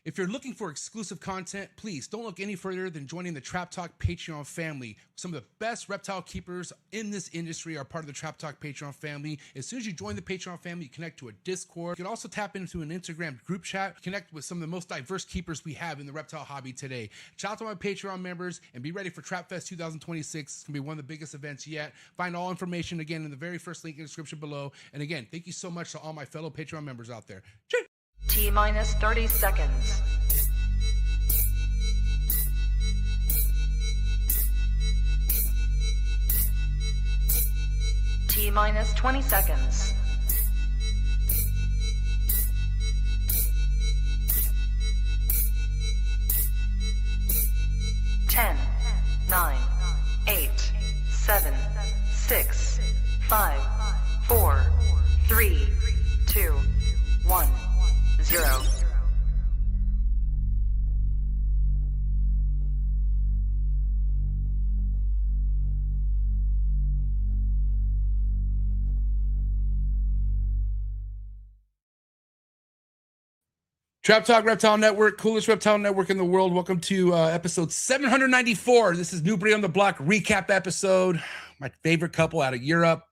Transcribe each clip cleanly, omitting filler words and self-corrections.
If you're looking for exclusive content, please don't look any further than joining the Trap Talk Patreon family. Some of the best reptile keepers in this industry are part of the Trap Talk Patreon family. As soon as you join the Patreon family, you connect to a Discord. You can also tap into an Instagram group chat, connect with some of the most diverse keepers we have in the reptile hobby today. Shout out to my Patreon members and be ready for Trap Fest 2026. It's going to be one of the biggest events yet. Find all information again in the very first link in the description below. And again, thank you so much to all my fellow Patreon members out there. Cheers. T-minus 30 seconds. T-minus 20 seconds. Ten, 9, 8, 7, 6, 5, 4, 3, 2, 1. 0. Trap Talk Reptile Network, coolest reptile network in the world. Welcome to episode 794. This is New Breed on the Block recap episode. My favorite couple out of Europe,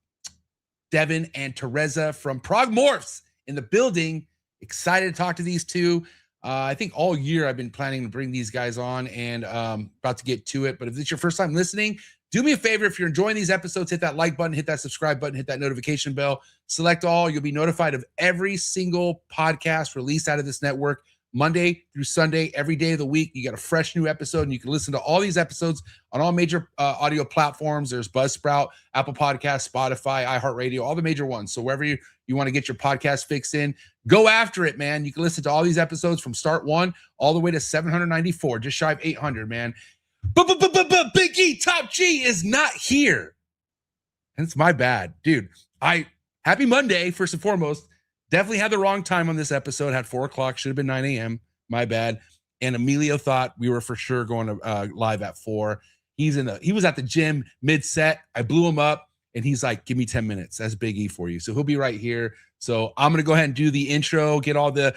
Devin and Teresa from Prague Morphs in the building. Excited to talk to these two. I think all year I've been planning to bring these guys on and about to get to it. But if this is your first time listening, do me a favor. If you're enjoying these episodes, hit that like button, hit that subscribe button, hit that notification bell, select all. You'll be notified of every single podcast released out of this network, Monday through Sunday, every day of the week. You got a fresh new episode, and you can listen to all these episodes on all major audio platforms. There's Buzzsprout, Apple Podcasts, Spotify, iHeartRadio, all the major ones. So wherever you want to get your podcast fix in, go after it, man. You can listen to all these episodes from start 1 all the way to 794, just shy of 800, man. Big E Top G is not here. And it's my bad, dude. Happy Monday, first and foremost. Definitely had the wrong time on this episode. Had 4 o'clock, should have been 9 a.m. My bad. And Emilio thought we were for sure going to live at 4. He was at the gym mid-set. I blew him up, and he's like, "Give me 10 minutes." That's Big E for you. So he'll be right here. So I'm gonna go ahead and do the intro, get all the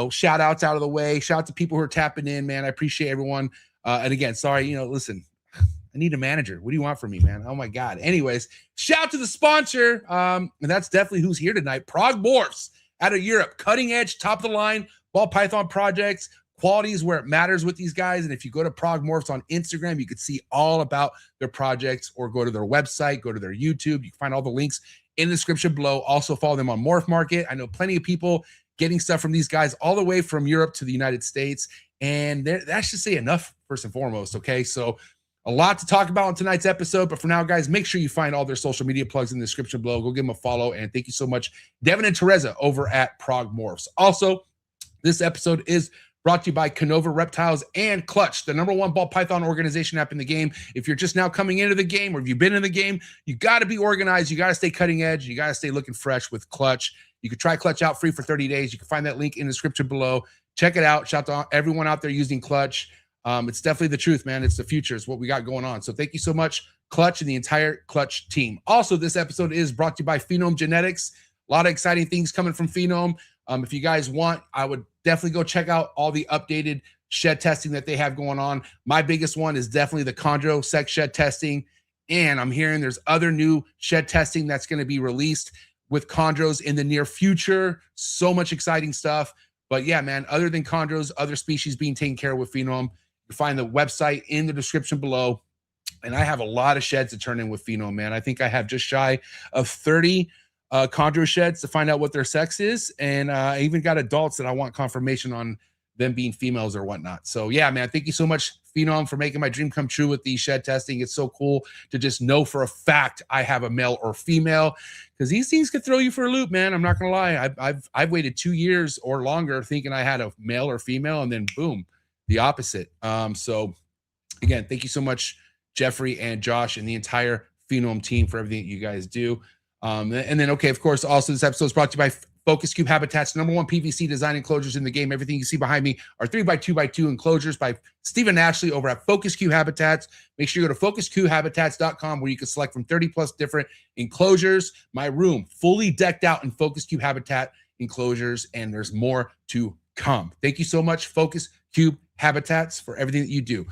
shout outs out of the way. Shout out to people who are tapping in, man. I appreciate everyone. And again, sorry, listen. I need a manager. What do you want from me, man? Oh my God. Anyways, shout out to the sponsor. And that's definitely who's here tonight. Prague Morphs out of Europe. Cutting edge, top of the line, ball python projects. Quality is where it matters with these guys. And if you go to Prague Morphs on Instagram, you can see all about their projects, or go to their website, go to their YouTube. You can find all the links in the description below. Also follow them on MORPHMARKET. I know plenty of people getting stuff from these guys all the way from Europe to the United States. And that should say enough, first and foremost. Okay. So a lot to talk about in tonight's episode, but for now, guys, make sure you find all their social media plugs in the description below. Go give them a follow, and thank you so much, Devin and Teresa over at Prague Morphs. Also, this episode is brought to you by KINOVA, Reptiles, and Clutch, the #1 ball python organization app in the game. If you're just now coming into the game, or if you've been in the game, you got to be organized. You got to stay cutting edge. You got to stay looking fresh with Clutch. You can try Clutch out free for 30 days. You can find that link in the description below. Check it out. Shout out to everyone out there using Clutch. It's definitely the truth, man. It's the future. It's what we got going on. So thank you so much, Clutch, and the entire Clutch team. Also, this episode is brought to you by PHENOME Genetics. A lot of exciting things coming from PHENOME. If you guys want, I would definitely go check out all the updated shed testing that they have going on. My biggest one is definitely the chondro sex shed testing. And I'm hearing there's other new shed testing that's going to be released with chondros in the near future. So much exciting stuff. But yeah, man, other than chondros, other species being taken care of with PHENOME. You can find the website in the description below. And I have a lot of sheds to turn in with PHENOME, man. I think I have just shy of 30 chondro sheds to find out what their sex is. And I even got adults that I want confirmation on them being females or whatnot. So yeah, man, thank you so much, PHENOME, for making my dream come true with the shed testing. It's so cool to just know for a fact I have a male or female, because these things could throw you for a loop, man. I'm not gonna lie. I've waited 2 years or longer thinking I had a male or female, and then boom, the opposite. So again, thank you so much, Jeffrey and Josh and the entire PHENOME team, for everything that you guys do. And then, okay, of course, also this episode is brought to you by Focus Cube Habitats, #1 PVC design enclosures in the game. Everything you see behind me are 3x2x2 enclosures by Stephen Ashley over at Focus Cube Habitats. Make sure you go to focuscubehabitats.com, where you can select from 30 plus different enclosures. My room fully decked out in Focus Cube Habitat enclosures, and there's more to Thank you so much, Focus Cube Habitats, for everything that you do.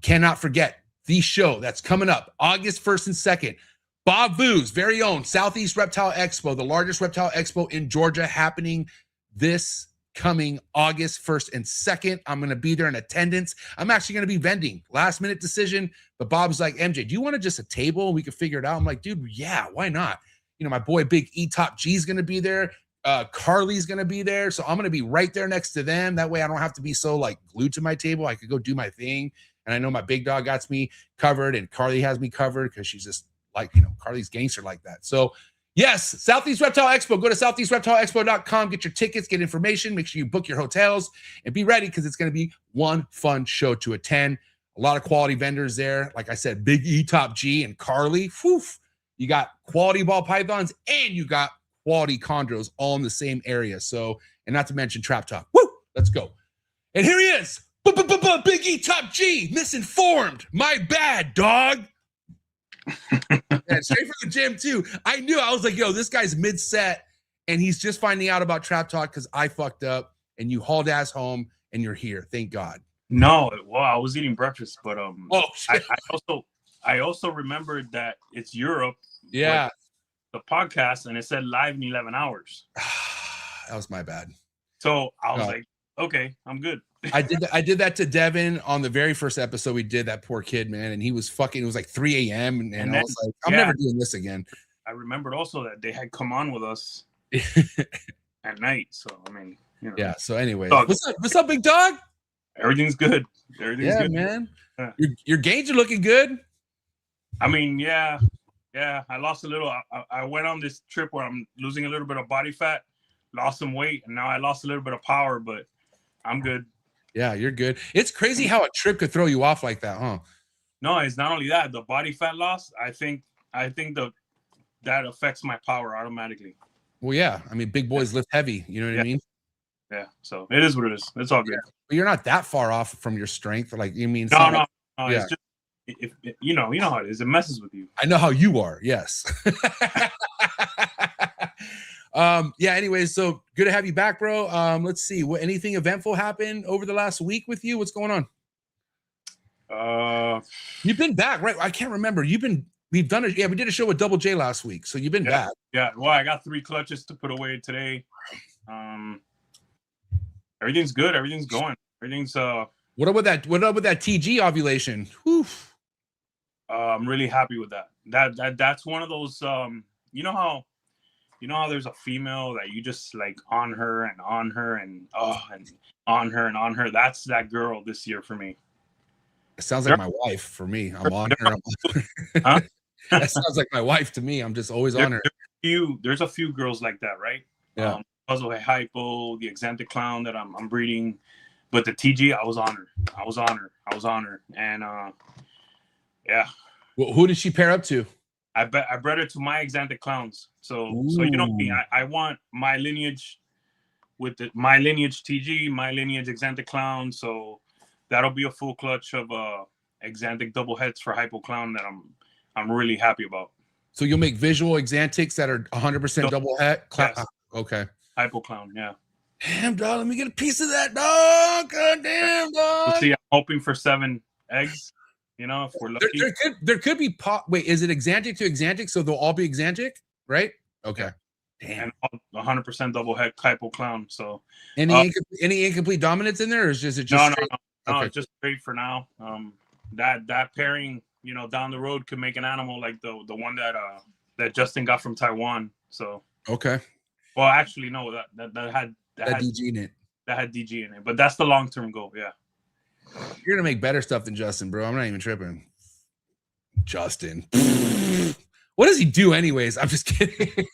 Cannot forget the show that's coming up August 1st and 2nd. Bob Vu's very own Southeast Reptile Expo, the largest reptile expo in Georgia, happening this coming August 1st and 2nd. I'm going to be there in attendance. I'm actually going to be vending. Last minute decision, but Bob's like, MJ, do you want just a table? We can figure it out. I'm like, dude, yeah, why not? You know, my boy Big E Top G is going to be there. Carly's going to be there. So I'm going to be right there next to them. That way I don't have to be so like glued to my table. I could go do my thing. And I know my big dog got me covered and Carly has me covered because she's just like, you know, Carly's gangster like that. So yes, Southeast Reptile Expo. Go to southeastreptileexpo.com, get your tickets, get information, make sure you book your hotels, and be ready because it's going to be one fun show to attend. A lot of quality vendors there. Like I said, Big E Top G and Carly. Whew, you got quality ball pythons and you got quality chondros all in the same area. So, and not to mention Trap Talk. Woo! Let's go. And here he is. Big E Top G, misinformed. My bad, dog. And straight from the gym too. I knew. I was like, yo, this guy's mid-set and he's just finding out about Trap Talk because I fucked up and you hauled ass home and you're here. Thank God. No, well, I was eating breakfast, but oh shit. I also remembered that it's Europe. Yeah. The podcast, and it said live in 11 hours. That was my bad. So I was like, okay, I'm good. I did that to Devin on the very first episode we did. That poor kid, man, and he was fucking. It was like 3 a.m. and then, I was like, I'm never doing this again. I remembered also that they had come on with us at night. So I mean, you know. Yeah. So anyway, what's up, big dog? Everything's good. Everything's good, man. Yeah. Your gains are looking good. I mean, yeah. I lost a little. I went on this trip where I'm losing a little bit of body fat, lost some weight, and now I lost a little bit of power, but I'm good. Yeah, you're good. It's crazy how a trip could throw you off like that, huh? No, it's not only that. The body fat loss, I think that affects my power automatically. Well, yeah. I mean, big boys lift heavy. You know what I mean? Yeah. So it is what it is. It's all good. Yeah. But you're not that far off from your strength. Like, you mean? No. It's just, if you know how it is. It messes with you. I know how you are. Yes. Yeah, anyways, so good to have you back, bro. Let's see, anything eventful happened over the last week with you? What's going on? You've been back, right? I can't remember. We've done it. Yeah, we did a show with Double J last week, so you've been back. Yeah, well, I got 3 clutches to put away today. Everything's good. Everything's going. Everything's What up with that TG ovulation? Whew. I'm really happy with that. That's one of those you know how there's a female that you just like on her and on her and on her and on her. That's that girl this year for me. It sounds like my wife for me. I'm on her. Huh? That sounds like my wife to me. I'm just always on her. There's a few girls like that, right? Yeah. Puzzle Hypo, the Exantic Clown that I'm breeding, but the TG, I was on her, and yeah. Well, who did she pair up to? I bred her to my Exantic Clowns. So you know me. I want my lineage with my lineage TG, my lineage Exantic Clown. So that'll be a full clutch of Exantic double heads for Hypo Clown that I'm really happy about. So you'll make visual Exantics that are 100% double head. Yes. Okay. Hypo Clown, yeah. Damn, dog. Let me get a piece of that, dog. God damn, dog. We'll see, I'm hoping for 7 eggs. You know, if we're lucky. There could be wait, is it Exantic to Exantic? So they'll all be Exantic, right? Okay. Damn. And 100% double head Hypo Clown. So any incomplete dominance in there, or is it just no, okay. It's just great for now. That pairing, you know, down the road could make an animal like the one that Justin got from Taiwan. So okay. Well, actually, no, that had DG in it. That had DG in it, but that's the long-term goal. Yeah. You're gonna make better stuff than Justin, bro. I'm not even tripping. Justin. What does he do anyways? I'm just kidding.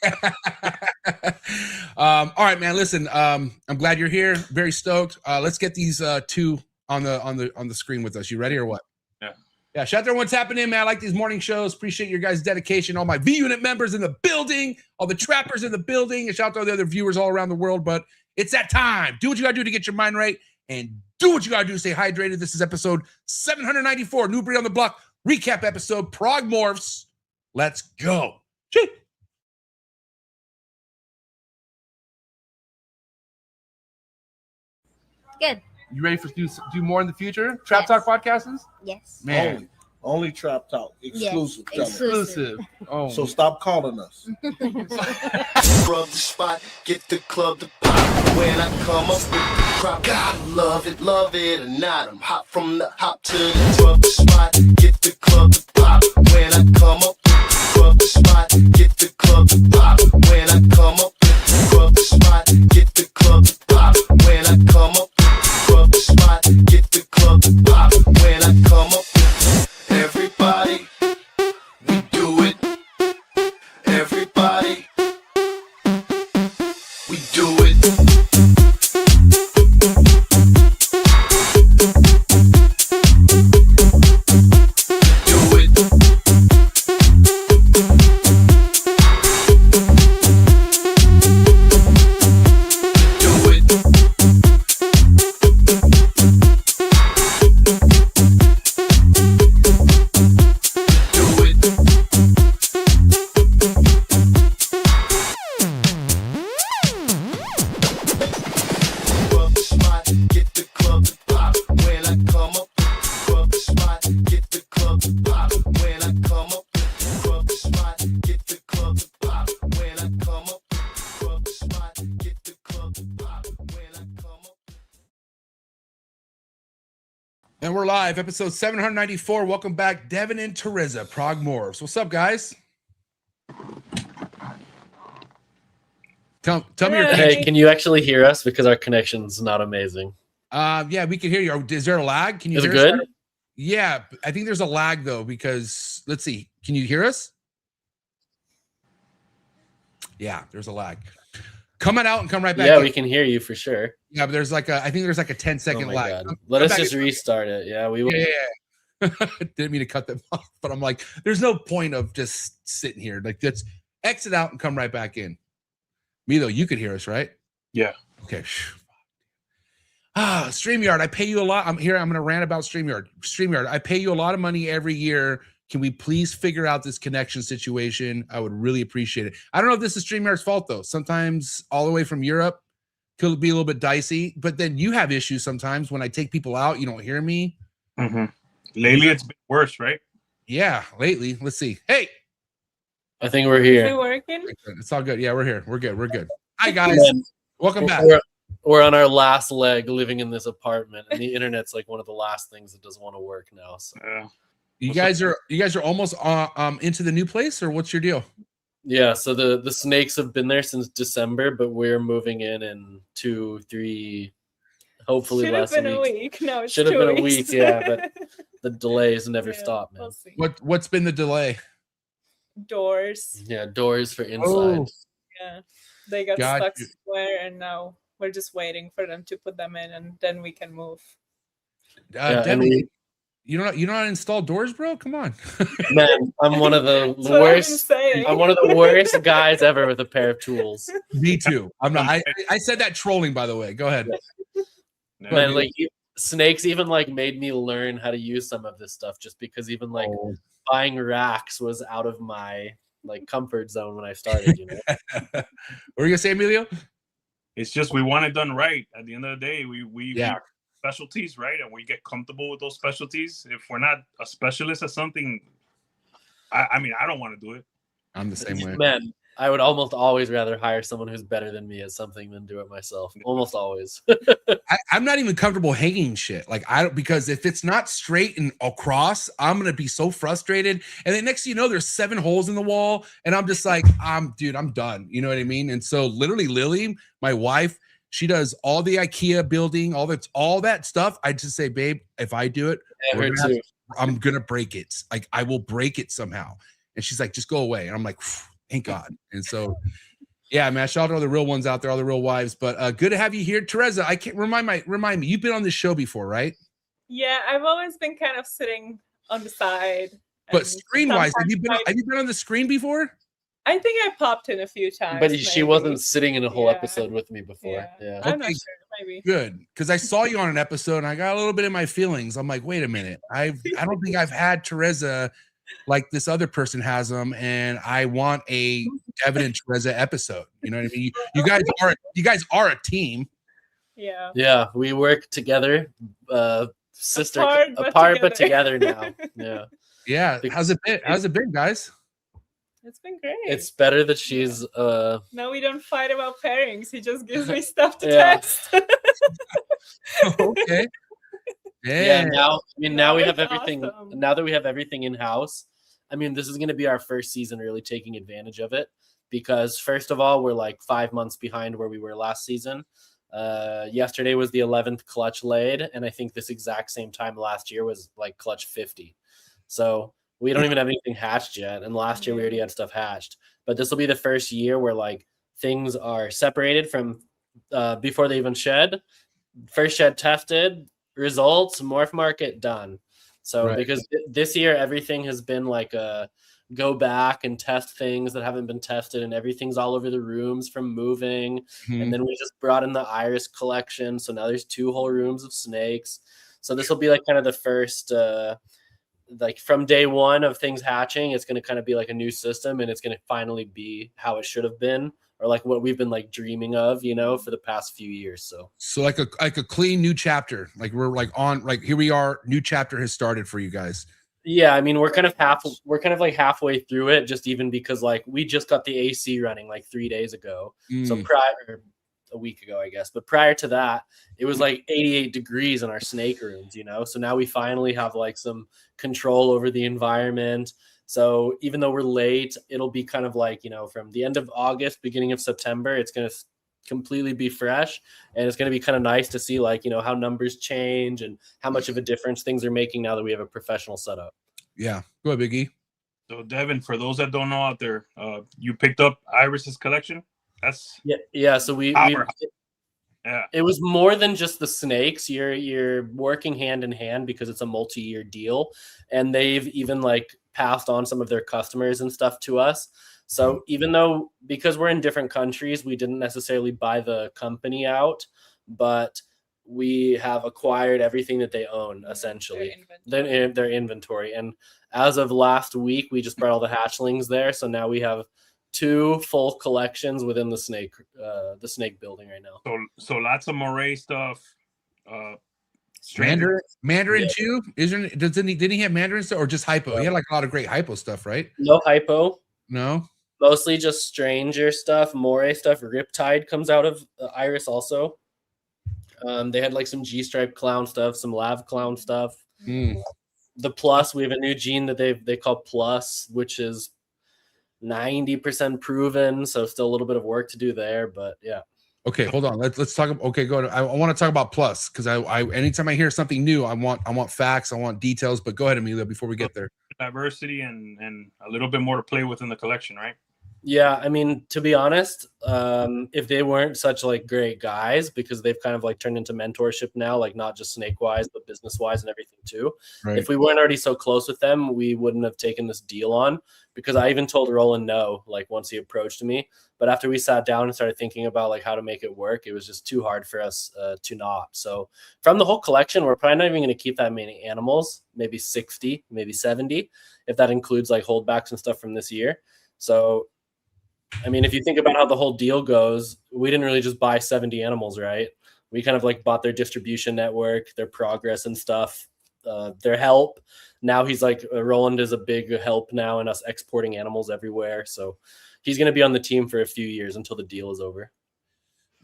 All right, man. Listen, I'm glad you're here. Very stoked. Let's get these 2 on the screen with us. You ready or what? Yeah. Shout out to everyone tapping in, man. I like these morning shows. Appreciate your guys' dedication. All my V Unit members in the building, all the trappers in the building, and shout out to all the other viewers all around the world. But it's that time. Do what you gotta do to get your mind right, and do what you gotta do to stay hydrated. This is episode 794, New Breed on the Block recap episode, Prague Morphs. Let's go. Gee. Good. You ready for do more in the future? Trap Talk podcasts? Yes. Man, Only Trap Talk. Exclusive. Yes. Tell them. exclusive. Oh, So stop calling us. Rub the spot, get the club to pop. When I come up with the crowd, gotta love it or not. I'm hot from the hop to the rub the spot, get the club to pop. When I come up with the rub the spot, get the club to pop. When I come up with the rub the spot, get the club to pop. When I come up with the rub the spot, get the club to pop. When I come up with everybody, we do it. Everybody, we do it. Do it. Do it. Do it. Rub the spot, get the club to pop. When I come up, rub the spot, get the club to pop. When I come up, rub the spot, get the club to pop. When I come up, rub the spot, get the club to pop. When I come up. and we're live, episode 794. Welcome back, Devin and Teresa, Prague Morphs. What's up, guys? Tell me your Hey, can you actually hear us? Because our connection's not amazing. Yeah, we can hear you. Is there a lag? Can you Is it hear us? good? Yeah, I think there's a lag though, because let's see. Can you hear us? Yeah, there's a lag. Come on out and come right back. Yeah, in. we can hear you for sure. Yeah, but there's like I think there's like a 10-second Oh my lag. God. Let Come us back just in. restart it. Yeah, we will. Yeah. Didn't mean to cut them off, but I'm like, there's no point of just sitting here. Like, let's exit out and come right back in. Me though, you could hear us, right? Yeah. Okay. StreamYard, I pay you a lot. I'm going to rant about StreamYard. StreamYard, I pay you a lot of money every year. Can we please figure out this connection situation? I would really appreciate it. I don't know if this is StreamYard's fault though. Sometimes all the way from Europe could be a little bit dicey, but then you have issues sometimes when I take people out, you don't hear me. Mm-hmm. Lately, it's been worse, right? Yeah, lately. Let's see. Hey, I think we're Is it here. working? it's all good. Yeah, we're here. We're good. We're good. Hi guys. Man, Welcome back. we're on our last leg living in this apartment, and the internet's like one of the last things that doesn't want to work now. So You guys are almost into the new place, or what's your deal? yeah, so the snakes have been there since December, but we're moving in 2, 3, hopefully Should have less been a weeks. week. No, it's Should have 2 been a weeks. week, yeah, but the delays never Yeah, stop, man. we'll see. What's been the delay? Doors. Yeah, doors for inside. Oh. Yeah, they got Got stuck you. somewhere, and now we're just waiting for them to put them in, and then we can move. Yeah, and Debbie, you don't know how to install doors, bro? Come on. Man, I'm one of the That's what I've been worst. saying. I'm one of the worst guys ever with a pair of tools. Me too. I'm not. I said that trolling, by the way. Go ahead. Man, like snakes even like made me learn how to use some of this stuff just because even like buying racks was out of my like comfort zone when I started, you know. What were you gonna say, Emilio? It's just we want it done right. At the end of the day, we Yeah. specialties, right? And we get comfortable with those specialties. If we're not a specialist at something, I mean, I don't want to do it. I'm the same way. Man, I would almost always rather hire someone who's better than me at something than do it myself. Almost always. I'm not even comfortable hanging shit. Like I don't, because if it's not straight and across, I'm gonna be so frustrated. And then next thing you know, there's 7 holes in the wall, and I'm just like, I'm done. You know what I mean? And so literally, Lily, my wife, she does all the IKEA building, all that stuff. I just say, babe, if I do it, Yeah, we're her gonna have- too. I'm gonna break it. Like I will break it somehow. And she's like, just go away. And I'm like, thank God. And so, yeah, man, shout out to all the real ones out there, all the real wives. But good to have you here, Teresa. I can't remind me. You've been on this show before, right? Yeah, I've always been kind of sitting on the side. But and screen wise, have sometimes you been on the screen before? I think I popped in a few times. But she maybe. wasn't sitting in a whole Yeah. episode with me before. Yeah. Yeah. I'm not Okay. sure. Maybe. Good, because I saw you on an episode and I got a little bit in my feelings. I'm like, wait a minute, I don't think I've had Teresa like this other person has them, and I want a Devin and Teresa episode. You know what I mean? You guys are a team. Yeah. Yeah, we work together, sister Apart, but together now. Yeah. Yeah. How's it been? How's it been, guys? It's been great. It's better that she's Now we don't fight about pairings. He just gives me stuff to Yeah. test. Okay. Yeah, Yeah. now Now we have it's everything. awesome. Now that we have everything in house, I mean, this is going to be our first season really taking advantage of it because first of all, we're like 5 months behind where we were last season. Yesterday was the 11th clutch laid, and I think this exact same time last year was like clutch 50. So we don't even have anything hatched yet, and last year we already had stuff hatched. But this will be the first year where like things are separated from before they even shed. First shed tested, results, morph market done. So because this year everything has been like a go back and test things that haven't been tested, and everything's all over the rooms from moving. And then we just brought in the iris collection, so now there's 2 whole rooms of snakes. So this will be like kind of the first like from day one of things hatching, it's going to kind of be like a new system, and it's going to finally be how it should have been, or like what we've been like dreaming of, you know, for the past few years. So like a clean new chapter. Like we're like on, like here we are, new chapter has started for you guys. Yeah, I mean, we're kind of halfway through it, just even because like we just got the AC running like 3 days ago. So a week ago, I guess. But prior to that, it was like 88 degrees in our snake rooms, you know? So now we finally have like some control over the environment. So even though we're late, it'll be kind of like, you know, from the end of August, beginning of September, it's going to completely be fresh. And it's going to be kind of nice to see like, you know, how numbers change and how much of a difference things are making now that we have a professional setup. Yeah. Go ahead, Biggie. So Devin, for those that don't know out there, you picked up Iris's collection. That's yeah. So we yeah. It was more than just the snakes. You're working hand in hand because it's a multi-year deal, and they've even like passed on some of their customers and stuff to us. So even though, because we're in different countries, we didn't necessarily buy the company out, but we have acquired everything that they own, essentially, their inventory. And as of last week, we just brought all the hatchlings there. So now we have 2 full collections within the snake building right now. So lots of moray stuff. Mandarin too? Didn't he have Mandarin stuff or just hypo? He had like a lot of great hypo stuff, right? No hypo. No. Mostly just stranger stuff, moray stuff. Riptide comes out of Iris also. They had like some G-stripe clown stuff, some lav clown stuff. The plus, we have a new gene that they call plus, which is 90% proven, so still a little bit of work to do there, but yeah. Okay, hold on. Let's talk. Okay, go ahead. I want to talk about plus because I anytime I hear something new, I want facts, I want details. But go ahead, Emilio, before we get there. Diversity and a little bit more to play with in the collection, right? Yeah, I mean, to be honest, if they weren't such like great guys, because they've kind of like turned into mentorship now, like not just snake wise, but business wise and everything too. Right. If we weren't already so close with them, we wouldn't have taken this deal on, because I even told Roland no, like once he approached me. But after we sat down and started thinking about like how to make it work, it was just too hard for us to not. So from the whole collection, we're probably not even going to keep that many animals, maybe 60, maybe 70, if that includes like holdbacks and stuff from this year. So I mean, if you think about how the whole deal goes, we didn't really just buy 70 animals, right? We kind of like bought their distribution network, their progress and stuff, their help. Now he's like, Roland is a big help now in us exporting animals everywhere. So he's going to be on the team for a few years until the deal is over.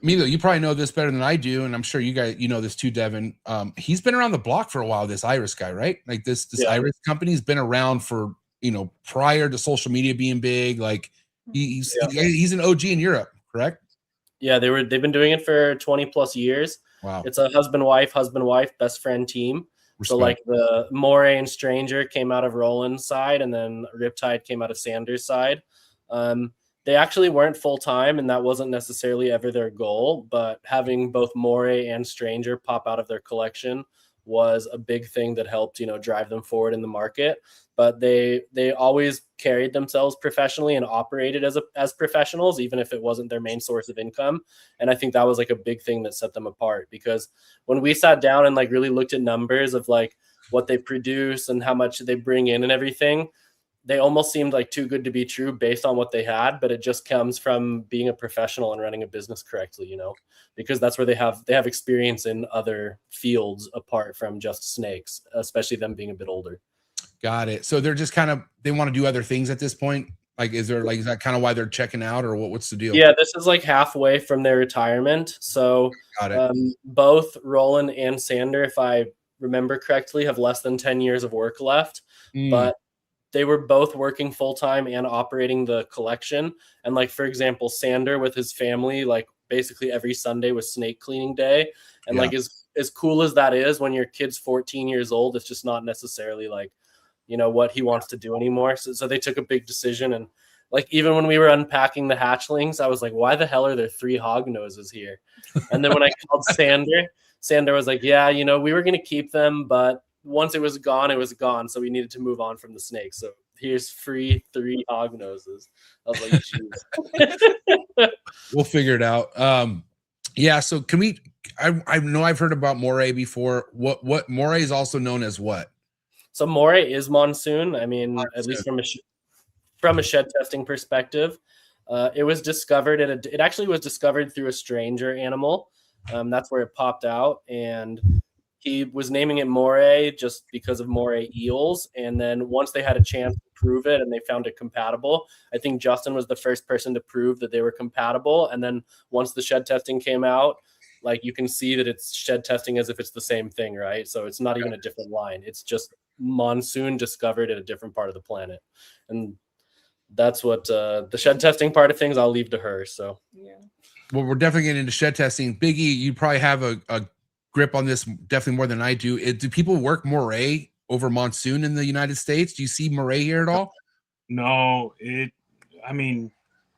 Milo, you probably know this better than I do, and I'm sure you know this too, Devin. He's been around the block for a while, this Iris guy, right? Like this Iris company's been around for, you know, prior to social media being big. Like he's an OG in Europe, correct? Yeah, they've been doing it for 20 plus years. Wow. It's a husband wife, best friend team. Respect. So like the Moray and Stranger came out of Roland's side, and then Riptide came out of Sanders' side. They actually weren't full time, and that wasn't necessarily ever their goal. But having both Moray and Stranger pop out of their collection was a big thing that helped, you know, drive them forward in the market. But they always carried themselves professionally and operated as professionals, even if it wasn't their main source of income. And I think that was like a big thing that set them apart, because when we sat down and like really looked at numbers of like what they produce and how much they bring in and everything, they almost seemed like too good to be true based on what they had, but it just comes from being a professional and running a business correctly, you know, because that's where they have experience in other fields apart from just snakes, especially them being a bit older. Got it. So they're just kind of, they want to do other things at this point. Like, is that kind of why they're checking out, or what's the deal? Yeah, this is like halfway from their retirement. So Got it. Both Roland and Sander, if I remember correctly, have less than 10 years of work left, but they were both working full-time and operating the collection. And like, for example, Sander with his family, like basically every Sunday was snake cleaning day. And like, as cool as that is, when your kid's 14 years old, it's just not necessarily like, you know, what he wants to do anymore. So they took a big decision. And like, even when we were unpacking the hatchlings, I was like, why the hell are there 3 hog noses here? And then when I called Sander was like, yeah, you know, we were going to keep them, but once it was gone. So we needed to move on from the snake. So here's free 3 hog noses. I was like, jeez. We'll figure it out. Yeah. So can we, I know I've heard about moray before. What moray is also known as what? So moray is monsoon. I mean, at least from a shed testing perspective, it was discovered it actually was discovered through a stranger animal. That's where it popped out, and he was naming it moray just because of moray eels. And then once they had a chance to prove it and they found it compatible, I think Justin was the first person to prove that they were compatible. And then once the shed testing came out, like, you can see that it's shed testing as if it's the same thing, right? So it's not even a different line. It's just monsoon discovered at a different part of the planet. And that's what the shed testing part of things I'll leave to her. So Yeah. Well, we're definitely getting into shed testing. Biggie, you probably have a grip on this definitely more than I do. Do people work moray over monsoon in the United States? Do you see moray here at all? No, I mean,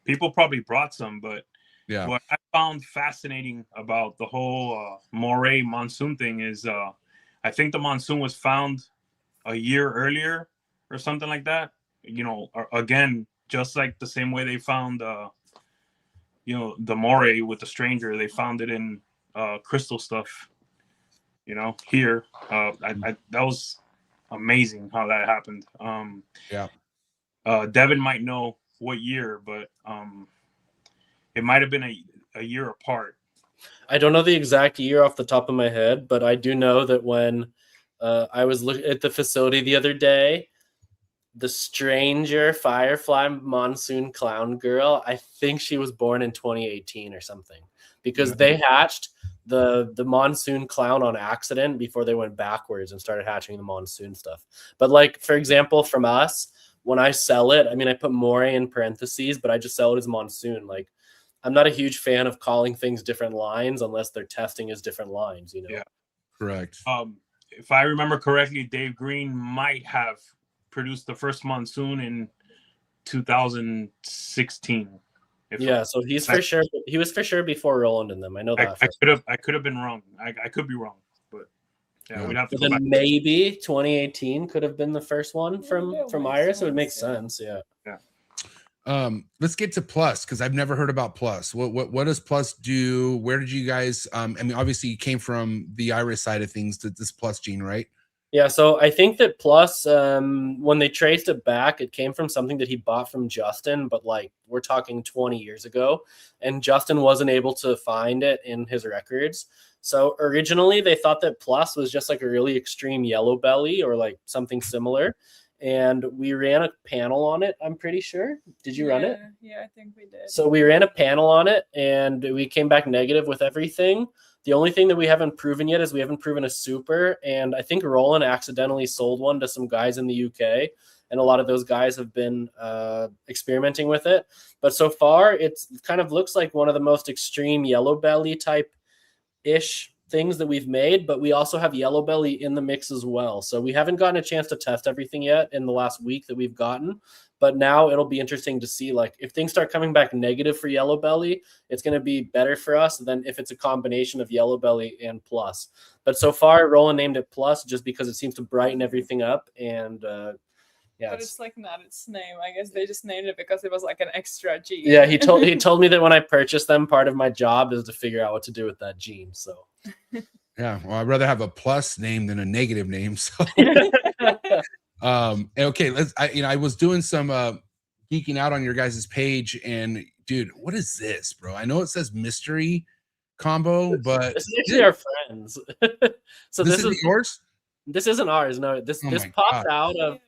people probably brought some, but yeah, what I found fascinating about the whole moray monsoon thing is I think the monsoon was found a year earlier or something like that. You know, again, just like the same way they found you know, the moray with the stranger, they found it in crystal stuff, you know, here. That was amazing how that happened. Devin might know what year, but it might have been a year apart. I don't know the exact year off the top of my head, but I do know that when I was looking at the facility the other day, the stranger firefly monsoon clown girl, I think she was born in 2018 or something, because they hatched the monsoon clown on accident before they went backwards and started hatching the monsoon stuff. But like, for example, from us, when I sell it, I mean, I put moray in parentheses, but I just sell it as monsoon. Like, I'm not a huge fan of calling things different lines unless they're testing as different lines, you know? Yeah, correct. If I remember correctly, Dave Green might have produced the first monsoon in 2016. Yeah, so he was for sure before Roland and them. I know that. I could have been wrong. I could be wrong, but yeah, we'd have to go back. Maybe 2018 could have been the first one from Iris. It would make sense. Yeah. Let's get to Plus, because I've never heard about Plus. What does Plus do? Where did you guys I mean, obviously you came from the Iris side of things to this Plus gene, right? Yeah, so I think that Plus, when they traced it back, it came from something that he bought from Justin, but like, we're talking 20 years ago, and Justin wasn't able to find it in his records. So originally they thought that Plus was just like a really extreme yellow belly or like something similar. And we ran a panel on it, I'm pretty sure. Did you run it? Yeah, I think we did. So we ran a panel on it and we came back negative with everything. The only thing that we haven't proven yet is we haven't proven a super. And I think Roland accidentally sold one to some guys in the UK. And a lot of those guys have been experimenting with it. But so far, it kind of looks like one of the most extreme yellow belly type-ish things that we've made, but we also have yellow belly in the mix as well. So we haven't gotten a chance to test everything yet in the last week that we've gotten, but now it'll be interesting to see, like, if things start coming back negative for yellow belly, it's going to be better for us than if it's a combination of yellow belly and Plus. But so far, Roland named it Plus just because it seems to brighten everything up. And yeah, but it's like not its name. I guess they just named it because it was like an extra gene. Yeah, he told me that when I purchased them, part of my job is to figure out what to do with that gene. So yeah, well, I'd rather have a plus name than a negative name. So Okay, I was doing some geeking out on your guys' page, and dude, what is this, bro? I know it says mystery combo, but this is actually our friends. So this is yours. This isn't ours. No, this Oh this my popped God. out of.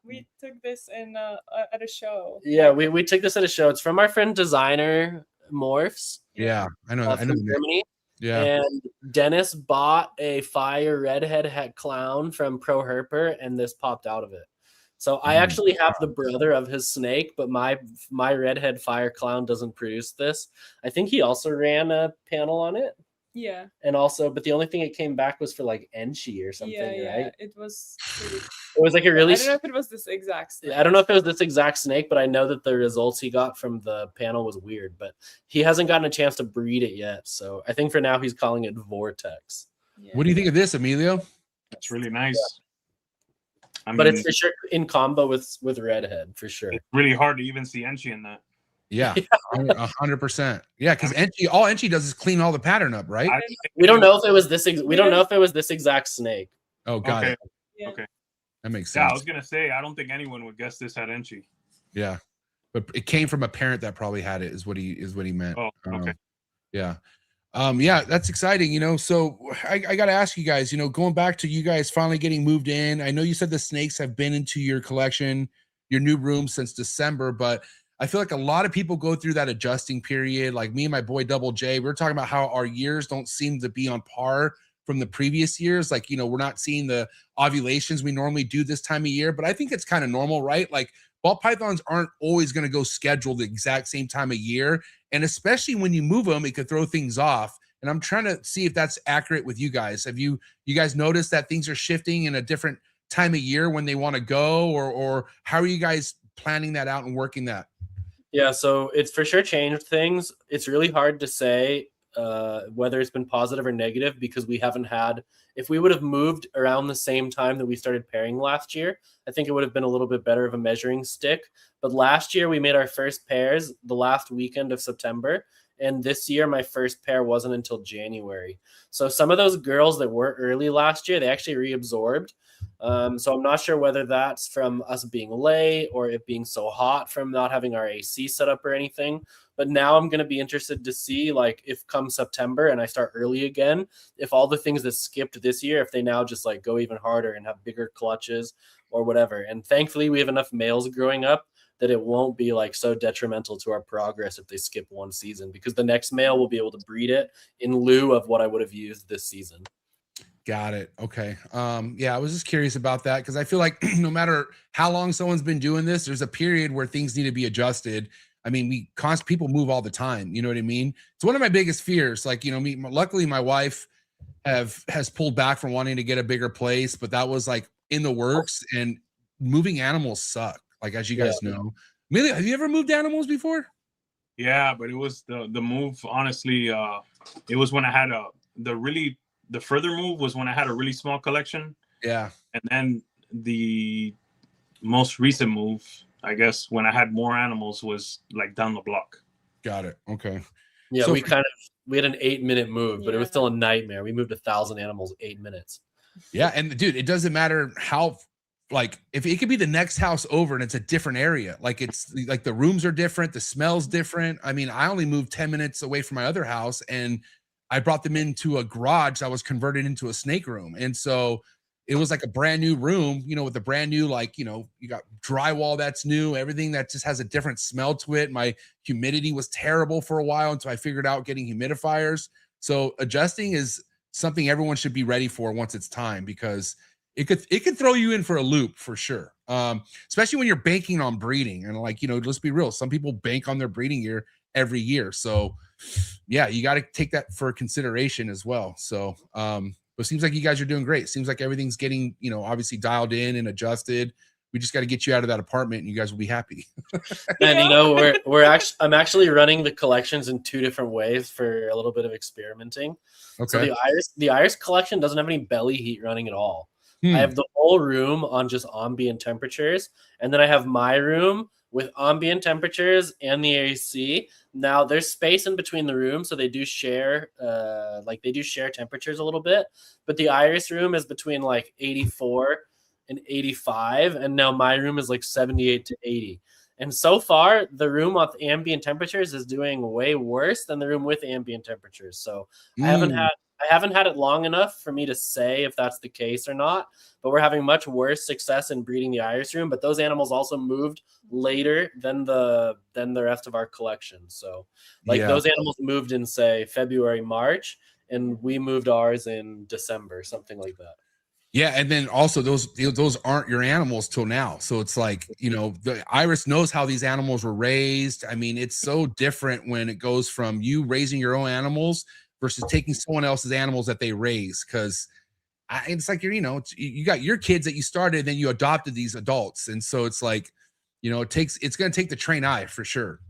We took this in at a show. Yeah, we took this at a show. It's from our friend designer Morphs. Yeah, I know. I know. From Germany. Yeah. And Dennis bought a fire redhead het clown from Pro Herper, and this popped out of it. So I actually have the brother of his snake, but my redhead fire clown doesn't produce this. I think he also ran a panel on it. Yeah. And also, but the only thing it came back was for like Enchi or something, Yeah. right? It was. It was like a really. I don't know if it was this exact snake. I don't know if it was this exact snake, but I know that the results he got from the panel was weird. But he hasn't gotten a chance to breed it yet, so I think for now he's calling it Vortex. Yeah. What do you think of this, Emilio? That's really nice. I But mean, it's for sure in combo with redhead for sure. it's really hard to even see Enchi in that. Yeah, 100%. Yeah, because all Enchi does is clean all the pattern up, right? We don't know if it was this. We don't know if it was this exact snake. Oh, got Okay. it. Yeah. Okay. That makes Yeah, sense. I was gonna say I don't think anyone would guess this had Enchi. Yeah, but it came from a parent that probably had it. Is what he meant. Oh, okay. Yeah. Yeah, that's exciting. So I got to ask you guys. Going back to you guys finally getting moved in. I know you said the snakes have been into your collection, your new room since December, but I feel like a lot of people go through that adjusting period. Like me and my boy Double J, we're talking about how our years don't seem to be on par from the previous years. Like, we're not seeing the ovulations we normally do this time of year, but I think it's kind of normal, right? Like ball pythons aren't always going to go scheduled the exact same time of year. And especially when you move them, it could throw things off. And I'm trying to see if that's accurate with you guys. Have you guys noticed that things are shifting in a different time of year when they want to go, or how are you guys planning that out and working that? Yeah, so it's for sure changed things. It's really hard to say whether it's been positive or negative because we haven't had. If we would have moved around the same time that we started pairing last year, I think it would have been a little bit better of a measuring stick. But last year we made our first pairs the last weekend of September. And this year, my first pair wasn't until January. So some of those girls that were early last year, they actually reabsorbed. So I'm not sure whether that's from us being late or it being so hot from not having our AC set up or anything. But now I'm going to be interested to see, like, if come September and I start early again, if all the things that skipped this year, if they now just like go even harder and have bigger clutches or whatever. And thankfully, we have enough males growing up that it won't be like so detrimental to our progress if they skip one season, because the next male will be able to breed it in lieu of what I would have used this season. Got it. Okay. Yeah, I was just curious about that because I feel like no matter how long someone's been doing this, there's a period where things need to be adjusted. I mean, people move all the time. You know what I mean? It's one of my biggest fears. Like, luckily my wife has pulled back from wanting to get a bigger place, but that was like in the works, and moving animals suck. Like, as you guys know. Amelia, have you ever moved animals before? Yeah, but it was the move, honestly, it was when I had the further move was when I had a really small collection. Yeah. And then the most recent move, I guess, when I had more animals was like down the block. Got it. Okay. Yeah, So we had an 8-minute move, but it was still a nightmare. We moved 1,000 animals 8 minutes. Yeah, and dude, it doesn't matter how, like, if it could be the next house over and it's a different area, like it's like the rooms are different, the smell's different. I mean, I only moved 10 minutes away from my other house, and I brought them into a garage that was converted into a snake room. And so it was like a brand new room, with a brand new, like, you got drywall that's new, everything that just has a different smell to it. My humidity was terrible for a while until I figured out getting humidifiers. So adjusting is something everyone should be ready for once it's time, because it could throw you in for a loop for sure. Especially when you're banking on breeding, and like, let's be real, some people bank on their breeding year every year. So yeah, you got to take that for consideration as well. So but it seems like you guys are doing great. Seems like everything's getting, obviously dialed in and adjusted. We just got to get you out of that apartment and you guys will be happy. And I'm actually running the collections in 2 different ways for a little bit of experimenting. Okay. So the iris collection doesn't have any belly heat running at all. I have the whole room on just ambient temperatures, and then I have my room with ambient temperatures and the AC. Now there's space in between the rooms, so they do share temperatures a little bit, but the iris room is between like 84 and 85, and now my room is like 78 to 80. And so far, the room with ambient temperatures is doing way worse than the room with ambient temperatures. So I haven't had it long enough for me to say if that's the case or not. But we're having much worse success in breeding the iris room. But those animals also moved later than the rest of our collection. So like those animals moved in, say, February, March, and we moved ours in December, something like that. Yeah, and then also those aren't your animals till now. So it's like, you know, the iris knows how these animals were raised. I mean, it's so different when it goes from you raising your own animals versus taking someone else's animals that they raise. Because it's like you got your kids that you started, then you adopted these adults, and so it's like, you know, it's going to take the trained eye for sure.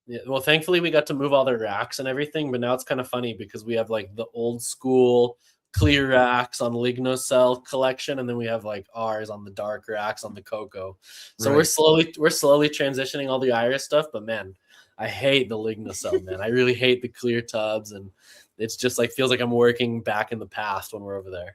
Yeah, well, thankfully we got to move all the racks and everything, but now it's kind of funny because we have like the old school clear racks on Lignocell collection, and then we have like ours on the dark racks on the Coco. So we're slowly transitioning all the iris stuff, but man, I hate the Lignocell, man. I really hate the clear tubs, and it's just like feels like I'm working back in the past when we're over there.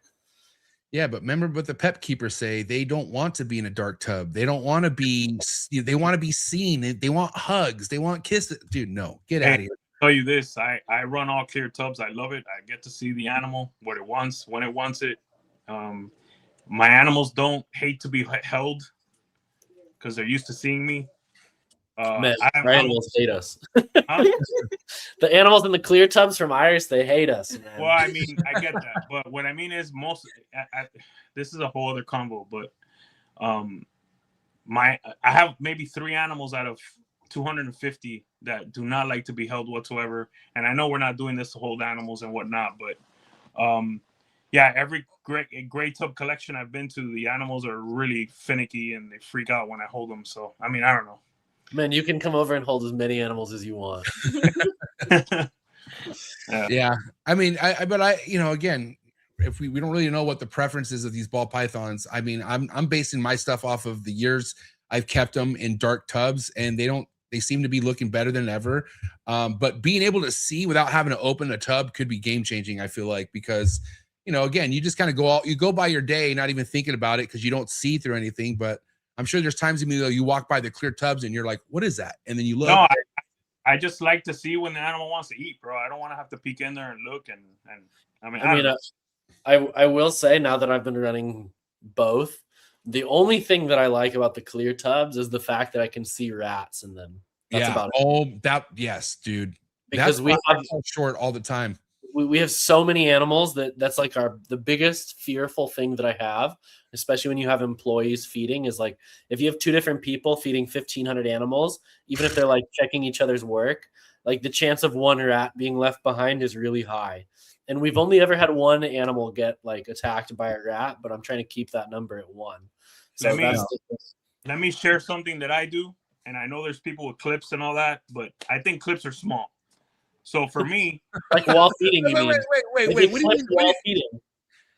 Yeah, but remember what the pet keepers say, they don't want to be in a dark tub. They don't want to be, they want to be seen. They want hugs. They want kisses. Dude, no, get out of here. Tell you this, I run all clear tubs. I love it. I get to see the animal, what it wants, when it wants it. My animals don't hate to be held because they're used to seeing me. Man, our animals hate us. The animals in the clear tubs from Iris, they hate us, man. Well, I mean, I get that, but what I mean is this is a whole other combo, but I have maybe 3 animals out of 250 that do not like to be held whatsoever. And I know we're not doing this to hold animals and whatnot, but yeah, every great tub collection I've been to, the animals are really finicky and they freak out when I hold them. So, I mean, I don't know. Man, you can come over and hold as many animals as you want. Yeah. I mean, but you know, again, if we don't really know what the preferences of these ball pythons, I mean, I'm basing my stuff off of the years I've kept them in dark tubs, and they seem to be looking better than ever. But being able to see without having to open a tub could be game changing, I feel like, because, you know, again, you just kind of go by your day, not even thinking about it because you don't see through anything. But I'm sure there's times in me though you walk by the clear tubs and you're like, what is that? And then you look. No, I just like to see when the animal wants to eat, bro. I don't want to have to peek in there and look. And I will say, now that I've been running both, the only thing that I like about the clear tubs is the fact that I can see rats in them. That's about it. Yes, dude. Because we have short all the time. We have so many animals that's like the biggest fearful thing that I have, especially when you have employees feeding, is like if you have 2 different people feeding 1,500 animals, even if they're like checking each other's work, like the chance of one rat being left behind is really high. And we've only ever had one animal get like attacked by a rat, but I'm trying to keep that number at 1. So let me share something that I do. And I know there's people with clips and all that, but I think clips are small. So for me, like wall feeding, you mean? Wait. What do you mean? Wall feeding?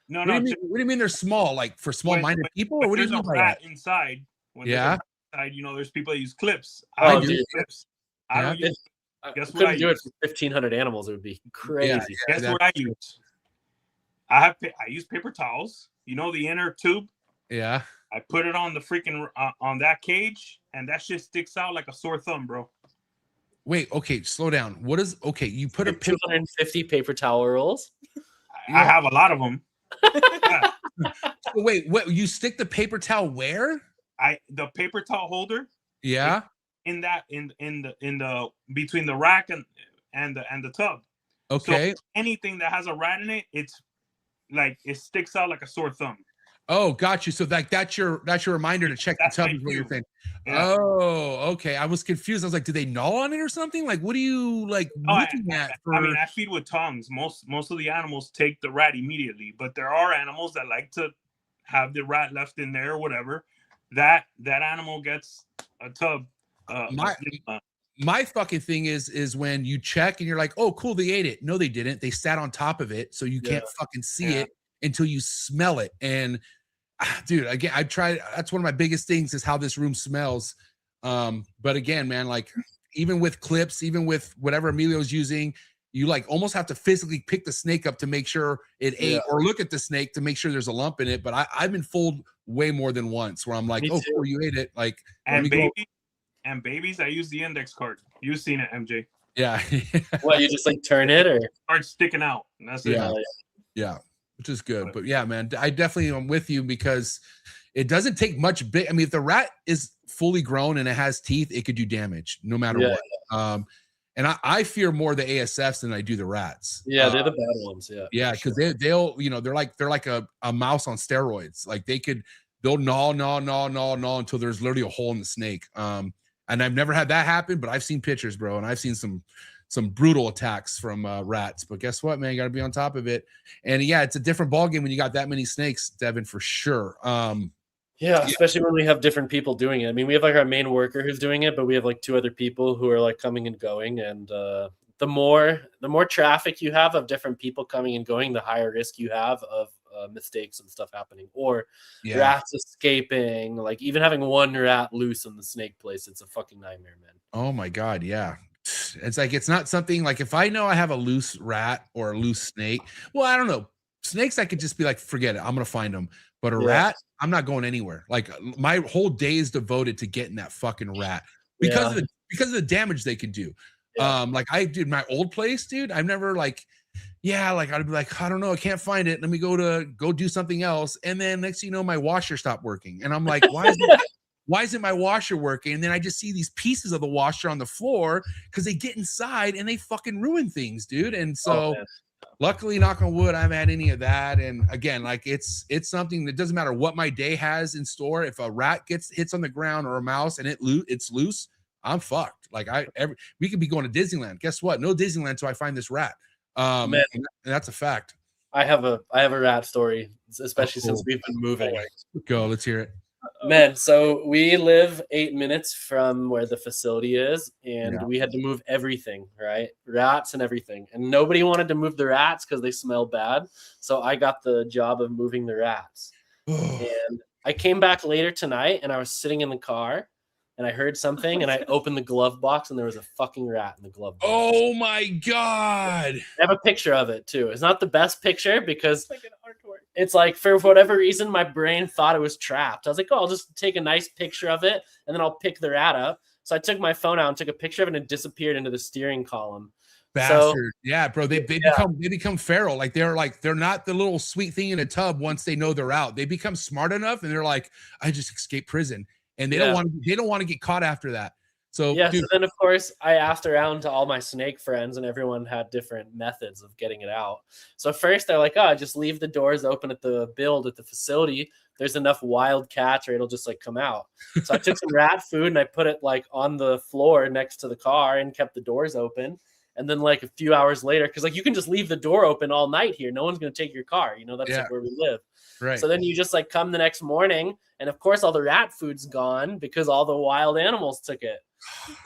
No. What do you mean they're small? Like for small-minded people? Or what do you mean by that? Inside. Yeah. Inside, you know, there's people that use clips. I use clips. I don't use. Guess what couldn't do it for 1,500 animals. It would be crazy. Yeah, guess what I use? I use paper towels. You know the inner tube? Yeah. I put it on the freaking on that cage, and that shit sticks out like a sore thumb, bro. Wait, okay, slow down. You put 250 paper towel rolls? I have a lot of them. Yeah. Wait, you stick the paper towel where? The paper towel holder. Yeah. In the between the rack and the tub. Okay. So anything that has a rat in it, it's like it sticks out like a sore thumb. Oh, got you. So that's your reminder to check the tub is what you're saying. Yeah. Oh, okay. I was confused. I was like, do they gnaw on it or something? Like, what are you like looking at? I mean, I feed with tongs. Most of the animals take the rat immediately, but there are animals that like to have the rat left in there or whatever. That animal gets a tub. My fucking thing is when you check and you're like, oh, cool, they ate it. No, they didn't. They sat on top of it, so you can't fucking see it until you smell it. And dude, again, I tried. That's one of my biggest things is how this room smells. But again, man, like even with clips, even with whatever Emilio's using, you like almost have to physically pick the snake up to make sure it ate, or look at the snake to make sure there's a lump in it. But I've been fooled way more than once where I'm like, oh, cool, you ate it. Like, and babies, I use the index card. You've seen it, MJ. Yeah. What, you just like turn it, or card sticking out? And that's it. Yeah, which is good. But yeah, man, I definitely am with you because it doesn't take much big. I mean, if the rat is fully grown and it has teeth, it could do damage no matter what. And I fear more the ASFs than I do the rats. Yeah, they're the bad ones. Yeah, because they'll they're like a mouse on steroids. Like they'll gnaw until there's literally a hole in the snake. And I've never had that happen, but I've seen pictures, bro, and I've seen some brutal attacks from rats. But guess what, man? You got to be on top of it. And yeah, it's a different ballgame when you got that many snakes, Devin, for sure. Yeah, especially when we have different people doing it. I mean, we have like our main worker who's doing it, but we have like 2 other people who are like coming and going. And the more traffic you have of different people coming and going, the higher risk you have of mistakes and stuff happening, or rats escaping. Like even having one rat loose in the snake place, it's a fucking nightmare, man. Oh my God, yeah. It's like, it's not something like if I know I have a loose rat or a loose snake, well, I don't know. Snakes, I could just be like, forget it. I'm going to find them. But a rat, I'm not going anywhere. Like my whole day is devoted to getting that fucking rat because of the damage they can do. Like I did my old place, dude. I've never like I'd be like, I don't know, I can't find it. Let me go do something else. And then next thing you know, my washer stopped working. And I'm like, why isn't my washer working? And then I just see these pieces of the washer on the floor because they get inside and they fucking ruin things, dude. And so luckily, knock on wood, I haven't had any of that. And again, like it's something that doesn't matter what my day has in store. If a rat hits on the ground or a mouse and it's loose, I'm fucked. Like we could be going to Disneyland. Guess what? No Disneyland until I find this rat. And that's a fact. I have a rat story, especially since we've been moving. Go, let's hear it. Man, so we live 8 minutes from where the facility is, and we had to move everything, right? Rats and everything. And nobody wanted to move the rats because they smell bad. So I got the job of moving the rats. And I came back later tonight, and I was sitting in the car, and I heard something, and I opened the glove box, and there was a fucking rat in the glove box. Oh, my God. I have a picture of it, too. It's not the best picture because It's like an artwork. it's like, for whatever reason, my brain thought it was trapped. I was like, oh, I'll just take a nice picture of it, and then I'll pick the rat up. So I took my phone out and took a picture of it, and it disappeared into the steering column. Bastard. Yeah, bro. They become feral. Like they're not the little sweet thing in a tub once they know they're out. They become smart enough, and they're like, I just escaped prison. And they don't want to get caught after that. So So then of course I asked around to all my snake friends, and everyone had different methods of getting it out. So first they're like, oh, just leave the doors open at the build at the facility. There's enough wild cats, or it'll just like come out. So I took some rat food and I put it like on the floor next to the car and kept the doors open. And then like a few hours later, because like you can just leave the door open all night here. No one's gonna take your car. You know, that's like where we live. Right. So then you just like come the next morning, and of course all the rat food's gone because all the wild animals took it.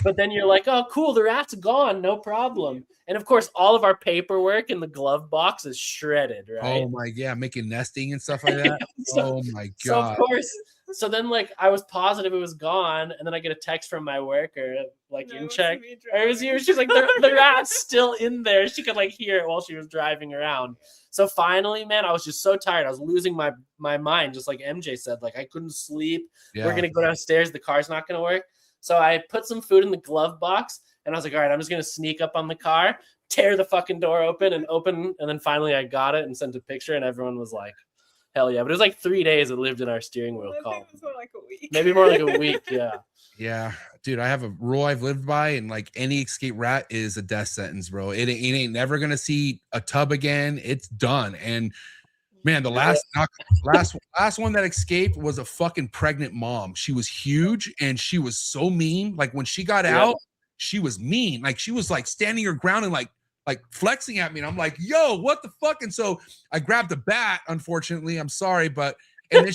But then you're like, oh, cool, the rat's gone, no problem. And of course, all of our paperwork in the glove box is shredded, right? Oh my God, making nesting and stuff like that. Oh my God. So of course, so then like I was positive it was gone, and then I get a text from my worker, like in check. It was you. She's like, the rat's still in there. She could like hear it while she was driving around. So finally, man, I was just so tired. I was losing my mind, just like MJ said. Like I couldn't sleep. Yeah. We're gonna go downstairs. The car's not gonna work. So I put some food in the glove box, and I was like, all right, I'm just going to sneak up on the car, tear the fucking door open. And then finally I got it and sent a picture, and everyone was like, hell yeah. But it was like 3 days it lived in our steering wheel column. It was more like a week. Maybe more like a week, yeah. Yeah, dude, I have a rule I've lived by, and like any escape rat is a death sentence, bro. It ain't never going to see a tub again. It's done. And man, the last one that escaped was a fucking pregnant mom. She was huge and she was so mean. Like when she got out, she was mean. Like she was like standing her ground and like flexing at me. And I'm like, yo, what the fuck? And so I grabbed the bat, unfortunately. I'm sorry, but and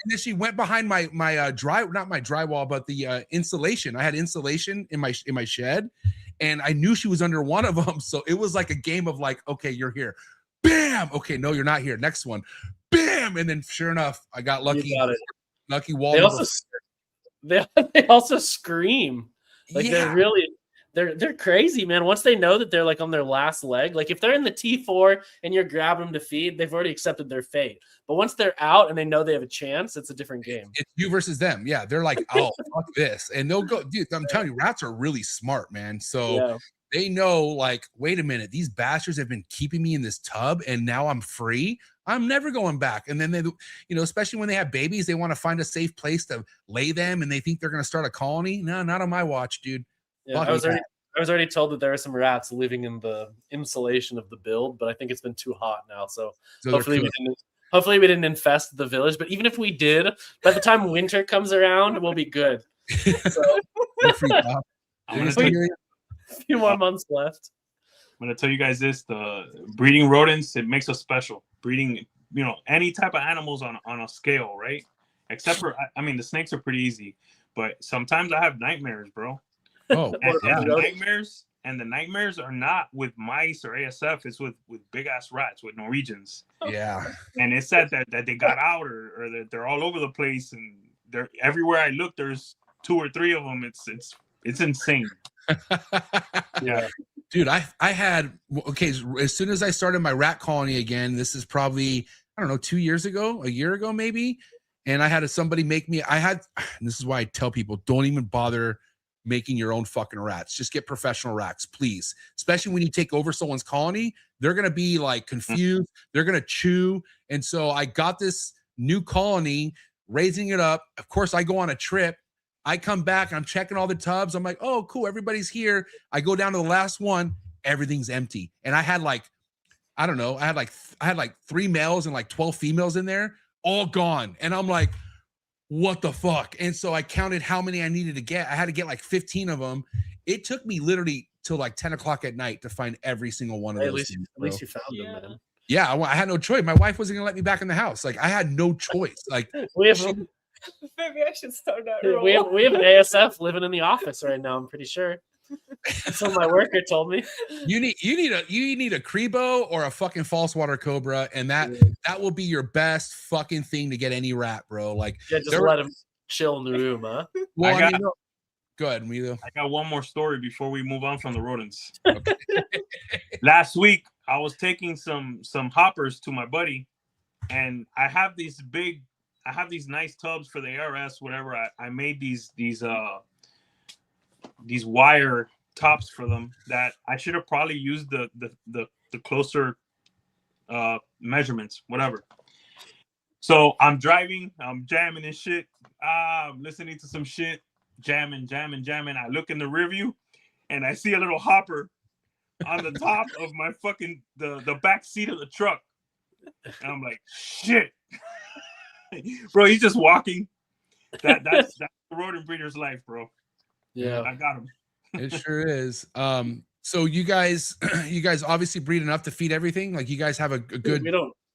then she went behind my not my drywall, but the insulation. I had insulation in my shed, and I knew she was under one of them. So it was like a game of like, okay, you're here. Bam. Okay, no, you're not here. Next one. Bam. And then sure enough, I got lucky. Lucky wall. They also scream. Like they're crazy, man. Once they know that they're like on their last leg, like if they're in the T4 and you're grabbing them to feed, they've already accepted their fate. But once they're out and they know they have a chance, it's a different game. It's you versus them. Yeah, they're like, oh, fuck this, and they'll go. Dude, I'm telling you, rats are really smart, man. So they know, like, wait a minute, these bastards have been keeping me in this tub, and now I'm free. I'm never going back. And then they, you know, especially when they have babies, they want to find a safe place to lay them, and they think they're going to start a colony. No, not on my watch, dude. Yeah, I was already told that there are some rats living in the insulation of the build, but I think it's been too hot now. So hopefully we didn't infest the village. But even if we did, by the time winter comes around, we'll be good. So a few more months left. I'm gonna tell you guys this: the breeding rodents, it makes us special. Breeding, you know, any type of animals on a scale, right? Except for, I mean, the snakes are pretty easy, but sometimes I have nightmares, bro. Oh, and the nightmares are not with mice or ASF. It's with big ass rats, with Norwegians. Yeah. And it's sad that they got out or that they're all over the place, and they're everywhere I look. There's 2 or 3 of them. It's insane. Yeah, dude. I had as soon as I started my rat colony again. This is probably, I don't know, 2 years ago, a year ago maybe. And I had somebody make me. And this is why I tell people, don't even bother making your own fucking rats. Just get professional rats, please. Especially when you take over someone's colony, they're gonna be like confused. They're gonna chew. And so I got this new colony, raising it up. Of course, I go on a trip. I come back, I'm checking all the tubs. I'm like, oh, cool, everybody's here. I go down to the last one, everything's empty. And I had like, I don't know, I had like 3 males and like 12 females in there, all gone. And I'm like, what the fuck? And so I counted how many I needed to get. I had to get like 15 of them. It took me literally till like 10 o'clock at night to find every single one of those. At least you found them, man. Yeah, I had no choice. My wife wasn't gonna let me back in the house. Like I had no choice. Like maybe I should start that role. We have an ASF living in the office right now. I'm pretty sure. That's what my worker told me. You need a Crebo or a fucking false water cobra, and that will be your best fucking thing to get any rat, bro. Like just let him chill in the room, huh? Well, go ahead, Milo. I got one more story before we move on from the rodents. Okay. Last week I was taking some hoppers to my buddy, and I have these nice tubs for the ARS, whatever. I made these wire tops for them that I should have probably used the closer measurements, whatever. So I'm driving, I'm jamming and shit. I'm listening to some shit, jamming. I look in the rear view and I see a little hopper on the top of my fucking the back seat of the truck. And I'm like, shit. Bro, he's just walking. That's the rodent breeder's life, bro. Yeah, I got him. It sure is. So you guys obviously breed enough to feed everything. Like you guys have a good.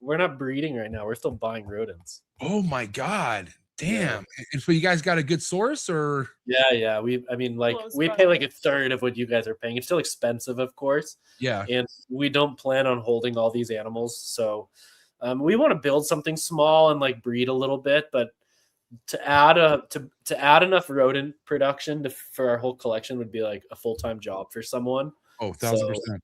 We're not breeding right now. We're still buying rodents. Oh my god, damn! Yeah. And so you guys got a good source, or? Yeah. We pay like a third of what you guys are paying. It's still expensive, of course. Yeah. And we don't plan on holding all these animals, so we want to build something small and like breed a little bit, but to add enough rodent production for our whole collection would be like a full-time job for someone. Oh, 1,000%.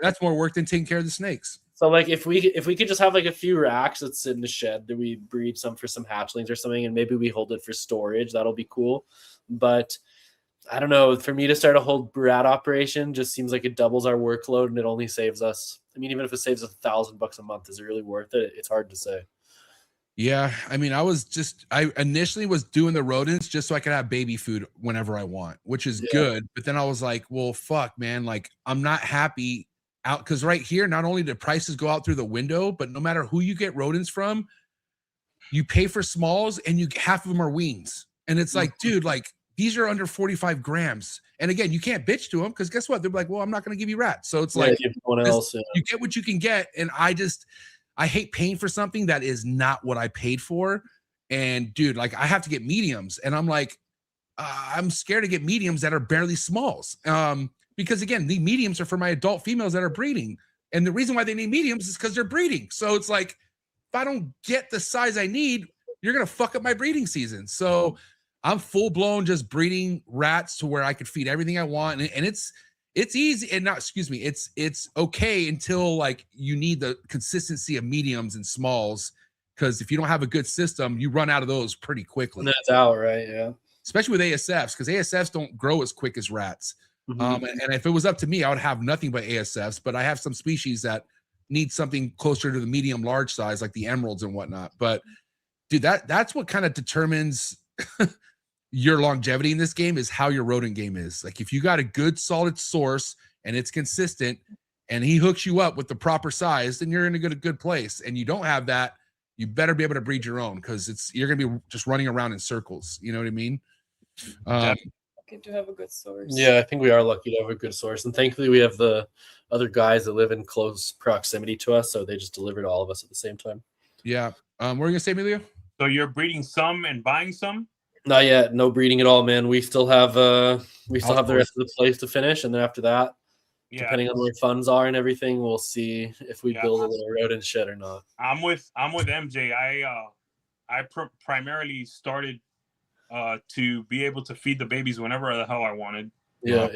That's more work than taking care of the snakes. So like if we could just have like a few racks that sit in the shed that we breed some for some hatchlings or something, and maybe we hold it for storage, that'll be cool. But I don't know, for me to start a whole rat operation just seems like it doubles our workload, and it only saves us. I mean, even if it saves us $1,000 a month, is it really worth it? It's hard to say. Yeah, I mean, I initially was doing the rodents just so I could have baby food whenever I want, which is good. But then I was like, well, fuck, man, like I'm not happy out, because right here, not only do prices go out through the window, but no matter who you get rodents from, you pay for smalls and half of them are weans. And it's like, dude, like these are under 45 grams. And again, you can't bitch to them because guess what? They're like, well, I'm not going to give you rats. So it's like, you get what you can get. And I hate paying for something that is not what I paid for. And dude, like I have to get mediums, and I'm like, I'm scared to get mediums that are barely smalls. Because again, the mediums are for my adult females that are breeding. And the reason why they need mediums is because they're breeding. So it's like, if I don't get the size I need, you're going to fuck up my breeding season. So I'm full blown just breeding rats to where I could feed everything I want, and it's easy and not excuse me, it's okay until like you need the consistency of mediums and smalls, because if you don't have a good system, you run out of those pretty quickly. And that's out, right? Yeah. Especially with ASFs, because ASFs don't grow as quick as rats. Mhm. And if it was up to me, I would have nothing but ASFs, but I have some species that need something closer to the medium large size, like the emeralds and whatnot. But dude, that's what kind of determines your longevity in this game, is how your rodent game is. Like if you got a good solid source and it's consistent and he hooks you up with the proper size, then you're in a good place. And you don't have that, you better be able to breed your own, because you're gonna be just running around in circles. You know what I mean? Lucky to have a good source. Yeah, I think we are lucky to have a good source, and thankfully we have the other guys that live in close proximity to us, so they just deliver to all of us at the same time. Yeah. What are you gonna say, Emilio? So you're breeding some and buying some? Not yet, no breeding at all, man. We still have the rest of the place to finish, and then after that, depending on where funds are and everything, we'll see if we build a little rodent shed or not. I'm with MJ. I primarily started to be able to feed the babies whenever the hell I wanted. Yeah.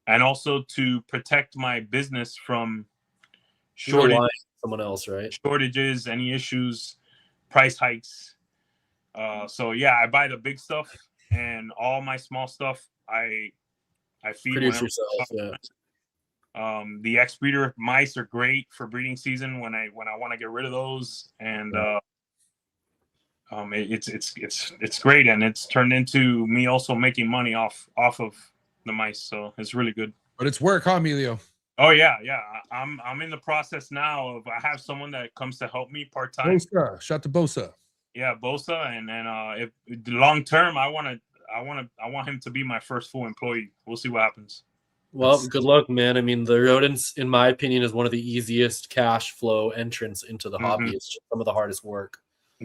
And also to protect my business from shortages, someone else, right? Shortages, any issues, price hikes. So yeah, I buy the big stuff, and all my small stuff I feed. Produce yourself. Yeah. The ex breeder mice are great for breeding season when I want to get rid of those, and it's great, and it's turned into me also making money off of the mice, so it's really good. But it's work, huh, Emilio? Oh yeah. I'm in the process now of, I have someone that comes to help me part-time. Bosa. Shout to Bosa. Yeah, Bosa, and then if long term, I want him to be my first full employee. We'll see what happens. Well, good luck, man. I mean, the rodents, in my opinion, is one of the easiest cash flow entrants into the hobby. It's just some of the hardest work.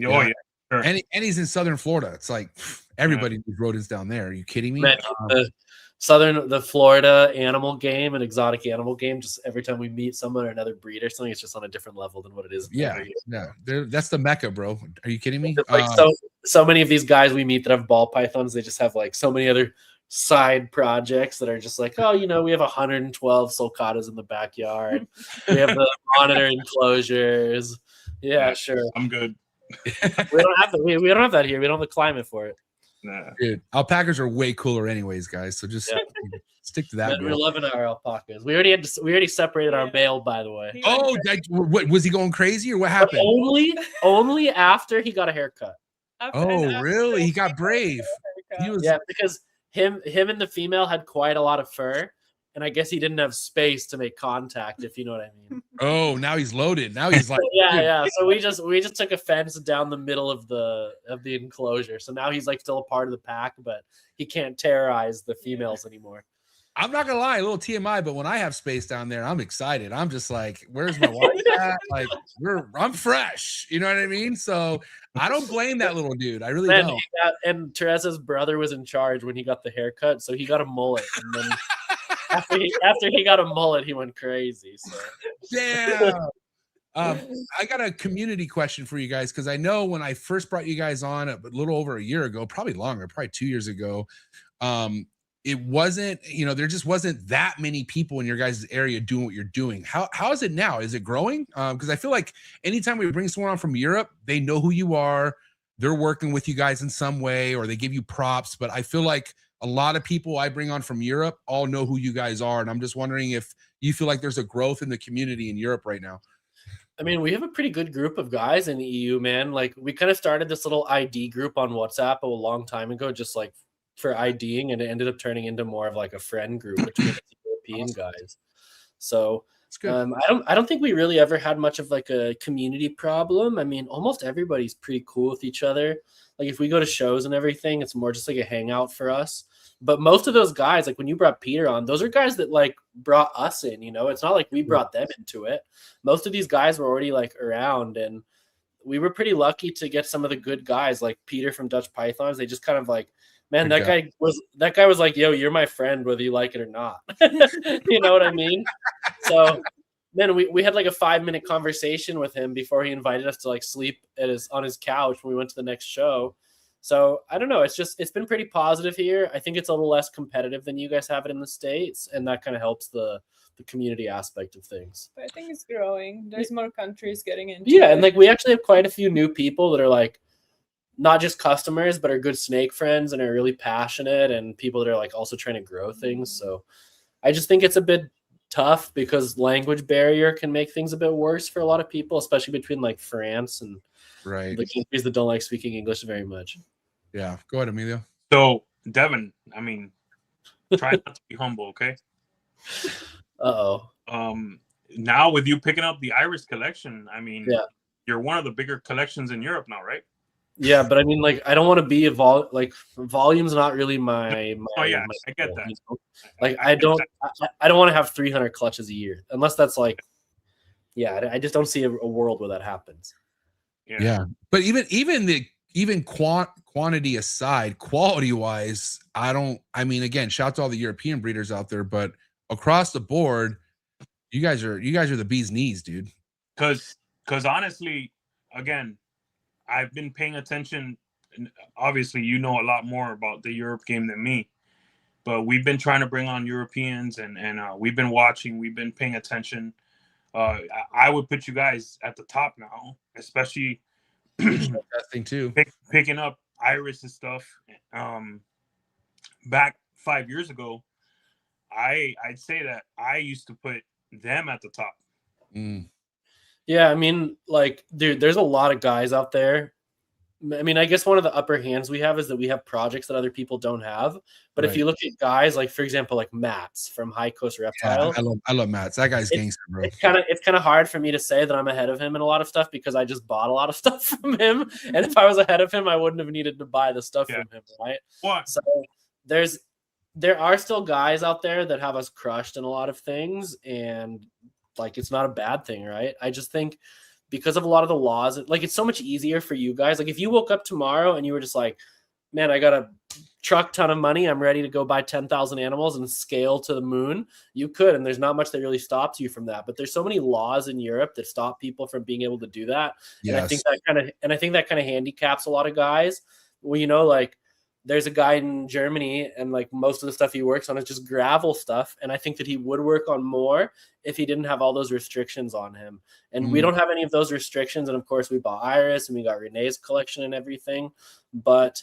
Oh yeah. Sure. And he's in Southern Florida. It's like everybody needs rodents down there. Are you kidding me? Man, the Florida animal game and exotic animal game, just every time we meet someone or another breed or something, it's just on a different level than what it is. Yeah. That's the mecca, bro. Are you kidding me? Like so many of these guys we meet that have ball pythons, they just have like so many other side projects that are just like, oh, we have 112 sulcatas in the backyard. We have the monitor enclosures. Yeah, sure. I'm good. We don't have that. We don't have that here. We don't have the climate for it. Nah. Dude, alpacas are way cooler anyways, guys. So just stick to that. We're loving our alpacas. We already separated our male, by the way. Oh, what was he going crazy or what happened? Only after he got a haircut. Oh, really? He got brave. He was because him and the female had quite a lot of fur, and I guess he didn't have space to make contact, if you know what I mean. Oh, now he's loaded. Now he's like yeah. So we just took a fence down the middle of the enclosure. So now he's like still a part of the pack, but he can't terrorize the females anymore. I'm not gonna lie, a little TMI, but when I have space down there, I'm excited. I'm just like, where's my wife at? Like, I'm fresh. You know what I mean? So I don't blame that little dude. I really don't. And Teresa's brother was in charge when he got the haircut, so he got a mullet. And then after he got a mullet, he went crazy. So. Yeah. I got a community question for you guys, because I know when I first brought you guys on a little over a year ago, probably longer, probably 2 years ago, it wasn't, there just wasn't that many people in your guys' area doing what you're doing. How is it now? Is it growing? Because I feel like anytime we bring someone on from Europe, they know who you are. They're working with you guys in some way, or they give you props. But I feel like a lot of people I bring on from Europe all know who you guys are. And I'm just wondering if you feel like there's a growth in the community in Europe right now. I mean, we have a pretty good group of guys in the EU, man. Like, we kind of started this little ID group on WhatsApp a long time ago, just like for IDing, and it ended up turning into more of like a friend group between the European guys. So I don't think we really ever had much of like a community problem. I mean, almost everybody's pretty cool with each other. Like, if we go to shows and everything, it's more just like a hangout for us. But most of those guys, like when you brought Peter on, those are guys that like brought us in, it's not like we brought them into it. Most of these guys were already like around, and we were pretty lucky to get some of the good guys like Peter from Dutch Pythons. They just kind of like, man, that guy was like, yo, you're my friend, whether you like it or not. You know what I mean? So then we had like a 5-minute conversation with him before he invited us to like sleep on his couch when we went to the next show. So I don't know. It's been pretty positive here. I think it's a little less competitive than you guys have it in the States, and that kind of helps the community aspect of things. But I think it's growing. There's more countries getting into Yeah, it. and like we actually have quite a few new people that are like not just customers, but are good snake friends and are really passionate, and people that are like also trying to grow things. So I just think it's a bit tough because language barrier can make things a bit worse for a lot of people, especially between like France and Right. the countries that don't like speaking English very much. Yeah. Go ahead, Emilio. So, Devin, I mean, try not to be humble, okay? Now with you picking up the Iris collection, I mean, Yeah. you're one of the bigger collections in Europe now, right? Yeah, but I mean, like, I don't want to be a volume's not really my Oh yeah, my I get goal, that. you know? Like, I I get don't that. I don't want to have 300 clutches a year unless that's like, yeah, I just don't see a world where that happens. Yeah. But even quantity aside, quality wise, I mean, again, shout out to all the European breeders out there, but across the board, you guys are the bee's knees, dude. Because honestly, again, I've been paying attention, and obviously you know a lot more about the Europe game than me, but we've been trying to bring on Europeans, and we've been watching, we've been paying attention. I would put you guys at the top now, especially testing too. Picking up Iris and stuff. Back 5 years ago, I'd say that I used to put them at the top. Yeah, I mean, like, dude, there's a lot of guys out there. I mean, I guess one of the upper hands we have is that we have projects that other people don't have. But if you look at guys like, for example, like Mats from High Coast Reptile, I love Mats. That guy's gangster, bro. It's kind of hard for me to say that I'm ahead of him in a lot of stuff because I just bought a lot of stuff from him. And if I was ahead of him, I wouldn't have needed to buy the stuff from him, right? What? So there are still guys out there that have us crushed in a lot of things, and like, it's not a bad thing, right? I just think because of a lot of the laws, like, it's so much easier for you guys. Like, if you woke up tomorrow and you were just like, man, I got a truck ton of money, I'm ready to go buy 10,000 animals and scale to the moon, you could, and there's not much that really stops you from that. But there's so many laws in Europe that stop people from being able to do that. Yes. And I think that kind of handicaps a lot of guys. Well, you know, like, there's a guy in Germany, and like most of the stuff he works on is just gravel stuff. And I think that he would work on more if he didn't have all those restrictions on him. And we don't have any of those restrictions. And of course, we bought Iris and we got Renee's collection and everything. But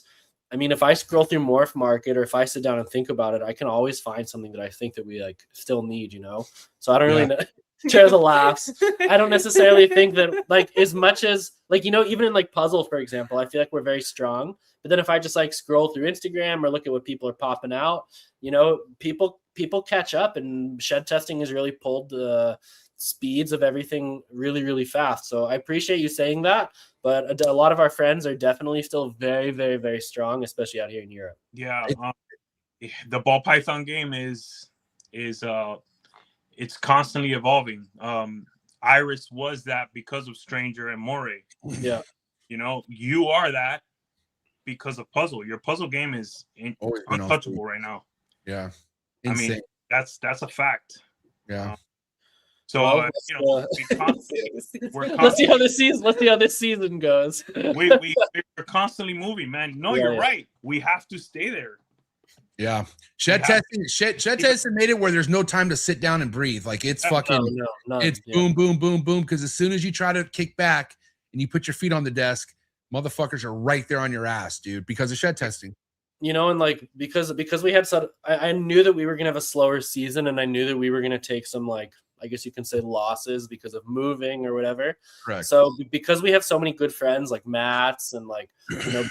I mean, if I scroll through MORPHMARKET or if I sit down and think about it, I can always find something that I think that we like still need, you know? So I don't really know. Chair the laughs. I don't necessarily think that, like, as much as, like, you know, even in like puzzle, for example, I feel like we're very strong. But then if I just like scroll through Instagram or look at what people are popping out, you know, people catch up, and shed testing has really pulled the speeds of everything really, really fast. So I appreciate you saying that. But a lot of our friends are definitely still very, very, very strong, especially out here in Europe. Yeah, the ball python game is it's constantly evolving. Iris was that because of Stranger and Moray. Yeah, you know, you are that because of puzzle. Your puzzle game is untouchable right now. Yeah, insane. I mean, that's a fact. Yeah. So well, you know, let's see how this season goes. we're constantly moving, man. No, you're right. We have to stay there. Yeah, shed testing made it where there's no time to sit down and breathe. Like, it's fucking, it's boom, boom, boom, boom. Because as soon as you try to kick back and you put your feet on the desk, motherfuckers are right there on your ass, dude. Because of shed testing. You know, and like because we had I knew that we were gonna have a slower season, and I knew that we were gonna take some, like, I guess you can say, losses because of moving or whatever. Correct. So because we have so many good friends like Matt's, and like, you know,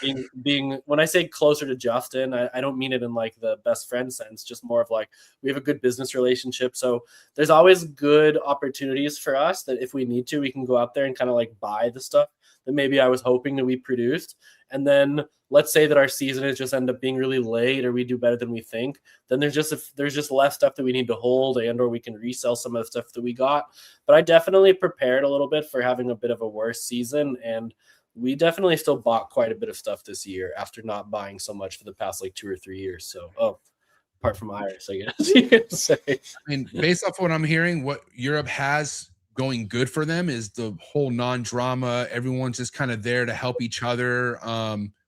being when I say closer to Justin, I don't mean it in like the best friend sense, just more of like we have a good business relationship. So there's always good opportunities for us that if we need to, we can go out there and kind of like buy the stuff that maybe I was hoping that we produced. And then let's say that our season is just end up being really late, or we do better than we think, then there's just less stuff that we need to hold, and or we can resell some of the stuff that we got. But I definitely prepared a little bit for having a bit of a worse season, and we definitely still bought quite a bit of stuff this year after not buying so much for the past like 2 or 3 years. So apart from Iris, I guess you could say. I mean, based off what I'm hearing, what Europe has going good for them is the whole non-drama. Everyone's just kind of there to help each other.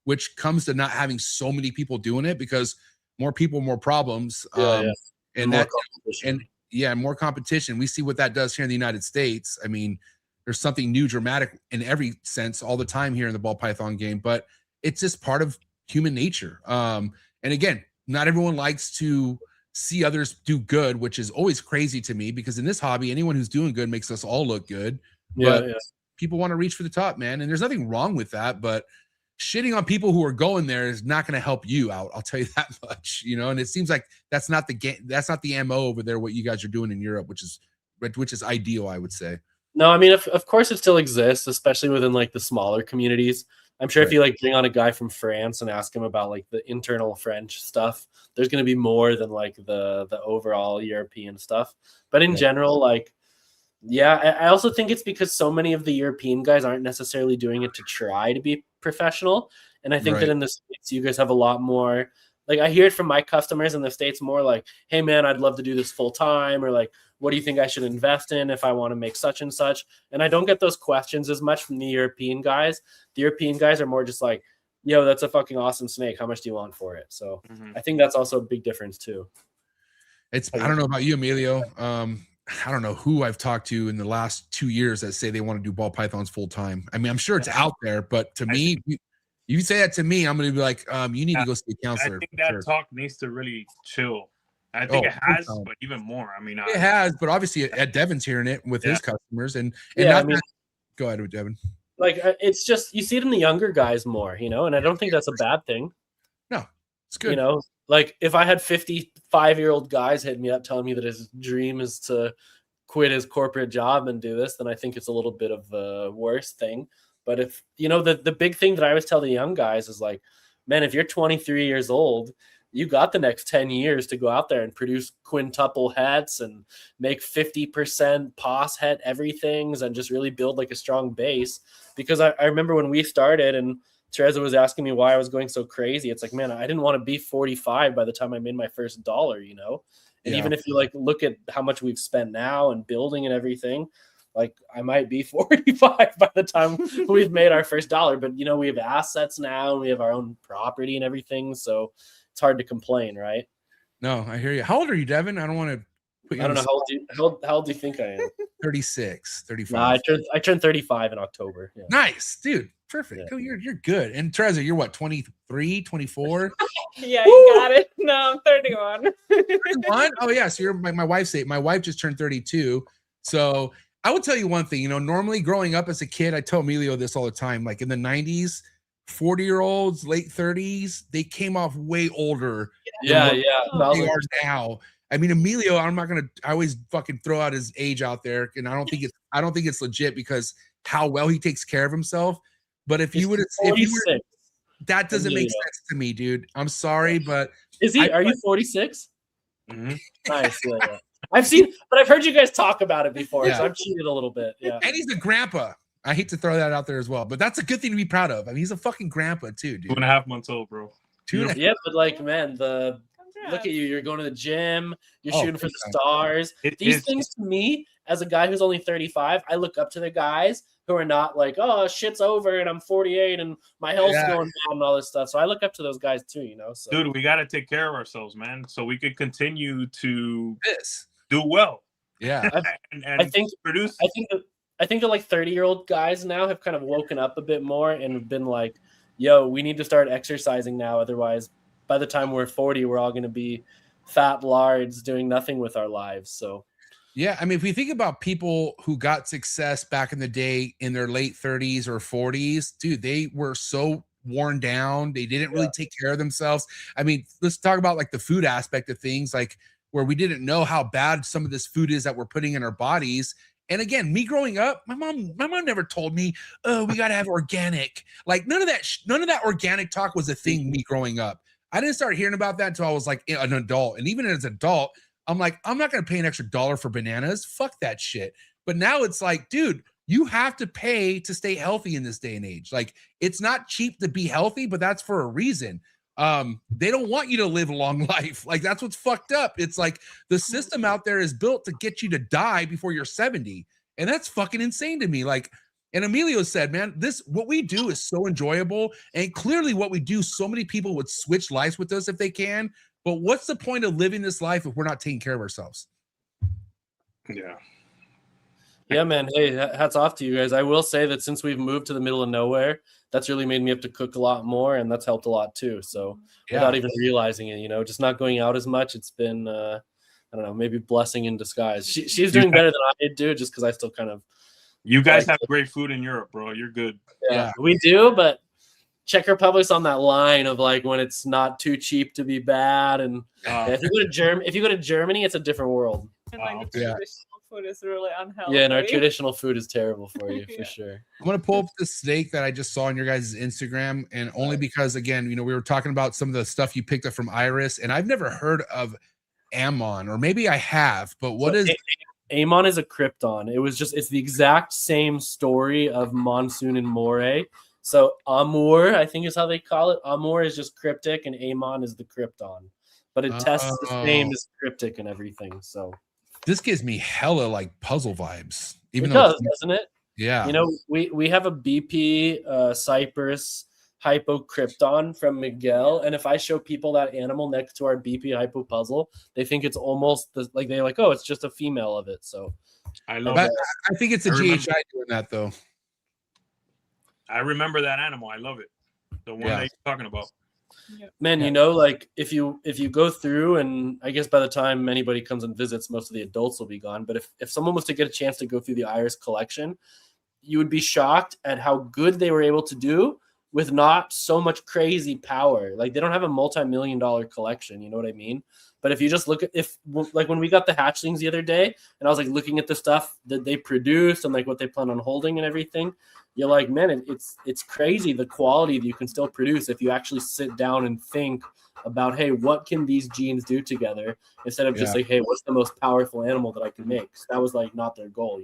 which comes to not having so many people doing it, because more people, more problems. And more that, competition. and yeah, more competition. We see what that does here in the United States. I mean, there's something new, dramatic in every sense all the time here in the ball python game, but it's just part of human nature. And again, not everyone likes to see others do good, which is always crazy to me, because in this hobby, anyone who's doing good makes us all look good. But people want to reach for the top, man. And there's nothing wrong with that, but shitting on people who are going there is not going to help you out. I'll tell you that much, you know? And it seems like that's not the game. That's not the MO over there, what you guys are doing in Europe, which is ideal, I would say. No, I mean, of course it still exists, especially within like the smaller communities. I'm sure if you like bring on a guy from France and ask him about like the internal French stuff, there's going to be more than like the overall European stuff. But in general, like, yeah, I also think it's because so many of the European guys aren't necessarily doing it to try to be professional. And I think that in the States, you guys have a lot more, like I hear it from my customers in the States more like, hey man, I'd love to do this full time, or like, what do you think I should invest in if I want to make such and such? And I don't get those questions as much from the European guys. The European guys are more just like, yo, that's a fucking awesome snake. How much do you want for it? So I think that's also a big difference too. I don't know about you, Emilio. I don't know who I've talked to in the last 2 years that say they want to do ball pythons full time. I mean, I'm sure it's out there, but to me, you say that to me, I'm going to be like, you need to go see a counselor. I think that talk needs to really chill. I think it has, but even more. I mean, it has, but obviously Devin's hearing it with his customers, and I mean, go ahead with Devin. Like, it's just, you see it in the younger guys more, you know, and I don't think that's a bad thing. No, it's good. You know, like if I had 55-year-old guys hitting me up telling me that his dream is to quit his corporate job and do this, then I think it's a little bit of a worse thing. But if, you know, the big thing that I always tell the young guys is like, man, if you're 23 years old, you got the next 10 years to go out there and produce quintuple hets and make 50% pos het everythings and just really build like a strong base. Because I remember when we started and Teresa was asking me why I was going so crazy. It's like, man, I didn't want to be 45 by the time I made my first dollar, you know? And even if you like look at how much we've spent now and building and everything, like I might be 45 by the time we've made our first dollar, but you know, we have assets now and we have our own property and everything. So it's hard to complain, right? No, I hear you. How old are you, Devin? I don't want to put you I don't know. How old do you think I am? 36, 35. Nah, I turned 35 in October. Yeah. Nice, dude. Perfect. Yeah. Oh, you're good. And Teresa, you're what, 23, 24? Yeah, you got it. No, I'm 31. 31? Oh, yeah. So you're my wife's age. My wife just turned 32. So I will tell you one thing, you know, normally growing up as a kid, I tell Emilio this all the time, like in the 90s, 40-year-olds, late 30s, they came off way older. Yeah. They are now. I mean, Emilio, I always fucking throw out his age out there, and I don't think it's legit because how well he takes care of himself. But if you would, that doesn't make sense to me, dude. I'm sorry, but is he? Are you 46? Mm-hmm. Nice. Yeah. I've heard you guys talk about it before, so I've cheated a little bit. Yeah. And he's a grandpa. I hate to throw that out there as well, but that's a good thing to be proud of. I mean, he's a fucking grandpa too, dude. 2.5 months old, bro. Yeah, but like, man, look at you. You're going to the gym. You're shooting for the stars. These things to me, as a guy who's only 35, I look up to the guys who are not like, oh, shit's over and I'm 48 and my health's going down and all this stuff. So I look up to those guys too, you know. So. Dude, we got to take care of ourselves, man, so we could continue to do well. Yeah, and I think produce. I think the like 30-year-old guys now have kind of woken up a bit more and have been like, yo, we need to start exercising now. Otherwise, by the time we're 40, we're all going to be fat lards doing nothing with our lives. So, yeah, I mean, if we think about people who got success back in the day in their late 30s or 40s, dude, they were so worn down. They didn't really take care of themselves. I mean, let's talk about like the food aspect of things, like where we didn't know how bad some of this food is that we're putting in our bodies. And again, me growing up, my mom never told me, oh, we got to have organic. Like none of that organic talk was a thing me growing up. I didn't start hearing about that until I was like an adult. And even as an adult, I'm like, I'm not going to pay an extra $1 for bananas. Fuck that shit. But now it's like, dude, you have to pay to stay healthy in this day and age. Like it's not cheap to be healthy, but that's for a reason. They don't want you to live a long life. Like that's what's fucked up. It's like the system out there is built to get you to die before you're 70. And that's fucking insane to me. Like, And Emilio said, man, what we do is so enjoyable. And clearly what we do, so many people would switch lives with us if they can. But what's the point of living this life if we're not taking care of ourselves? Yeah. Yeah, man. Hey, hats off to you guys. I will say that since we've moved to the middle of nowhere, that's really made me have to cook a lot more, and that's helped a lot too. So without even realizing it, just not going out as much, it's been I don't know, maybe blessing in disguise. She's doing better than I do, just because I still kind of. You guys have great food in Europe, bro. You're good. Yeah, we do, but Czech Republic's on that line of like when it's not too cheap to be bad, and if you go to Germany, it's a different world. And like the traditional food is really unhealthy. Yeah, and our traditional food is terrible for you for sure. I'm gonna pull up the steak that I just saw on your guys' Instagram, and only because again, we were talking about some of the stuff you picked up from Iris, and I've never heard of Ammon, or maybe I have, but what is Ammon? Is a krypton. It's the exact same story of Monsoon and Moray. So Amur, I think is how they call it. Amur is just cryptic, and Ammon is the krypton. But it tests the same as cryptic and everything. So this gives me hella like puzzle vibes. Even doesn't it? Yeah. We have a BP Cypress hypocrypton from Miguel, and if I show people that animal next to our BP hypo puzzle, they think it's almost they're like, oh, it's just a female of it. So I love it. I think it's a GHI doing that though. I remember that animal. I love it. The one that you're talking about. Man, like if you go through, and I guess by the time anybody comes and visits, most of the adults will be gone. But if someone was to get a chance to go through the Iris collection, you would be shocked at how good they were able to do with not so much crazy power. Like they don't have a multi-million-dollar collection, you know what I mean? But if you just look at like when we got the hatchlings the other day, and I was like looking at the stuff that they produced and like what they plan on holding and everything, you're like, man, it's crazy the quality that you can still produce if you actually sit down and think about, hey, what can these genes do together, instead of just like, hey, what's the most powerful animal that I can make? So that was like not their goal,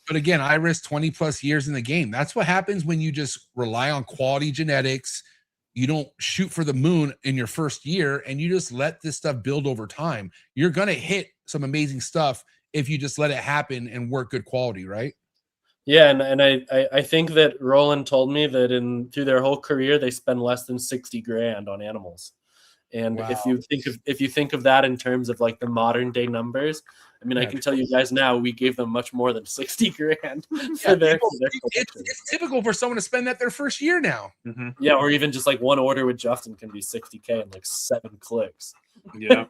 But again, Iris 20 plus years in the game. That's what happens when you just rely on quality genetics. You don't shoot for the moon in your first year, and you just let this stuff build over time. You're going to hit some amazing stuff if you just let it happen and work good quality, right? Yeah, and I think that Roland told me that through their whole career they spend less than 60 grand on animals. And if you think of that in terms of like the modern day numbers, I mean, I can tell you guys now, we gave them much more than 60 grand for their it's typical for someone to spend that their first year now. Mm-hmm. Yeah, or even just like one order with Justin can be 60K in like 7 clicks. Yeah.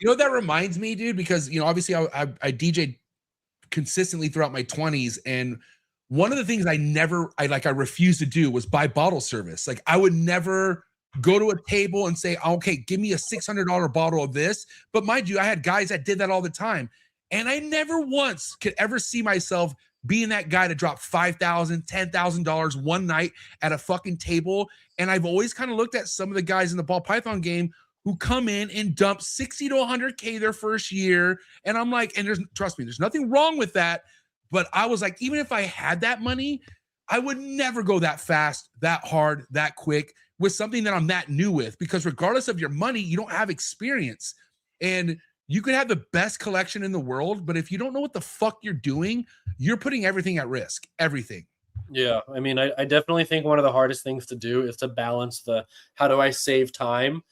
What that reminds me, dude, because obviously I DJed consistently throughout my 20s, and one of the things I refused to do was buy bottle service. Like I would never go to a table and say, okay, give me a $600 bottle of this. But mind you, I had guys that did that all the time, and I never once could ever see myself being that guy to drop $5,000, $10,000 one night at a fucking table. And I've always kind of looked at some of the guys in the ball python game who come in and dump 60 to 100K their first year. And I'm like, and trust me, there's nothing wrong with that. But I was like, even if I had that money, I would never go that fast, that hard, that quick with something that I'm that new with, because regardless of your money, you don't have experience. And you could have the best collection in the world, but if you don't know what the fuck you're doing, you're putting everything at risk, everything. Yeah. I mean, I definitely think one of the hardest things to do is to balance how do I save time,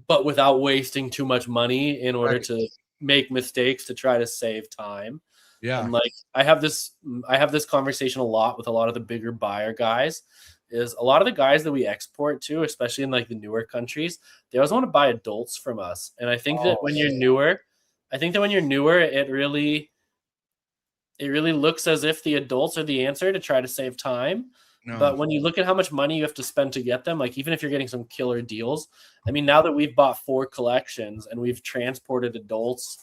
but without wasting too much money in order to make mistakes to try to save time. Yeah. And like I have this conversation a lot with a lot of the bigger buyer guys. Is a lot of the guys that we export to, especially in like the newer countries, they always want to buy adults from us. And I think that when you're newer, it really looks as if the adults are the answer to try to save time. No. But when you look at how much money you have to spend to get them, like even if you're getting some killer deals, I mean, now that we've bought 4 collections and we've transported adults,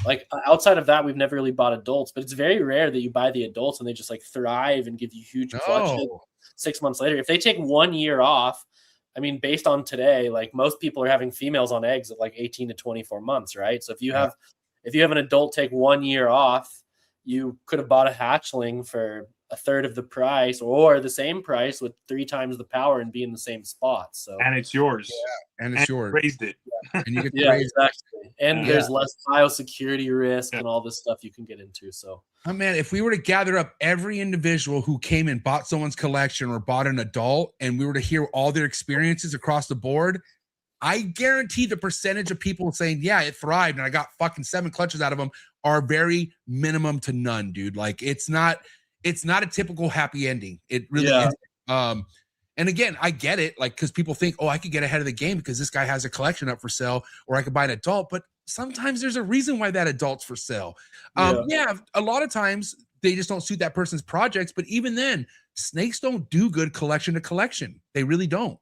like outside of that, we've never really bought adults, but it's very rare that you buy the adults and they just like thrive and give you huge collections 6 months later. If they take 1 year off, I mean, based on today, like most people are having females on eggs at like 18 to 24 months, right? So if you have an adult take 1 year off, you could have bought a hatchling for a third of the price or the same price with 3 times the power and be in the same spot. So And it's yours. And it's yours. Raised it. And you get to yeah, raise exactly. And Yeah. there's less biosecurity risk and all this stuff you can get into. So Oh man, if we were to gather up every individual who came and bought someone's collection or bought an adult, and we were to hear all their experiences across the board, I guarantee the percentage of people saying, yeah, it thrived and I got fucking 7 clutches out of them are very minimum to none, dude. Like it's not a typical happy ending. It really is. And again, I get it, like, because people think, oh, I could get ahead of the game because this guy has a collection up for sale, or I could buy an adult, but sometimes there's a reason why that adult's for sale. Yeah, a lot of times they just don't suit that person's projects, but even then, snakes don't do good collection to collection. They really don't.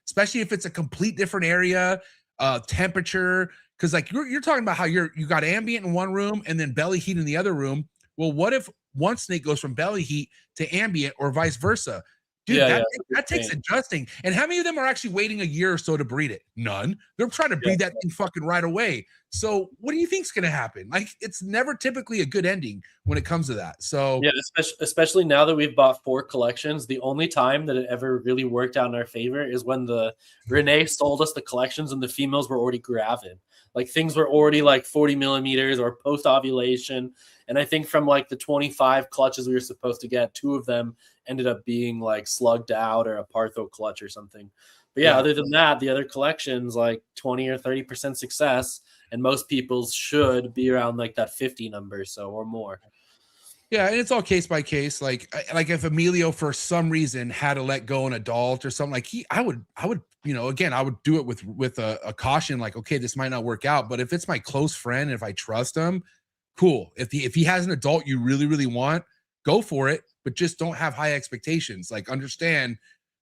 Especially if it's a complete different area, temperature, because like you're talking about how you got ambient in one room and then belly heat in the other room. Well, what if one snake goes from belly heat to ambient or vice versa? Dude, that takes adjusting. And how many of them are actually waiting a year or so to breed it? None. They're trying to breed that thing fucking right away. So what do you think's going to happen? Like, it's never typically a good ending when it comes to that. So yeah, especially now that we've bought 4 collections, the only time that it ever really worked out in our favor is when Renee sold us the collections and the females were already gravid. Like things were already like 40 millimeters or post ovulation. And I think from like the 25 clutches we were supposed to get, 2 of them ended up being like slugged out or a Partho clutch or something. But yeah, other than that, the other collections like 20 or 30% success, and most people's should be around like that 50 number, so or more. Yeah, and it's all case by case. Like if Emilio for some reason had to let go an adult or something, like I would, you know, again, I would do it with a caution, like, okay, this might not work out, but if it's my close friend, if I trust him, cool. If he has an adult you really, really want, go for it, but just don't have high expectations. Like, understand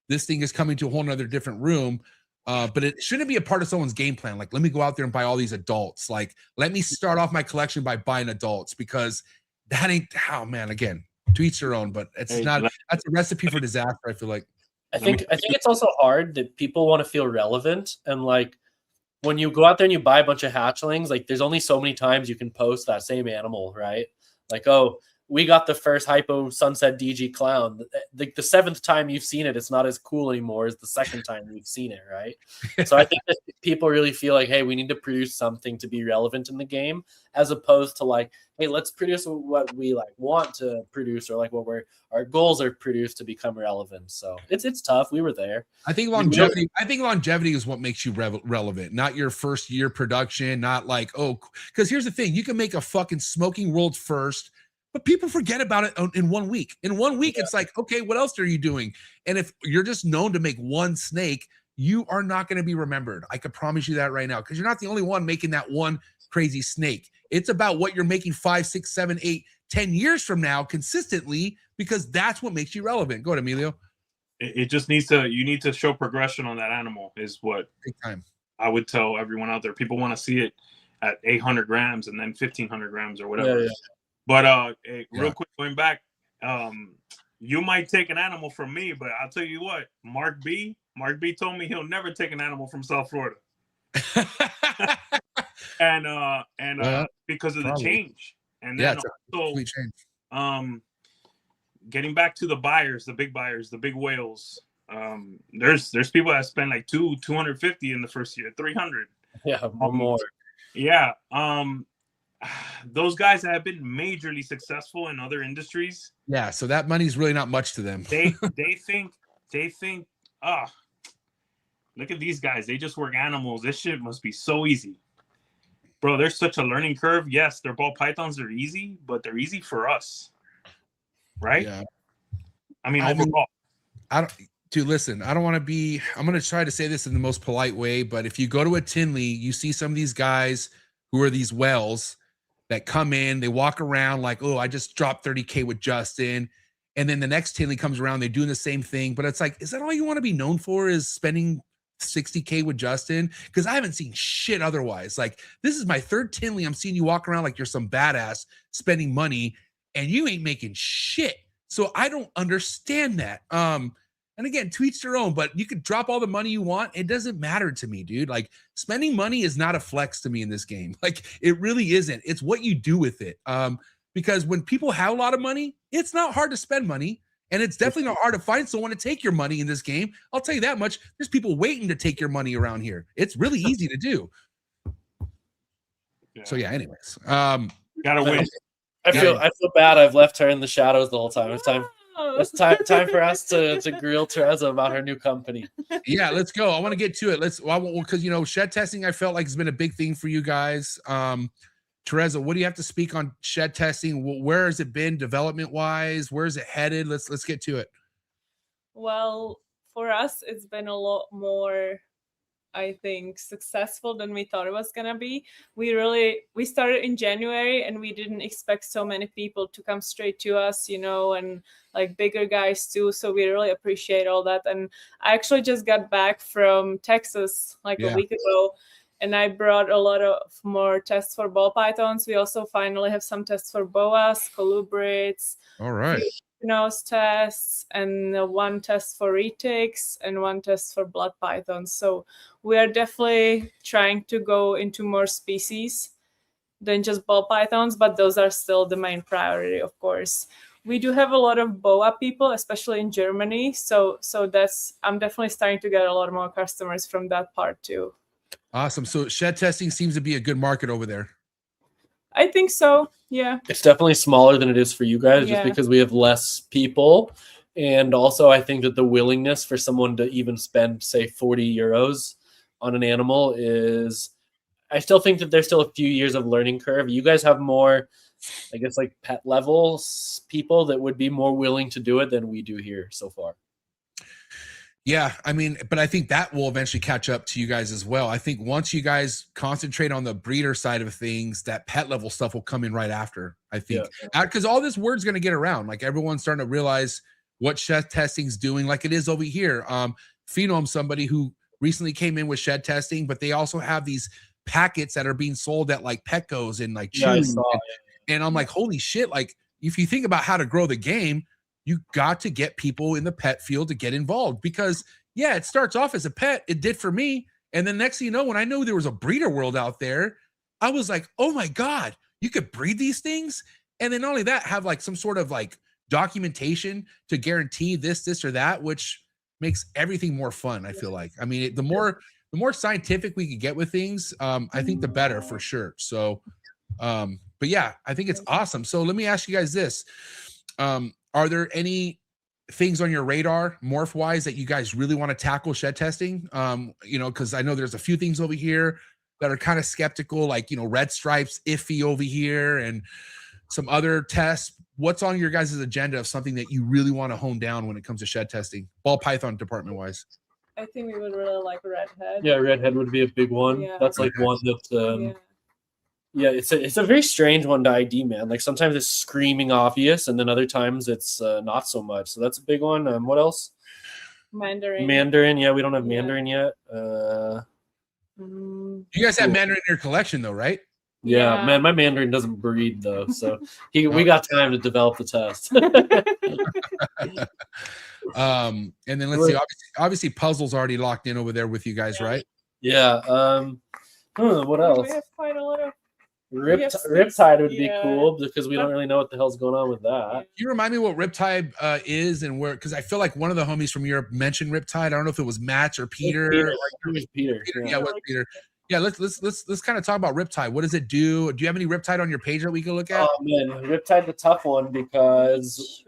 this thing is coming to a whole nother different room. But it shouldn't be a part of someone's game plan. Like, let me go out there and buy all these adults. Like, let me start off my collection by buying adults, because that ain't, oh man, again, to each their own, but it's not, that's a recipe for disaster. I feel like. I think it's also hard that people want to feel relevant, and like when you go out there and you buy a bunch of hatchlings, like there's only so many times you can post that same animal, right? Like, oh, we got the first Hypo Sunset DG clown. The 7th time you've seen it, it's not as cool anymore as the 2nd time you've seen it, right? So I think that people really feel like, hey, we need to produce something to be relevant in the game, as opposed to like, hey, let's produce what we like want to produce, or like what our goals are produced to become relevant. So it's tough. We were there. I think longevity. I think longevity is what makes you relevant, not your first year production. Not like, oh, because here's the thing: you can make a fucking Smoking World first, but people forget about it in 1 week. In 1 week, it's like, okay, what else are you doing? And if you're just known to make one snake, you are not going to be remembered. I could promise you that right now, because you're not the only one making that one crazy snake. It's about what you're making 5, 6, 7, 8, 10 years from now consistently, because that's what makes you relevant. Go ahead, Emilio. It just needs to, you need to show progression on that animal, is what Big time. I would tell everyone out there. People want to see it at 800 grams and then 1,500 grams or whatever. Yeah. But real quick, going back, you might take an animal from me, but I'll tell you what, Mark B told me he'll never take an animal from South Florida. and because of the change. And then it's a complete change. Getting back to the buyers, the big buyers, the big whales. There's people that spend like 250 in the first year, 300. Yeah, more. Yeah. Those guys that have been majorly successful in other industries. Yeah, so that money's really not much to them. They think, look at these guys. They just work animals. This shit must be so easy. Bro, there's such a learning curve. Yes, their ball pythons are easy, but they're easy for us. Right? Yeah. I mean, overall. Listen, I don't want to be, I'm going to try to say this in the most polite way, but if you go to a Tinley, you see some of these guys who are these whales that come in, they walk around like, oh, I just dropped 30K with Justin. And then the next Tinley comes around, they're doing the same thing. But it's like, is that all you want to be known for, is spending 60K with Justin? Because I haven't seen shit otherwise. Like, this is my 3rd Tinley. I'm seeing you walk around like you're some badass spending money, and you ain't making shit. So I don't understand that. And again, to each their own, but you could drop all the money you want. It doesn't matter to me, dude. Like, spending money is not a flex to me in this game. Like, it really isn't. It's what you do with it. because when people have a lot of money, it's not hard to spend money. And it's definitely not hard to find someone to take your money in this game. I'll tell you that much. There's people waiting to take your money around here. It's really easy to do. Yeah. So yeah, anyways. Gotta win. I feel bad. I've left her in the shadows the whole time. It's time for us to grill Teresa about her new company. Yeah, let's go. I want to get to it. Because you know, shed testing, I felt like has been a big thing for you guys. Teresa, what do you have to speak on shed testing? Where has it been development wise? Where is it headed? Let's get to it. Well, for us, it's been a lot more, I think, successful than we thought it was gonna be. We started in January, and we didn't expect so many people to come straight to us, you know, and like bigger guys too. So we really appreciate all that. And I actually just got back from Texas like a week ago, and I brought a lot of more tests for ball pythons. We also finally have some tests for boas, colubrids. All right. Nose tests, and one test for retics and one test for blood pythons. So we are definitely trying to go into more species than just ball pythons, but those are still the main priority, of course. We do have a lot of boa people, especially in Germany. So I'm definitely starting to get a lot more customers from that part too. Awesome. So shed testing seems to be a good market over there. I think so. Yeah. It's definitely smaller than it is for you guys just because we have less people. And also I think that the willingness for someone to even spend, say, 40 euros on an animal is, I still think that there's still a few years of learning curve. You guys have more, I guess, like pet levels people that would be more willing to do it than we do here so far. Yeah, I mean, but I think that will eventually catch up to you guys as well. I think once you guys concentrate on the breeder side of things, that pet level stuff will come in right after, I think. Because all this word's going to get around. Like everyone's starting to realize what shed testing's doing, like it is over here. Phenome, somebody who recently came in with shed testing, but they also have these packets that are being sold at like Petco's and like Chewy. And I'm like, holy shit, like if you think about how to grow the game, you got to get people in the pet field to get involved because, yeah, it starts off as a pet. It did for me. And then next thing you know, when I knew there was a breeder world out there, I was like, oh my God, you could breed these things. And then not only that, have like some sort of like documentation to guarantee this or that, which makes everything more fun. I feel like, I mean, the more scientific we could get with things, I think the better for sure. So, but yeah, I think it's awesome. So let me ask you guys this. Are there any things on your radar, morph wise, that you guys really want to tackle shed testing? You know, because I know there's a few things over here that are kind of skeptical, like, you know, red stripes, iffy over here, and some other tests. What's on your guys' agenda of something that you really want to hone down when it comes to shed testing, ball python department wise? I think we would really like redhead. Yeah, redhead would be a big one. Yeah. That's like one that yeah, it's a very strange one to ID, man. Like sometimes it's screaming obvious, and then other times it's not so much. So that's a big one. What else? Mandarin. Yeah, we don't have Mandarin yet. You guys have Mandarin in your collection, though, right? Yeah, man, my Mandarin doesn't breed though, so we got time to develop the test. And then let's see. Obviously, puzzles already locked in over there with you guys, right? Yeah. What else? We have quite a lot of. Riptide would be cool because we don't really know what the hell's going on with that. Can you remind me what Riptide is and where? Because I feel like one of the homies from Europe mentioned Riptide. I don't know if it was Match or Peter. Peter. Yeah, it was Peter. Yeah, let's kind of talk about Riptide. What does it do? Do you have any Riptide on your page that we can look at? Oh man, Riptide's a tough one because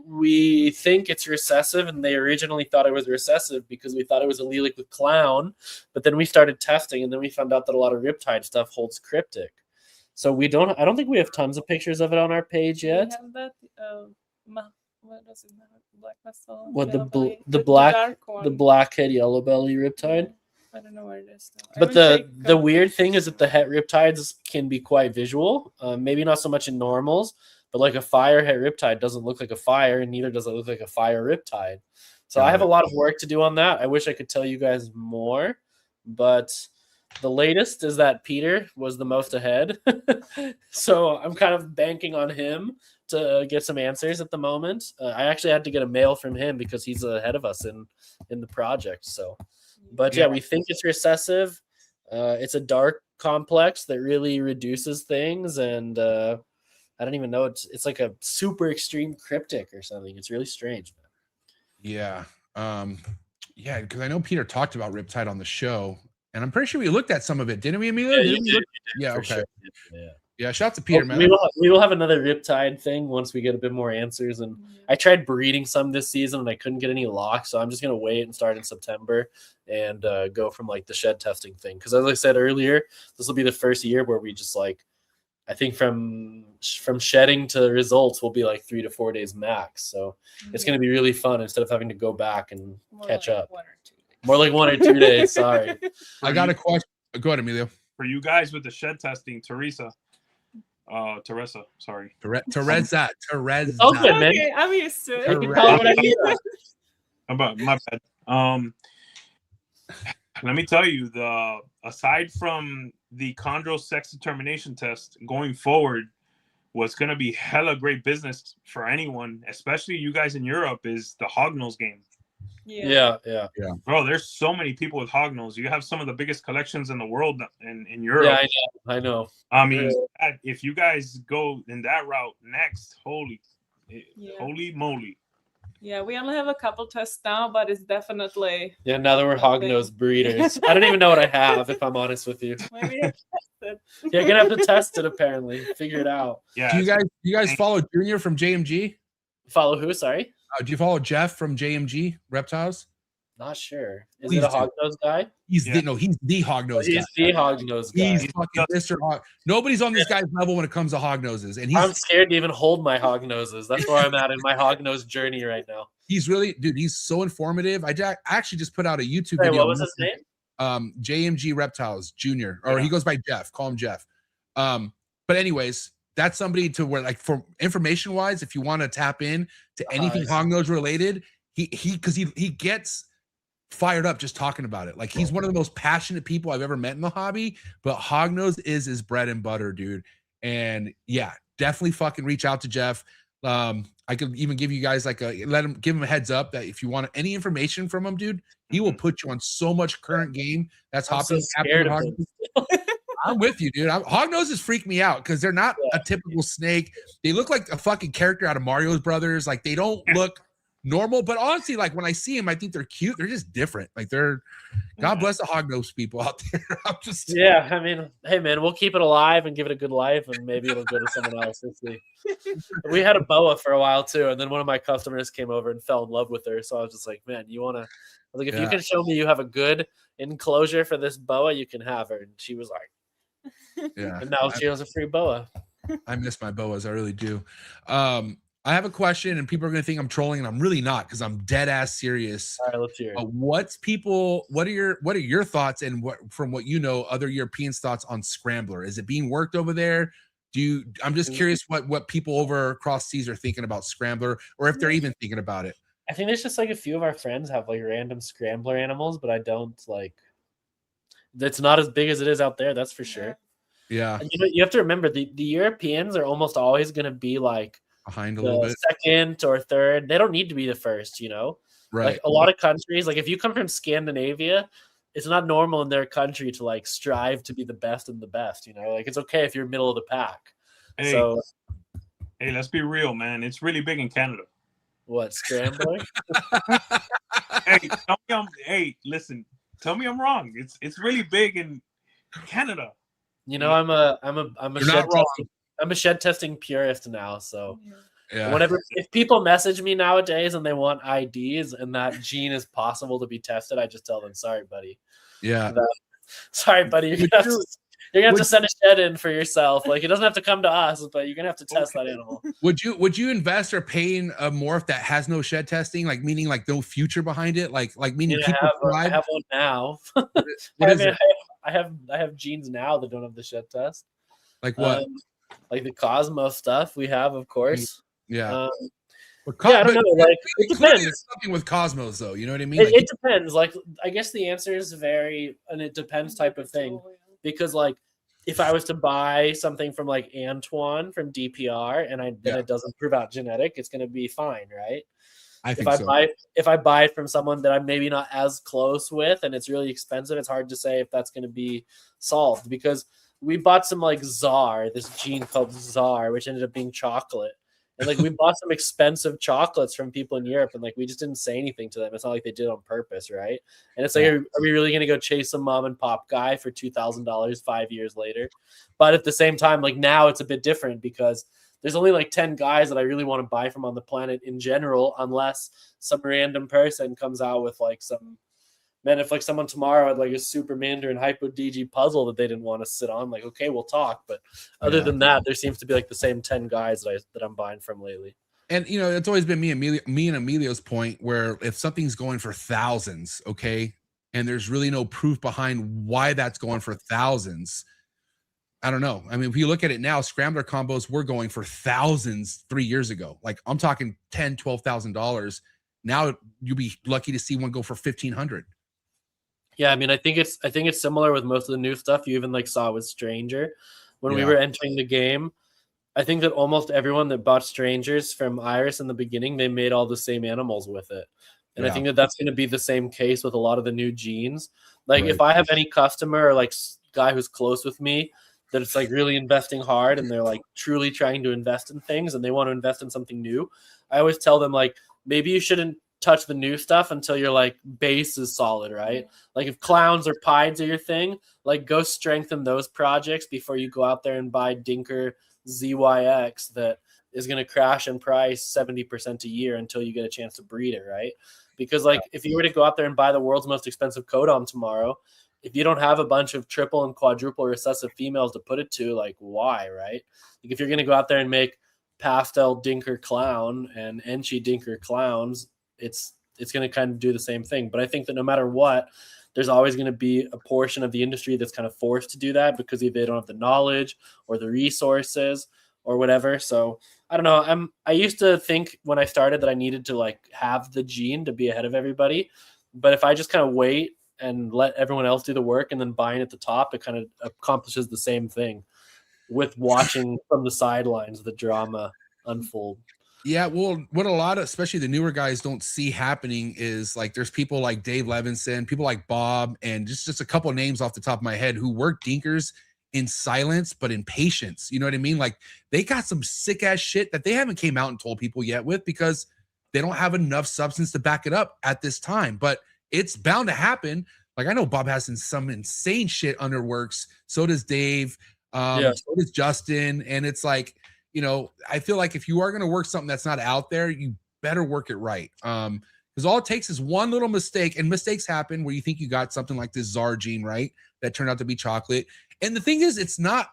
we think it's recessive, and they originally thought it was recessive because we thought it was allelic with clown, but then we started testing, and then we found out that a lot of Riptide stuff holds cryptic. So I don't think we have tons of pictures of it on our page yet. We have that, what does it have? Black muscle. What the blackhead yellow belly Riptide? I don't know where it is. But the weird thing is that the het Riptides can be quite visual. Maybe not so much in normals, but like a fire het Riptide doesn't look like a fire, and neither does it look like a fire Riptide. So I have a lot of work to do on that. I wish I could tell you guys more, but the latest is that Peter was the most ahead. So I'm kind of banking on him to get some answers at the moment. I actually had to get a mail from him because he's ahead of us in the project. So, but yeah, we think it's recessive. It's a dark complex that really reduces things. And I don't even know. It's like a super extreme cryptic or something. It's really strange. Yeah. Yeah, because I know Peter talked about Riptide on the show, and I'm pretty sure we looked at some of it, didn't we, Emilio? Yeah, Did you we did, look? you did, Yeah, for okay. sure. Yeah. Yeah, shout out to Peter, man. We will have another Riptide thing once we get a bit more answers. And I tried breeding some this season and I couldn't get any locks, so I'm just gonna wait and start in September and go from like the shed testing thing. Because as I said earlier, this will be the first year where we just like, I think from shedding to results will be like 3 to 4 days max. So it's gonna be really fun instead of having to go back and catch up. 1 or 2 days. More like 1 or 2 days. Sorry. I got a question. Go ahead, Emilio. For you guys with the shed testing, Teresa, sorry. Teresa. Okay, man. Okay, I'm used to it. You can call it what I need. About my bad. Let me tell you, aside from the chondros sex determination test, going forward, what's gonna be hella great business for anyone, especially you guys in Europe, is the hognose game. Yeah. Bro, there's so many people with hognose. You have some of the biggest collections in the world in Europe. Yeah, I know. I mean, if you guys go in that route next, holy moly. Yeah, we only have a couple tests now, but it's definitely Yeah, now that we're hognose breeders. I don't even know what I have, if I'm honest with you. maybe tested. You're gonna have to test it apparently. Figure it out. Yeah. Do you guys follow Junior from JMG? Follow who? Sorry? Do you follow Jeff from JMG Reptiles? Not sure. Is Please it a do. hognose guy? He's the hognose He's guy. the hognose guy. He's fucking Mr. Hog. Nobody's on this guy's level when it comes to hognoses, and I'm he's scared to even hold my hognoses. That's where I'm at in my hognose journey right now. really, dude. He's so informative. I actually just put out a YouTube Hey, video. what was his name? JMG Reptiles Junior, or he goes by Jeff. Call him Jeff. But anyways, that's somebody to where, like, for information wise, if you want to tap in to anything hognose related, he gets fired up just talking about it. Like, he's one of the most passionate people I've ever met in the hobby, but hognose is his bread and butter, dude. And yeah, definitely fucking reach out to Jeff. I could even give you guys like give him a heads up that if you want any information from him, dude, he will put you on so much current game. That's I'm so hopping. scared of him. I'm with you, dude. Hognoses freak me out because they're not a typical snake. They look like a fucking character out of Mario's Brothers. Like, they don't look normal, but honestly, like, when I see them, I think they're cute. They're just different. Like, God bless the hognose people out there. I'm just I mean, hey man, we'll keep it alive and give it a good life, and maybe it'll go to someone else. We'll see. We had a boa for a while too, and then one of my customers came over and fell in love with her. So I was just like, man, you wanna? I was like, if you can show me you have a good enclosure for this boa, you can have her. And she was like, yeah. and now she has a free boa. I miss my boas. I really do. I have a question, and people are going to think I'm trolling, and I'm really not, because I'm dead ass serious. All right, let's hear it. What are your thoughts, and from what you know, other Europeans' thoughts on Scrambler? Is it being worked over there? I'm just curious what people over across seas are thinking about Scrambler, or if they're even thinking about it. I think there's just like a few of our friends have like random Scrambler animals, but I don't like. It's not as big as it is out there. That's for sure. Yeah. And you have to remember the Europeans are almost always going to be like behind a little bit, second or third. They don't need to be the first, right? Like a lot of countries, like if you come from Scandinavia, it's not normal in their country to like strive to be the best and the best, like it's okay if you're middle of the pack. Hey, let's be real, man. It's really big in Canada. What, Scrambler? Listen, tell me I'm wrong. It's really big in Canada. I'm a shed testing purist now, so if people message me nowadays and they want IDs and that gene is possible to be tested, I just tell them, sorry, buddy. Yeah. Sorry, buddy. You're gonna have to send a shed in for yourself. Like, it doesn't have to come to us, but you're gonna have to test that animal. Would you invest or pay in a morph that has no shed testing, like meaning like no future behind it, like meaning people I have one now. I have genes now that don't have the shed test. Like what? Like the Cosmo stuff we have, of course. Yeah. I don't know. Like, it depends. Something with Cosmos, though. You know what I mean? It depends. Like, I guess the answers vary, and it depends type of thing. Because, like, if I was to buy something from like Antoine from DPR, and it doesn't prove out genetic, it's going to be fine, right? If I buy it from someone that I'm maybe not as close with, and it's really expensive, it's hard to say if that's going to be solved, because we bought some like Czar, this gene called Czar, which ended up being chocolate. And like we bought some expensive chocolates from people in Europe, and like we just didn't say anything to them. It's not like they did it on purpose, right? And it's like, are we really gonna go chase some mom and pop guy for $2,000 5 years later? But at the same time, like now it's a bit different because there's only like 10 guys that I really want to buy from on the planet in general, unless some random person comes out with like some. Man, if like someone tomorrow had like a Super Mandarin Hypo DG puzzle that they didn't want to sit on, like, okay, we'll talk. But other than that, there seems to be like the same 10 guys that I'm buying from lately. And you know, it's always been me and Emilio's point where if something's going for thousands, okay, and there's really no proof behind why that's going for thousands, I don't know. I mean, if you look at it now, scrambler combos were going for thousands 3 years ago. Like I'm talking $10,000-$12,000. Now you'll be lucky to see one go for $1,500. Yeah, I mean, I think it's similar with most of the new stuff. You even like saw with Stranger when we were entering the game. I think that almost everyone that bought Strangers from Iris in the beginning, they made all the same animals with it. And I think that that's going to be the same case with a lot of the new genes. Like if I have any customer or like guy who's close with me that it's like really investing hard and they're like truly trying to invest in things and they want to invest in something new, I always tell them like, maybe you shouldn't touch the new stuff until your like base is solid, right? Like if clowns or pieds are your thing, like go strengthen those projects before you go out there and buy Dinker ZYX that is going to crash in price 70% a year until you get a chance to breed it, right? Because like if you were to go out there and buy the world's most expensive codom tomorrow, if you don't have a bunch of triple and quadruple recessive females to put it to, like why, right? Like if you're going to go out there and make pastel Dinker clown and Enchi Dinker clowns, it's going to kind of do the same thing. But I think that no matter what, there's always going to be a portion of the industry that's kind of forced to do that because either they don't have the knowledge or the resources or whatever. So I don't know. I used to think when I started that I needed to like have the gene to be ahead of everybody. But if I just kind of wait and let everyone else do the work and then buying at the top, it kind of accomplishes the same thing with watching from the sidelines, the drama unfold. Yeah, well, what a lot of, especially the newer guys, don't see happening is like there's people like Dave Levinson, people like Bob, and just a couple of names off the top of my head who work Dinkers in silence, but in patience. You know what I mean? Like they got some sick ass shit that they haven't came out and told people yet with because they don't have enough substance to back it up at this time. But it's bound to happen. Like I know Bob has some insane shit under works. So does Dave. So does Justin. And it's like, you know, I feel like if you are going to work something that's not out there, you better work it right. Because all it takes is one little mistake, and mistakes happen where you think you got something like this Czar gene, right? That turned out to be chocolate. And the thing is, it's not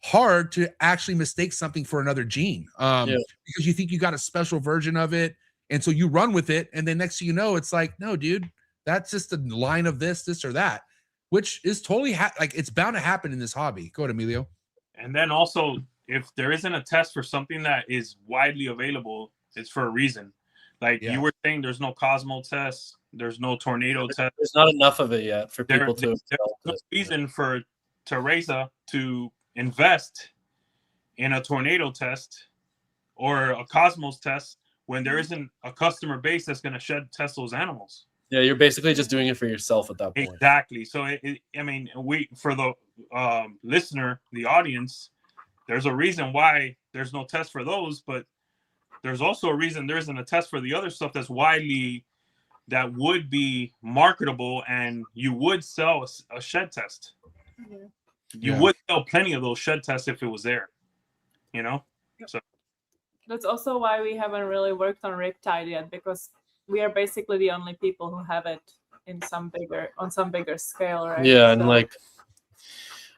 hard to actually mistake something for another gene because you think you got a special version of it. And so you run with it. And then next thing you know, it's like, no, dude, that's just a line of this or that, which is totally like it's bound to happen in this hobby. Go ahead, Emilio. And then also, if there isn't a test for something that is widely available, it's for a reason. Like you were saying, there's no Cosmo test, there's no Tornado test. There's not enough of it yet for people to. There's no reason for Teresa to invest in a Tornado test or a Cosmos test when there isn't a customer base that's going to shed test those animals. Yeah, you're basically just doing it for yourself at that point. Exactly. So, I mean, for the listener, the audience, there's a reason why there's no test for those, but there's also a reason there isn't a test for the other stuff that would be marketable and you would sell a shed test. Mm-hmm. You would sell plenty of those shed tests if it was there, you know? So that's also why we haven't really worked on Reptile yet, because we are basically the only people who have it on some bigger scale, right? Yeah, and like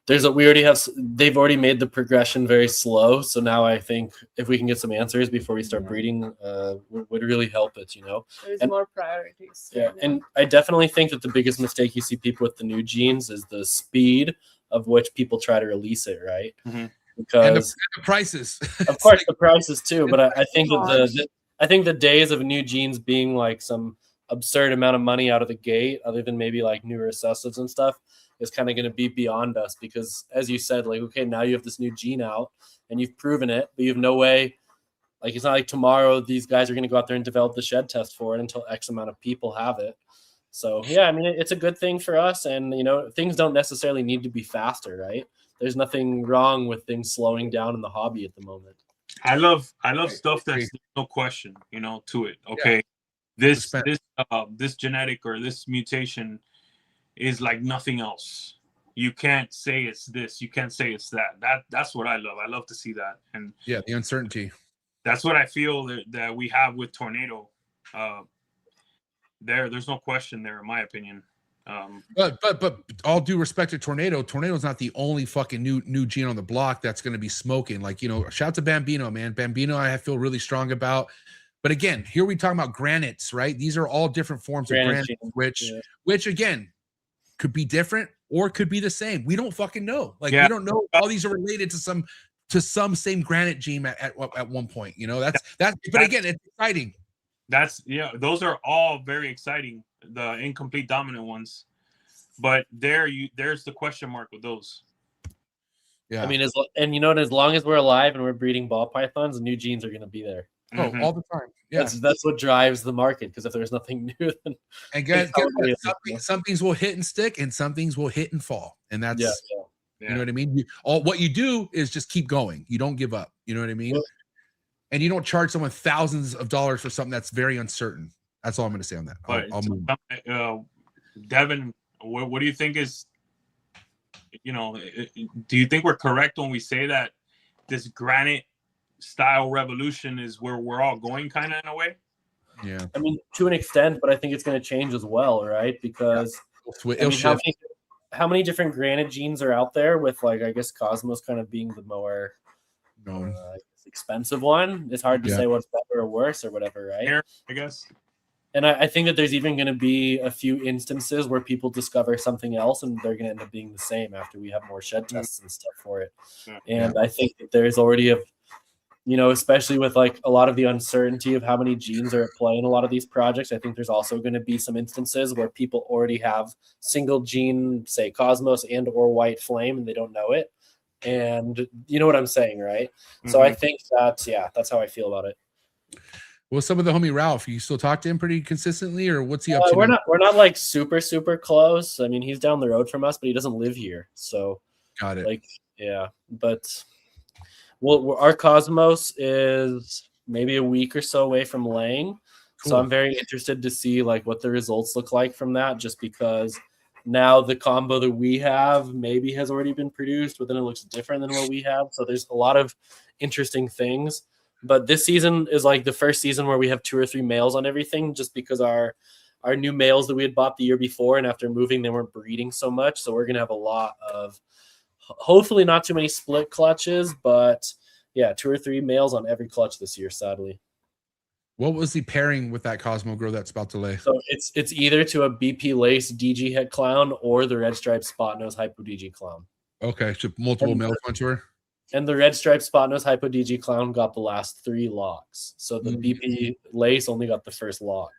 they've already made the progression very slow. So now I think if we can get some answers before we start breeding, would really help it, you know? There's more priorities. Yeah, and I definitely think that the biggest mistake you see people with the new genes is the speed of which people try to release it, right? Mm-hmm. Because the prices. Of course, the prices too, but I think that I think the days of new genes being like some absurd amount of money out of the gate, other than maybe like new recessives and stuff, is kind of going to be beyond us. Because as you said, like, okay, now you have this new gene out and you've proven it, but you have no way, like, it's not like tomorrow these guys are going to go out there and develop the shed test for it until X amount of people have it. So yeah, I mean, it's a good thing for us. And, you know, things don't necessarily need to be faster, right? there's nothing wrong with things slowing down in the hobby at the moment. I love Right, stuff agree. that's no question, to it. Okay, this genetic or this mutation is like nothing else. You can't say it's this. You can't say it's that. That's what I love. I love to see that, and Yeah, the uncertainty. that's what I feel that we have with Tornado. There's no question there, in my opinion. But all due respect to Tornado's not the only fucking new gene on the block that's going to be smoking. Like, shout out to Bambino, man. Bambino, I feel really strong about. But again, here we talking about granites, right? These are all different forms of granite, which again could be different or could be the same. We don't fucking know. Like, we don't know. All these are related to some same granite gene at one point. But again, it's exciting. Those are all very exciting, the incomplete dominant ones, but there's the question mark with those. I mean, as long as we're alive and we're breeding ball pythons, new genes are going to be there. All the time. Yeah, that's what drives the market, because if there's nothing new, then some things will hit and stick and some things will hit and fall, and that's you know what I mean. What you do is just keep going. You don't give up. You know what I mean. And you don't charge someone thousands of dollars for something that's very uncertain. That's all I'm going to say on that. I'll move. Devin, what do you think is, do you think we're correct when we say that this granite style revolution is where we're all going, kind of, in a way? Yeah. I mean, to an extent, but I think it's going to change as well, right? Because how many different granite genes are out there, with, like, I guess Cosmos kind of being the more expensive one. It's hard to say what's better or worse or whatever, right? I guess. And I think that there's even going to be a few instances where people discover something else and they're going to end up being the same after we have more shed tests and stuff for it. And I think that there's already especially with, like, a lot of the uncertainty of how many genes are at play in a lot of these projects, I think there's also going to be some instances where people already have single gene, say Cosmos and or White Flame, and they don't know it. And you know what I'm saying, right? So I think that's how I feel about it. Well, some of the homie Ralph, you still talk to him pretty consistently, or what's he up to? We're not like super close. I mean, he's down the road from us, but he doesn't live here. So got it. Like, but our Cosmos is maybe a week or so away from laying. Cool. So I'm very interested to see, like, what the results look like from that, just because now the combo that we have maybe has already been produced, but then it looks different than what we have. So there's a lot of interesting things. But this season is like the first season where we have 2 or 3 males on everything, just because our new males that we had bought the year before, and after moving, they weren't breeding so much. So we're going to have a lot of, hopefully not too many split clutches, but 2 or 3 males on every clutch this year, sadly. What was the pairing with that Cosmo girl that's about to lay? So it's either to a BP Lace DG head clown or the Red Stripe Spot Nose Hypo DG clown. Okay, so multiple males onto her. And the Red Stripe Spot Nose Hypo DG clown got the last 3 locks. So the BP Lace only got the first lock.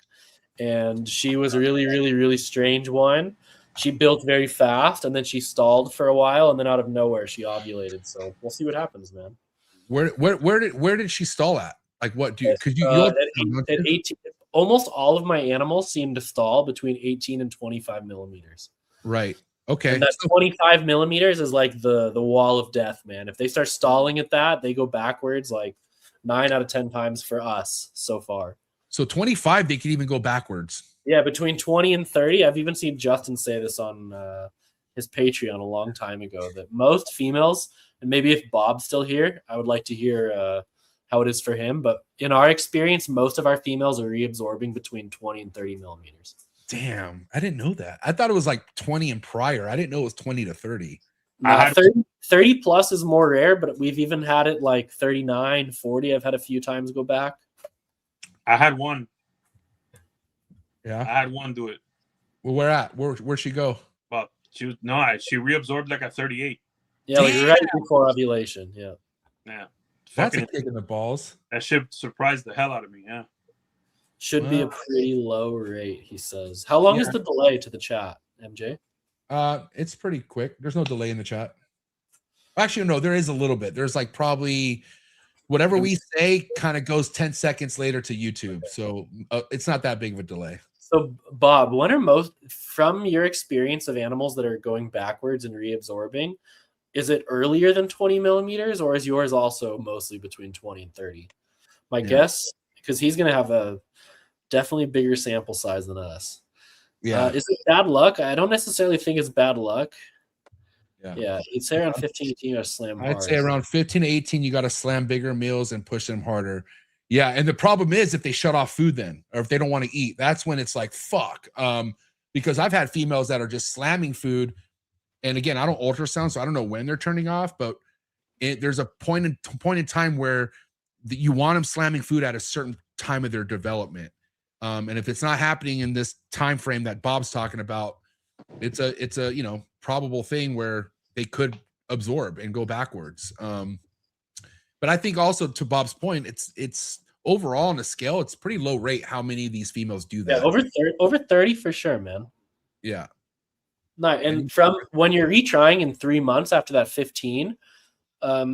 And she was a really, really, really strange one. She built very fast, and then she stalled for a while, and then out of nowhere she ovulated. So we'll see what happens, man. Where did she stall at? Like, what do you? Could you? At 18, almost all of my animals seem to stall between 18 and 25 millimeters. Right. Okay. And that 25 millimeters is like the wall of death, man. If they start stalling at that, they go backwards like 9 out of 10 times for us so far. So 25, they could even go backwards. Yeah, between 20 and 30. I've even seen Justin say this on his Patreon a long time ago, that most females, and maybe if Bob's still here, I would like to hear how it is for him. But in our experience, most of our females are reabsorbing between 20 and 30 millimeters. Damn, I didn't know that. I thought it was like 20 and prior. I didn't know it was 20 to 30. 30 plus is more rare, but we've even had it like 39, 40. I've had a few times go back. I had one. Yeah, I had one do it. Well, where at? Where'd she go? Well, she reabsorbed like at 38. Yeah, like right before ovulation. Yeah. That's a kick in the balls. That shit surprised the hell out of me. Yeah. Should be a pretty low rate, he says. How long is the delay to the chat, MJ? It's pretty quick. There's no delay in the chat. Actually, no, there is a little bit. There's like probably whatever we say kind of goes 10 seconds later to YouTube. So it's not that big of a delay. So, Bob, when are most, from your experience of animals that are going backwards and reabsorbing, is it earlier than 20 millimeters, or is yours also mostly between 20 and 30? My guess, because he's going to have a definitely bigger sample size than us. Yeah. Is it bad luck? I don't necessarily think it's bad luck. Yeah. Yeah. You'd say around 15, 18, you got to slam hard. I'd say around 15 to 18, you got to slam bigger meals and push them harder. Yeah. And the problem is if they shut off food then, or if they don't want to eat, that's when it's like, fuck. Because I've had females that are just slamming food. And again, I don't ultrasound, so I don't know when they're turning off, but there's a point in time where you want them slamming food at a certain time of their development. And if it's not happening in this time frame that Bob's talking about, it's a you know, probable thing where they could absorb and go backwards. But I think also to Bob's point, it's overall on a scale, it's pretty low rate how many of these females do that. Yeah, over 30 for sure, man. Yeah. No, and from when you're retrying in 3 months after that 15, are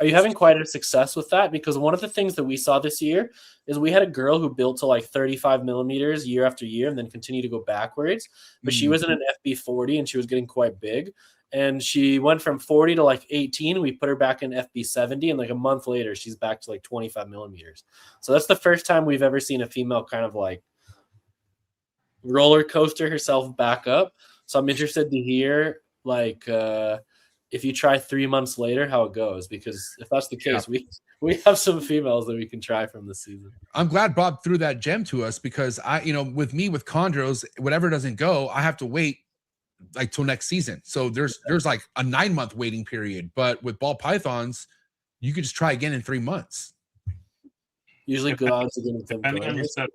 you having quite a success with that? Because one of the things that we saw this year is we had a girl who built to like 35 millimeters year after year and then continued to go backwards. But she was in an FB 40 and she was getting quite big. And she went from 40 to like 18. We put her back in FB 70. And like a month later, she's back to like 25 millimeters. So that's the first time we've ever seen a female kind of like roller coaster herself back up. So I'm interested to hear like if you try 3 months later, how it goes, because if that's the case, we have some females that we can try from this season. I'm glad Bob threw that gem to us because with chondros, whatever doesn't go, I have to wait like till next season. So there's like a 9-month waiting period, but with ball pythons, you could just try again in 3 months. Usually good odds again with them.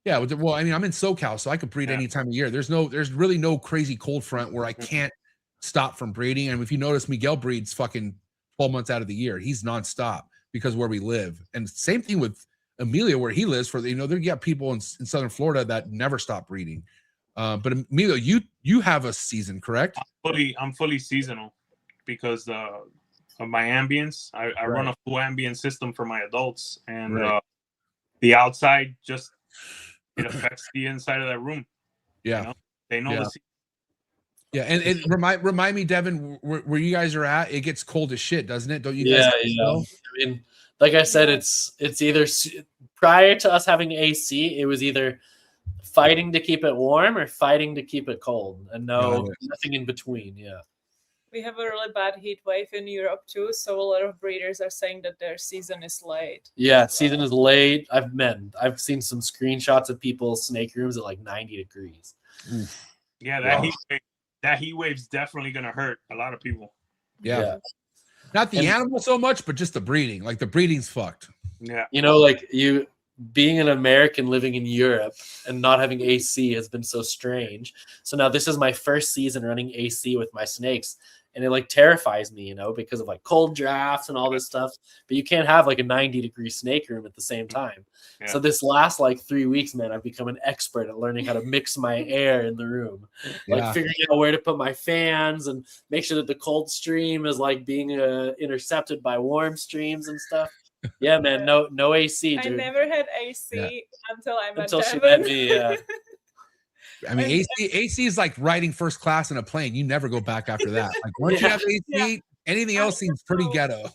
Yeah, well, I mean, I'm in SoCal, so I could breed any time of year. There's really no crazy cold front where I can't stop from breeding. And if you notice, Miguel breeds fucking 12 months out of the year. He's nonstop because where we live. And same thing with Emilio, where he lives. There got people in Southern Florida that never stop breeding. But Emilio, you have a season, correct? I'm fully seasonal because of my ambience. I run a full ambient system for my adults, and the outside just it affects the inside of that room. Yeah, they know the season. Yeah, and remind me, Devin, where you guys are at, it gets cold as shit, doesn't it? Don't you guys? Yeah. I mean, like I said, it's either prior to us having AC, it was either fighting to keep it warm or fighting to keep it cold, and nothing in between. Yeah. We have a really bad heat wave in Europe too, so a lot of breeders are saying that their season is late. Yeah, season is late. I've seen some screenshots of people's snake rooms at like 90 degrees. Yeah, that heat wave's definitely gonna hurt a lot of people. Yeah. Not the animal so much, but just the breeding. Like the breeding's fucked. Yeah. Like you being an American living in Europe and not having AC has been so strange. So now this is my first season running AC with my snakes, and it like terrifies me, because of like cold drafts and all this stuff. But you can't have like a 90-degree snake room at the same time. Yeah. So this last like 3 weeks, man, I've become an expert at learning how to mix my air in the room, like figuring out where to put my fans and make sure that the cold stream is like being intercepted by warm streams and stuff. Yeah, man, no AC, dude. I never had AC until she met me. Yeah. I mean, AC is like riding first class in a plane. You never go back after that. Like once you have AC, anything else seems pretty ghetto.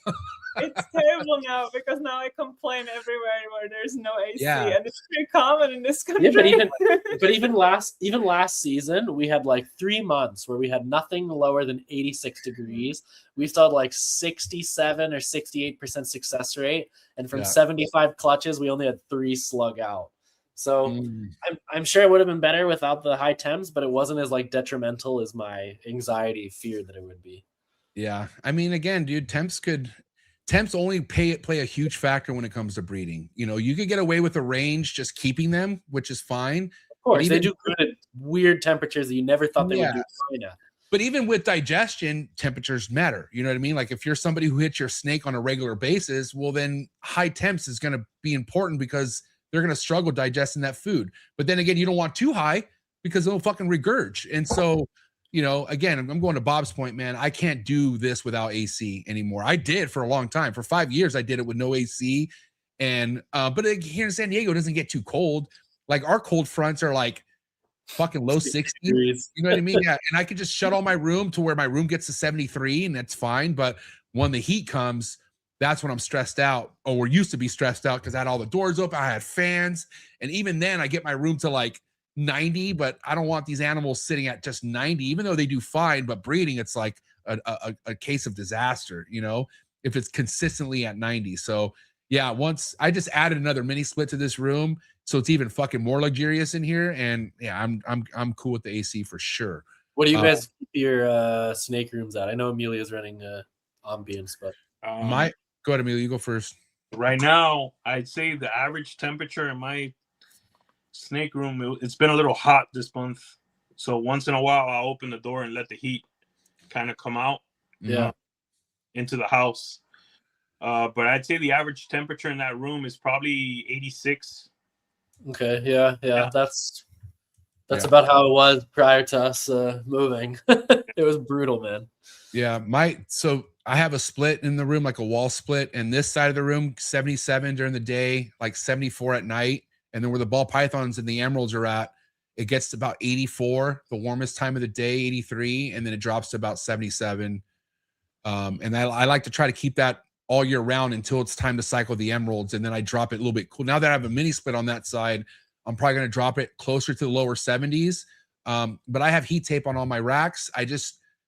It's terrible now because now I complain everywhere where there's no AC, and it's pretty common in this country. Yeah, but even last season, we had like 3 months where we had nothing lower than 86 degrees. We still had like 67 or 68% success rate, and from 75 clutches, we only had 3 slug out. So I'm sure it would have been better without the high temps, but it wasn't as like detrimental as my anxiety feared that it would be. Yeah, I mean, again, dude, temps only play a huge factor when it comes to breeding. You could get away with a range just keeping them, which is fine. Of course, they do good at weird temperatures that you never thought they would do fine at. But even with digestion, temperatures matter. You know what I mean? Like if you're somebody who hits your snake on a regular basis, well, then high temps is going to be important because they're going to struggle digesting that food. But then again, you don't want too high because they'll fucking regurge. And so, again, I'm going to Bob's point, man. I can't do this without AC anymore. I did for a long time. For 5 years, I did it with no AC. And but here in San Diego, it doesn't get too cold. Like our cold fronts are like fucking low 60s. You know what I mean? Yeah. And I could just shut all my room to where my room gets to 73 and that's fine. But when the heat comes, that's when I'm stressed out, or we're used to be stressed out because I had all the doors open. I had fans. And even then I get my room to like 90, but I don't want these animals sitting at just 90, even though they do fine. But breeding, it's like a case of disaster, you know, if it's consistently at 90. So yeah, once I just added another mini split to this room, so it's even fucking more luxurious in here. And yeah, I'm cool with the AC for sure. What do you guys keep your snake rooms at? I know Amelia's running ambience, but go ahead, Amelia, you go first. Right now, I'd say the average temperature in my snake room, it's been a little hot this month. So once in a while, I'll open the door and let the heat kind of come out into the house. But I'd say the average temperature in that room is probably 86. Okay, yeah. That's about how it was prior to us moving. It was brutal, man. Yeah, so I have a split in the room, like a wall split, and this side of the room 77 during the day, like 74 at night, and then where the ball pythons and the emeralds are at, it gets to about 84, the warmest time of the day, 83, and then it drops to about 77. And I like to try to keep that all year round until it's time to cycle the emeralds, and then I drop it a little bit cool. Now that I have a mini split on that side, I'm probably going to drop it closer to the lower 70s. But I have heat tape on all my racks.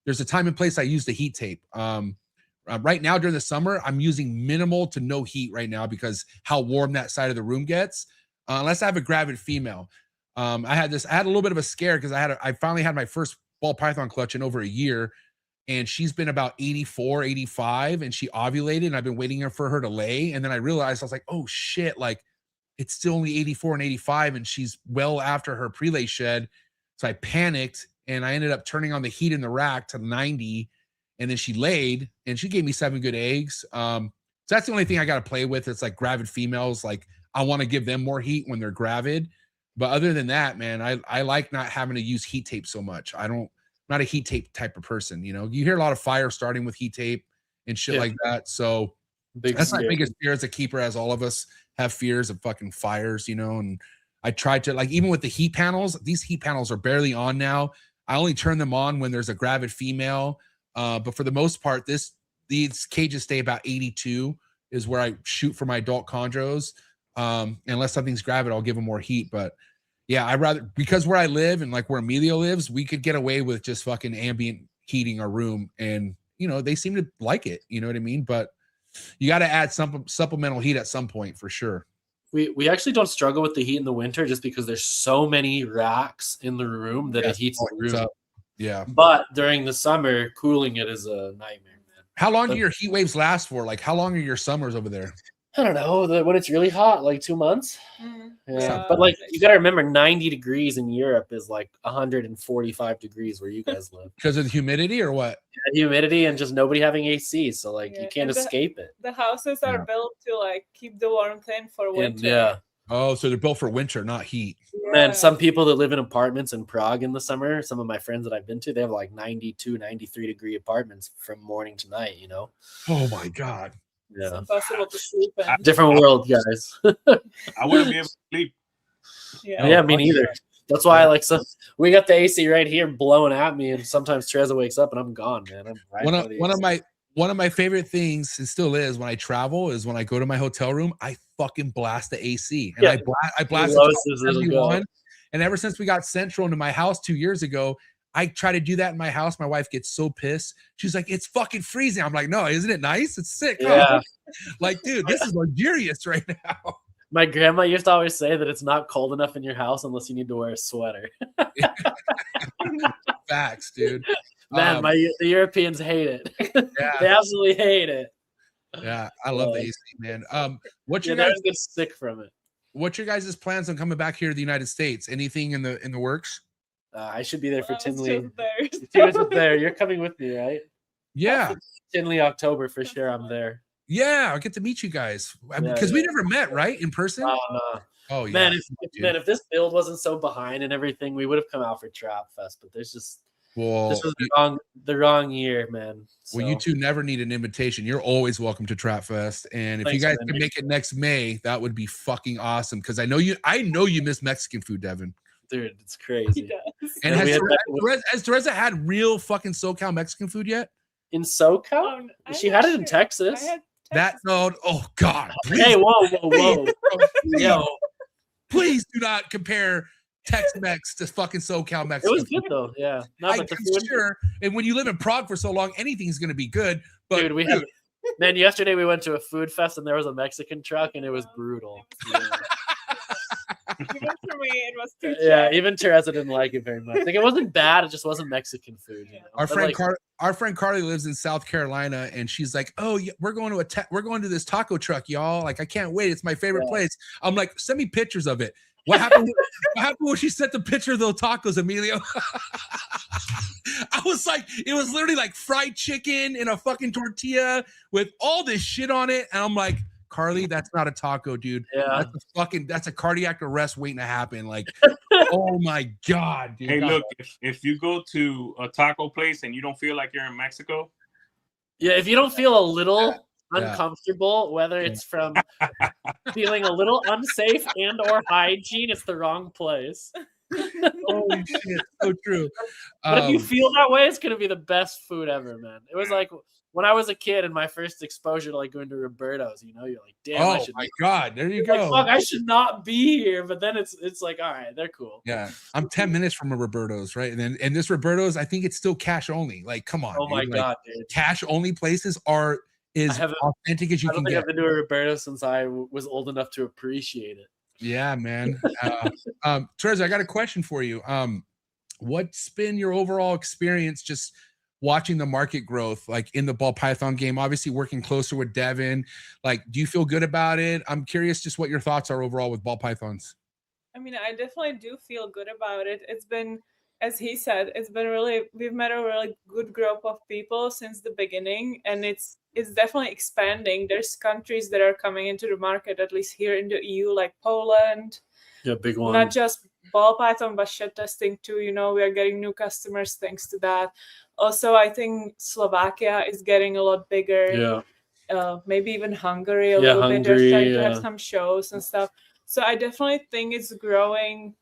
There's a time and place I use the heat tape. Right now during the summer, I'm using minimal to no heat right now because how warm that side of the room gets. Unless I have a gravid female. I had a little bit of a scare because I finally had my first ball python clutch in over a year. And she's been about 84, 85, and she ovulated, and I've been waiting for her to lay. And then I realized, I was like, oh shit, like it's still only 84 and 85, and she's well after her prelay shed. So I panicked, and I ended up turning on the heat in the rack to 90, and then she laid, and she gave me 7 good eggs. So that's the only thing I got to play with. It's like gravid females. Like I want to give them more heat when they're gravid. But other than that, man, I like not having to use heat tape so much. Not a heat tape type of person, you know. You hear a lot of fire starting with heat tape and shit like that. So that's my biggest fear as a keeper, as all of us have fears of fucking fires, you know. And I tried to, like, even with the heat panels, these heat panels are barely on now. I only turn them on when there's a gravid female. But for the most part, these cages stay about 82 is where I shoot for my adult chondros. Unless something's gravid, I'll give them more heat. But yeah, I'd rather, because where I live and like where Emilio lives, we could get away with just fucking ambient heating our room, and you know, they seem to like it, you know what I mean? But you got to add some supplemental heat at some point for sure. We actually don't struggle with the heat in the winter just because there's so many racks in the room that it heats the room. Yeah. But during the summer, cooling it is a nightmare, man. How long do your heat waves last for? Like how long are your summers over there? I don't know. When it's really hot, like 2 months. Yeah. But like you got to remember, 90 degrees in Europe is like 145 degrees where you guys live. Because of the humidity or what? Yeah, humidity and just nobody having AC. So like you can't escape it. The houses are built to like keep the warmth in for winter. Yeah. Oh, so they're built for winter, not heat. Man, some people that live in apartments in Prague in the summer, some of my friends that I've been to, they have like 92, 93 degree apartments from morning to night, you know? Oh my God. Yeah. It's impossible to sleep in. Different world, guys. I wouldn't be able to sleep. Yeah, me neither. That's why I like we got the AC right here blowing at me, and sometimes Teresa wakes up and I'm gone, man. I'm one of my favorite things, and still is, when I travel, is when I go to my hotel room, I fucking blast the AC. And I blast it to 71. And ever since we got Central into my house 2 years ago, I try to do that in my house. My wife gets so pissed. She's like, it's fucking freezing. I'm like, no, isn't it nice? It's sick. Yeah. Like, dude, this is luxurious right now. My grandma used to always say that it's not cold enough in your house unless you need to wear a sweater. Facts, dude. Man, the Europeans hate it. Yeah. They absolutely hate it. Yeah, I love the AC, man. What's your guys get sick from it? What's your guys' plans on coming back here to the United States? Anything in the works? I should be there for Tinley. There. You're coming with me, right? Yeah. Tinley October for sure. I'm there. Yeah, I'll get to meet you guys because we never met, right? In person. Oh yeah, man. If this build wasn't so behind and everything, we would have come out for Trap Fest. But there's just this was the wrong year, man. So. Well, you two never need an invitation. You're always welcome to Trap Fest, and if you guys can make it next May, that would be fucking awesome. Because I know you miss Mexican food, Devin. dude, it's He crazy. does. And And has Teresa had real fucking SoCal Mexican food yet? In SoCal, I'm she not had it in sure. Texas. I had That Texas. no, oh God, please, Hey, whoa! Yo, please do not compare Tex-Mex to fucking SoCal it Mexican. was good though. Yeah, no, I'm but the food, sure. And when you live in Prague for so long, anything's gonna be good. But dude, we had. Man, yesterday we went to a food fest and there was a Mexican truck and it was brutal. Yeah. Even for me, it was too Yeah, cheap. even Teresa didn't like it very much. Like it wasn't bad, it just wasn't Mexican food. You know? Our But, friend like, our friend Carly lives in South Carolina, and she's like, "Oh, yeah, we're going to this taco truck, y'all! Like, I can't wait. It's my favorite Yeah. place." I'm like, "Send me pictures of it." What happened? What happened when she sent the picture of those tacos, Emilio? I was like, it was literally like fried chicken in a fucking tortilla with all this shit on it, and I'm like, Carly, that's not a taco, dude. Yeah. That's a cardiac arrest waiting to happen. Like, oh my God, dude. Hey, God. look, if you go to a taco place and you don't feel like you're in Mexico, yeah, if you don't feel a little Yeah. uncomfortable, whether it's from feeling a little unsafe and or hygiene, it's the wrong place. Holy shit, so true. But if you feel that way, it's gonna be the best food ever, man. It was like when I was a kid and my first exposure to like going to Roberto's, you know, you're like, damn, I Oh should my God, there you like, go. fuck, I should not be here. But then it's like, all right, they're cool. Yeah, I'm 10 minutes from a Roberto's, right? And this Roberto's, I think it's still cash only. Like, come on, Oh my dude. Like, God, dude. cash only places are as haven't- authentic as you I can don't think get. I've been to a Roberto since I was old enough to appreciate it. Yeah, man. Teresa, I got a question for you. What's been your overall experience just watching the market growth, like in the ball python game? Obviously, working closer with Devin. Like, do you feel good about it? I'm curious, just what your thoughts are overall with ball pythons. I mean, I definitely do feel good about it. It's been, as he said, it's been really, we've met a really good group of people since the beginning, and it's definitely expanding. There's countries that are coming into the market, at least here in the EU, like Poland. Yeah, big one. Not just ball python, but shed testing too. You know, we are getting new customers thanks to that. Also, I think Slovakia is getting a lot bigger. Yeah. Maybe even Hungary a Yeah, little bit. They're Hungary, starting to have yeah. some shows and stuff. So I definitely think it's growing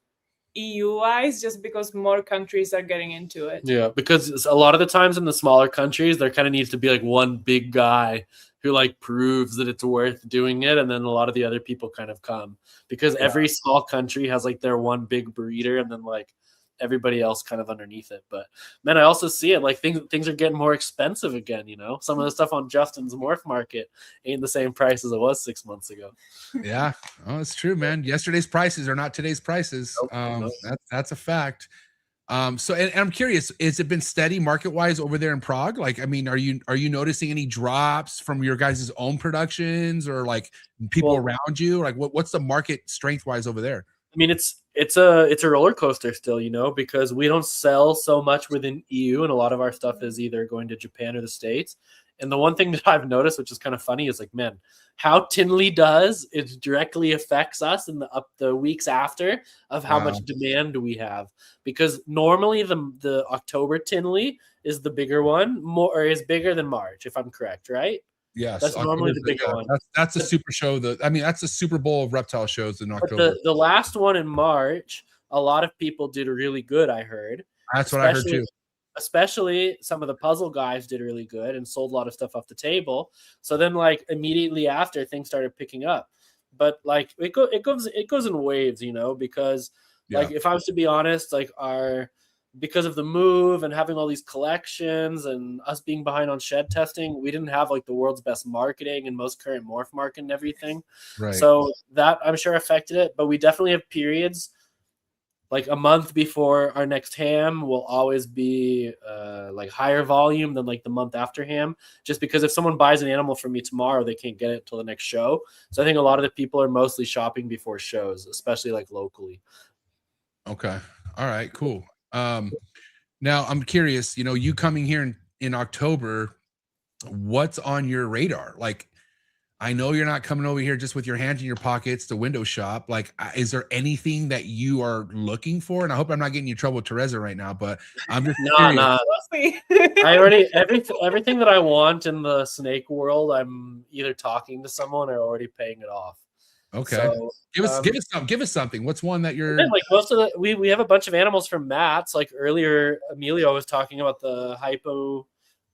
EU-wise just because more countries are getting into it. Yeah, because a lot of the times in the smaller countries, there kind of needs to be like one big guy who like proves that it's worth doing it, and then a lot of the other people kind of come because every small country has like their one big breeder, and then like everybody else kind of underneath it. But man, I also see it like things are getting more expensive again. You know, some of the stuff on Justin's Morph Market ain't the same price as it was 6 months ago. Yeah, oh, it's true, man. Yesterday's prices are not today's prices. Nope. That's a fact. So and I'm curious, has it been steady market wise over there in Prague? Like, I mean, are you noticing any drops from your guys' own productions or like people around you? Like, what's the market strength wise over there? I mean, it's a roller coaster still, you know, because we don't sell so much within EU, and a lot of our stuff is either going to Japan or the States. And the one thing that I've noticed, which is kind of funny, is like, man, how Tinley does, it directly affects us in the weeks after of how much demand we have. Because normally the October Tinley is the bigger one, is bigger than March, if I'm correct, right? Yes, That's normally the bigger one. That's a super show. That's the Super Bowl of reptile shows in October. But the last one in March, a lot of people did really good, I heard. That's what I heard too. Especially some of the puzzle guys did really good and sold a lot of stuff off the table. So then like immediately after, things started picking up. But like it goes in waves, you know, because like if I was to be honest, like because of the move and having all these collections and us being behind on shed testing, we didn't have like the world's best marketing and most current morph market and everything. Right. So that I'm sure affected it, but we definitely have periods like a month before our next ham will always be like higher volume than like the month after ham, just because if someone buys an animal from me tomorrow, they can't get it till the next show. So I think a lot of the people are mostly shopping before shows, especially like locally. Okay. All right, cool. Now I'm curious, you know, you coming here in October, what's on your radar? Like, I know you're not coming over here just with your hands in your pockets to window shop. Like, is there anything that you are looking for? And I hope I'm not getting you in trouble with Teresa right now, but I'm just No. I already everything that I want in the snake world, I'm either talking to someone or already paying it off. Okay. So, give us something. What's one that you're like most of the we have a bunch of animals from Matt's. Like earlier, Emilio was talking about the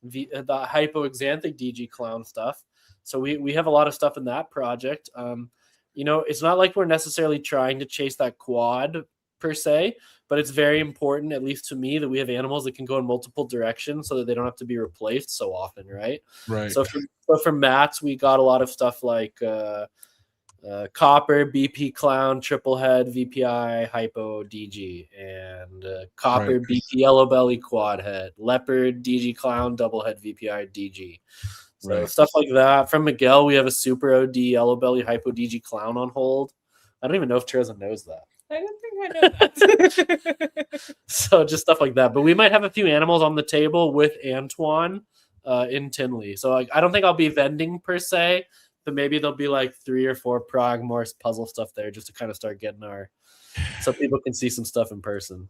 hypoxanthic DG clown stuff. So we have a lot of stuff in that project. You know, it's not like we're necessarily trying to chase that quad per se, but it's very important, at least to me, that we have animals that can go in multiple directions so that they don't have to be replaced so often, right? right? So from Matt's, we got a lot of stuff like copper, BP clown, triple head, VPI, hypo, DG, and copper, Right. BP, yellow belly, quad head, leopard, DG clown, double head, VPI, DG. So Right. stuff like that. From Miguel, we have a super OD, yellow belly, hypo, DG clown on hold. I don't even know if Trezor knows that. I don't think I know that. So just stuff like that. But we might have a few animals on the table with Antoine in Tinley. So like, I don't think I'll be vending per se, but maybe there'll be like 3 or 4 Prague Morphs puzzle stuff there just to kind of start getting so people can see some stuff in person.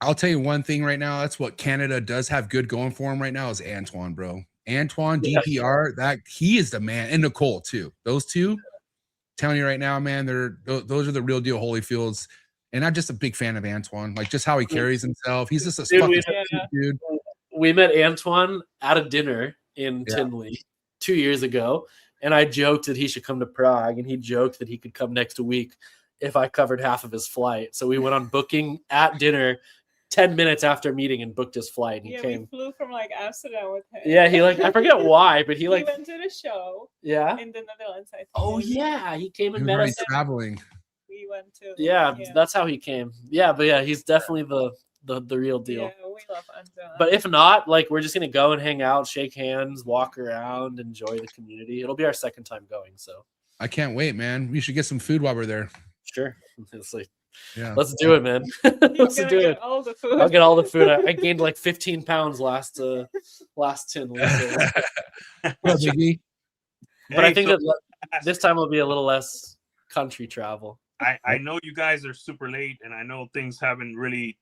I'll tell you one thing right now. That's what Canada does have good going for him right now is Antoine, bro. Antoine, DPR, that he is the man, and Nicole too. Those two, telling you right now, man, those are the real deal Holyfields. And I'm just a big fan of Antoine, like just how he carries himself. He's just a fucking dude. We met Antoine at a dinner in Tinley 2 years ago, and I joked that he should come to Prague, and he joked that he could come next week if I covered half of his flight. So we went on booking at dinner 10 minutes after meeting and booked his flight. And he came. We flew from like Amsterdam with him. Yeah, he I forget why, but he went to the show. Yeah. In the Netherlands, I think. Oh yeah, he came and He was met us. traveling. We went to. Yeah, that's how he came. Yeah, but yeah, he's definitely the real deal. Yeah, we love Antoine. But if not, like we're just gonna go and hang out, shake hands, walk around, enjoy the community. It'll be our second time going, so I can't wait, man. We should get some food while we're there. Sure. It's like, yeah, let's do it, man. Let's do it. All the food. I'll get all the food. I gained like 15 pounds last 10. But I think that this time will be a little less country travel. I know you guys are super late, and I know things haven't really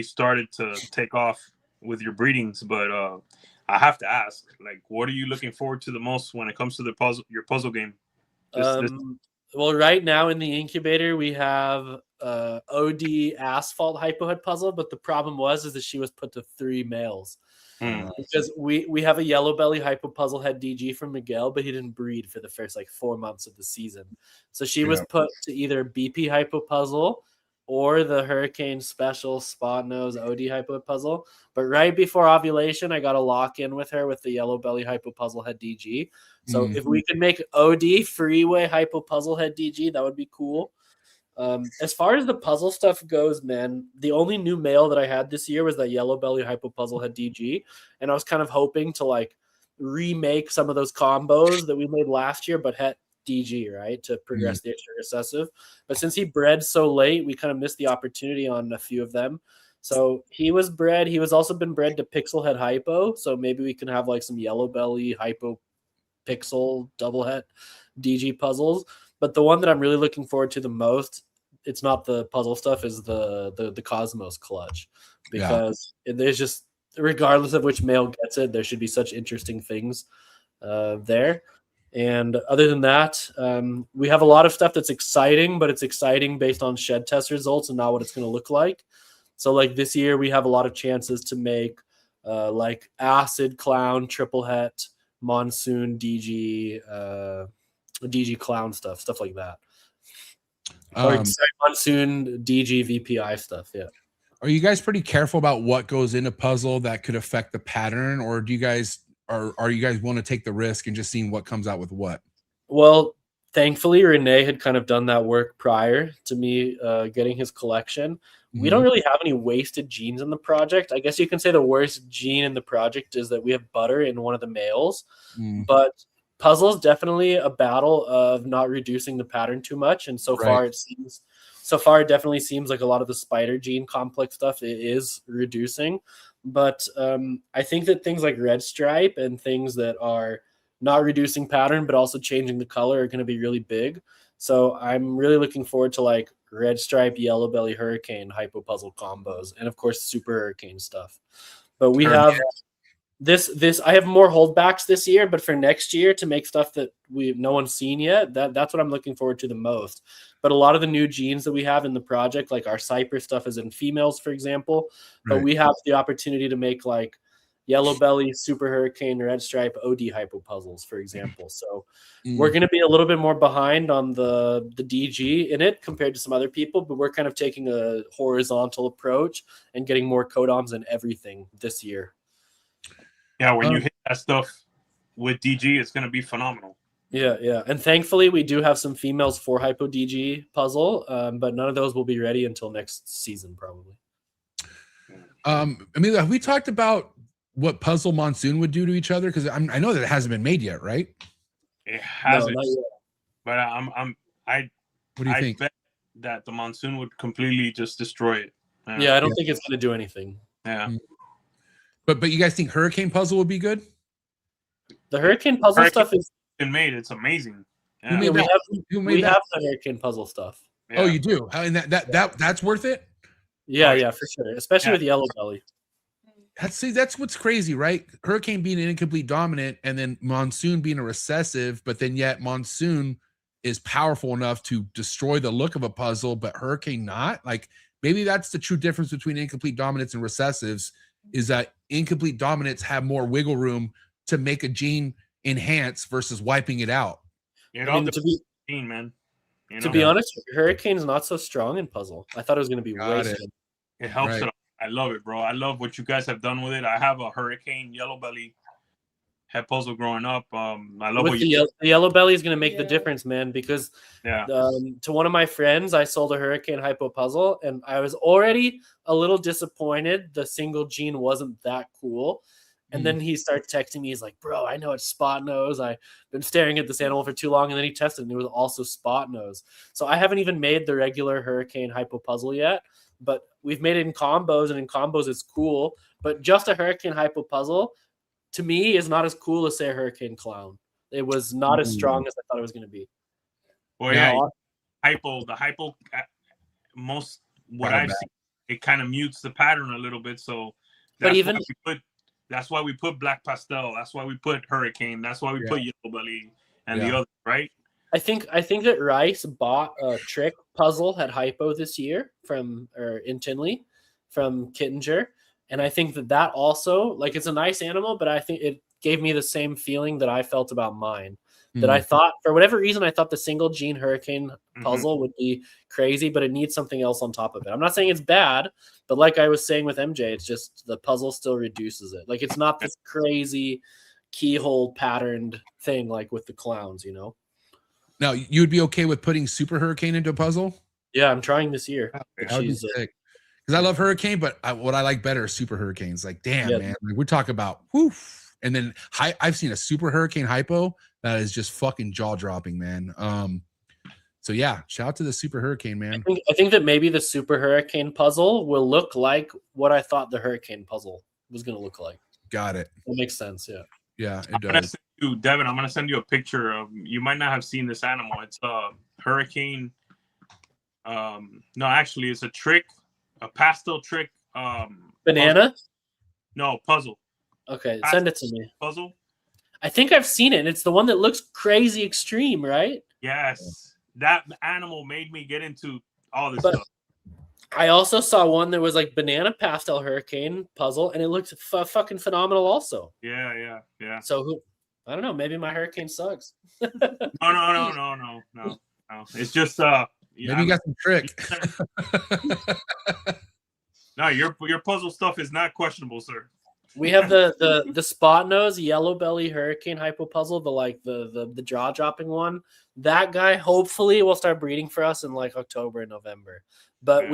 started to take off with your breedings, but I have to ask, like, what are you looking forward to the most when it comes to your puzzle game? Well, right now in the incubator, we have OD asphalt hypohead puzzle, but the problem is that she was put to 3 males. Because we have a yellow belly hypo puzzle head DG from Miguel, but he didn't breed for the first like 4 months of the season. So she was put to either BP hypo puzzle or the Hurricane Special Spot Nose OD hypo puzzle. But right before ovulation, I got a lock in with her with the yellow belly hypo puzzle head DG. So if we could make OD freeway hypo puzzle head DG, that would be cool. As far as the puzzle stuff goes, man, the only new male that I had this year was that yellow belly hypo puzzle head DG, and I was kind of hoping to like remake some of those combos that we made last year, but het DG, right, to progress the extra recessive. But since he bred so late, we kind of missed the opportunity on a few of them. So he was bred. He was also been bred to pixel head hypo. So maybe we can have like some yellow belly hypo pixel double head DG puzzles. But the one that I'm really looking forward to the most, it's not the puzzle stuff, is the Cosmos clutch, because there's just, regardless of which male gets it, there should be such interesting things there. And other than that, we have a lot of stuff that's exciting, but it's exciting based on shed test results and not what it's going to look like. So like this year, we have a lot of chances to make like acid clown, triple het, monsoon, DG clown stuff like that. Monsoon, DG, VPI stuff. Yeah. Are you guys pretty careful about what goes into puzzle that could affect the pattern, or do you guys are you guys want to take the risk and just seeing what comes out with what? Well, thankfully, Renee had kind of done that work prior to me getting his collection. We don't really have any wasted genes in the project. I guess you can say the worst gene in the project is that we have butter in one of the males, but puzzle is definitely a battle of not reducing the pattern too much. And so far it definitely seems like a lot of the spider gene complex stuff is reducing. But I think that things like red stripe and things that are not reducing pattern, but also changing the color are going to be really big. So I'm really looking forward to like red stripe, yellow belly, hurricane, hypo puzzle combos, and of course super hurricane stuff. But we have this I have more holdbacks this year, but for next year to make stuff that no one's seen yet, that's what I'm looking forward to the most. But a lot of the new genes that we have in the project, like our Cypress stuff is in females, for example, but we have the opportunity to make like yellow belly, super hurricane, red stripe, OD hypo puzzles, for example. So we're going to be a little bit more behind on the DG in it compared to some other people, but we're kind of taking a horizontal approach and getting more codons and everything this year. Yeah, when you hit that stuff with DG, it's going to be phenomenal. Yeah. And thankfully, we do have some females for hypo DG puzzle, but none of those will be ready until next season, probably. Amelia, have we talked about what puzzle Monsoon would do to each other? Because I know that it hasn't been made yet, right? It hasn't. No, not yet. But What do you think? Bet that the Monsoon would completely just destroy it. Yeah, I don't think it's going to do anything. Yeah. But you guys think Hurricane Puzzle would be good? The Hurricane Puzzle stuff is been made. It's amazing. Yeah. we have the Hurricane Puzzle stuff. Yeah. Oh, you do? And that's worth it? Yeah, for sure. Especially with Yellow Belly. That's what's crazy, right? Hurricane being an incomplete dominant and then Monsoon being a recessive, but then yet Monsoon is powerful enough to destroy the look of a puzzle, but Hurricane not. Like maybe that's the true difference between incomplete dominants and recessives, is that incomplete dominants have more wiggle room to make a gene enhance versus wiping it out. To be honest, Hurricane's not so strong in puzzle. I thought it was going to be wasted. It helps it. I love it, bro. I love what you guys have done with it. I have a Hurricane Yellow Belly head puzzle growing up. I love what the Yellow Belly is going to make the difference, man, because to one of my friends, I sold a Hurricane hypo puzzle, and I was already a little disappointed the single gene wasn't that cool. And then he starts texting me. He's like, bro, I know it's spot nose. I've been staring at this animal for too long. And then he tested, and it was also spot nose. So I haven't even made the regular Hurricane hypo puzzle yet, but we've made it in combos, and in combos it's cool. But just a Hurricane hypo puzzle, to me, is not as cool as, say, a Hurricane clown. It was not as strong as I thought it was going to be. Well, the hypo, most what I've seen, it kind of mutes the pattern a little bit. So that's why we put Black Pastel. That's why we put Hurricane. That's why we put Yellow Belly and the other, right? I think that Rice bought a trick puzzle at hypo this year in Tinley from Kittinger. And I think that also, like, it's a nice animal, but I think it gave me the same feeling that I felt about mine. That I thought, for whatever reason, I thought the single gene Hurricane puzzle would be crazy, but it needs something else on top of it. I'm not saying it's bad, but like I was saying with MJ, it's just the puzzle still reduces it. Like, it's not this crazy keyhole patterned thing like with the clowns, you know? Now, you would be okay with putting Super Hurricane into a puzzle? Yeah, I'm trying this year. Because I love Hurricane, but what I like better is Super Hurricanes. Like, damn, man. Like, we're talking about woof. And then I've seen a Super Hurricane hypo that is just fucking jaw-dropping, man. So yeah, shout out to the Super Hurricane, man. I think that maybe the Super Hurricane puzzle will look like what I thought the Hurricane puzzle was going to look like. Got it. That makes sense, yeah. Yeah, it does. Devin, I'm going to send you a picture of, you might not have seen this animal. It's a Hurricane. No, actually, it's a pastel trick. Banana? Puzzle. No, puzzle. Okay, send it to me. Puzzle? I think I've seen it. It's the one that looks crazy extreme, right? Yes. That animal made me get into all this stuff. I also saw one that was like banana pastel Hurricane puzzle, and it looked fucking phenomenal also. Yeah. So I don't know. Maybe my Hurricane sucks. No. It's just maybe you got some trick. No, your puzzle stuff is not questionable, sir. We have the spot nose Yellow Belly Hurricane hypo puzzle, the jaw dropping one. That guy hopefully will start breeding for us in like October and November. But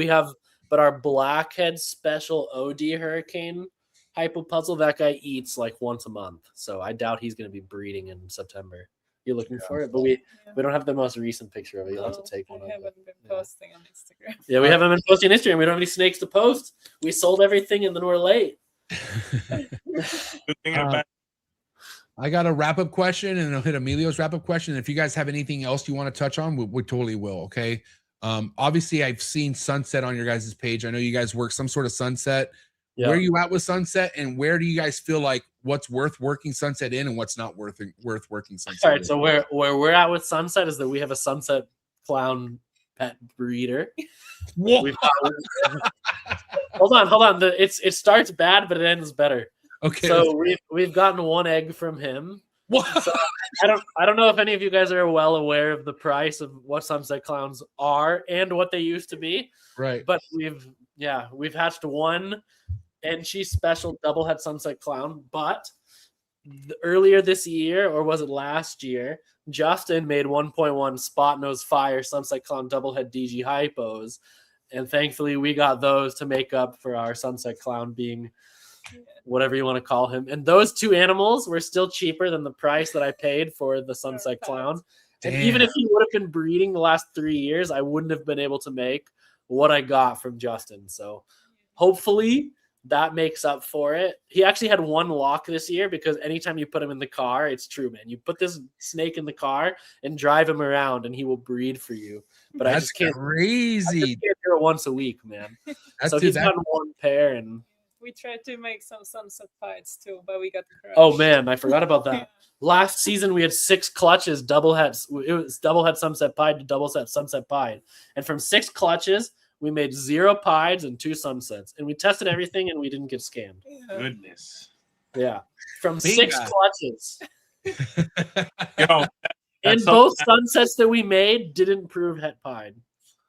our blackhead special OD Hurricane hypo puzzle, that guy eats like once a month. So I doubt he's going to be breeding in September. You're looking for it, but we don't have the most recent picture of it. You'll have to take one. We haven't been posting on Instagram. Yeah, we haven't been posting on Instagram. We don't have any snakes to post. We sold everything and then we're late. I got a wrap-up question, and I'll hit Emilio's wrap-up question. If you guys have anything else you want to touch on, we totally will. Okay. Obviously, I've seen sunset on your guys' page. I know you guys work some sort of sunset where are you at with Sunset, and where do you guys feel like what's worth working Sunset in and what's not worth working Sunset All right, in? so where we're at with Sunset is that we have a Sunset clown pet breeder. Whoa. Hold on. It starts bad, but it ends better. Okay. So we've gotten one egg from him. What? So I don't know if any of you guys are well aware of the price of what Sunset clowns are and what they used to be. Right. But we've hatched one, and she's special double head Sunset clown. But earlier this year, or was it last year, Justin made 1.1 spot nose fire Sunset clown double head DG hypos, and thankfully we got those to make up for our Sunset clown being whatever you want to call him. And those two animals were still cheaper than the price that I paid for the Sunset clown. And even if he would have been breeding the last 3 years, I wouldn't have been able to make what I got from Justin. So hopefully that makes up for it. He actually had one lock this year because anytime you put him in the car, it's true, man. You put this snake in the car and drive him around and he will breed for you. But that's I just can't crazy. I just can't do it once a week, man. So he's done one pair, and we tried to make some Sunset fights too, but we got crushed. oh man, I forgot about that. Last season we had 6 clutches, double heads. It was double head Sunset Pied to double set Sunset Pied. And from 6 clutches, we made 0 pieds and 2 sunsets. And we tested everything and we didn't get scammed. Goodness. Yeah. From Big 6 guy. clutches. Yo, And both sunsets that we made didn't prove het pied.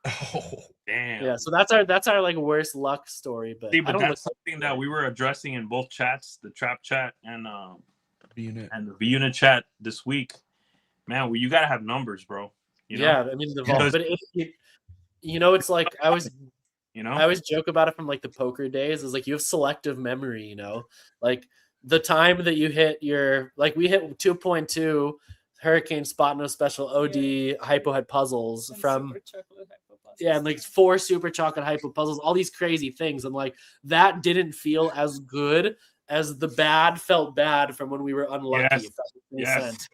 Oh, damn. Yeah, so that's our like worst luck story. But, See, I but don't that's look- something that we were addressing in both chats, the trap chat and unit. the V-Unit chat this week. Man, well, you gotta have numbers, bro. You know? yeah, I mean the Because- but it's like I always You know? I always joke about it from like the poker days is like you have selective memory, you know, like the time that you hit your, like we hit 2.2 Hurricane Spot No Special OD Hypo Head puzzles And from, Super Chocolate Hypo puzzles. yeah, and like 4 Super Chocolate Hypo puzzles, all these crazy things. And like that didn't feel as good as the bad felt bad from when we were unlucky. Yes. If that makes Yes. sense.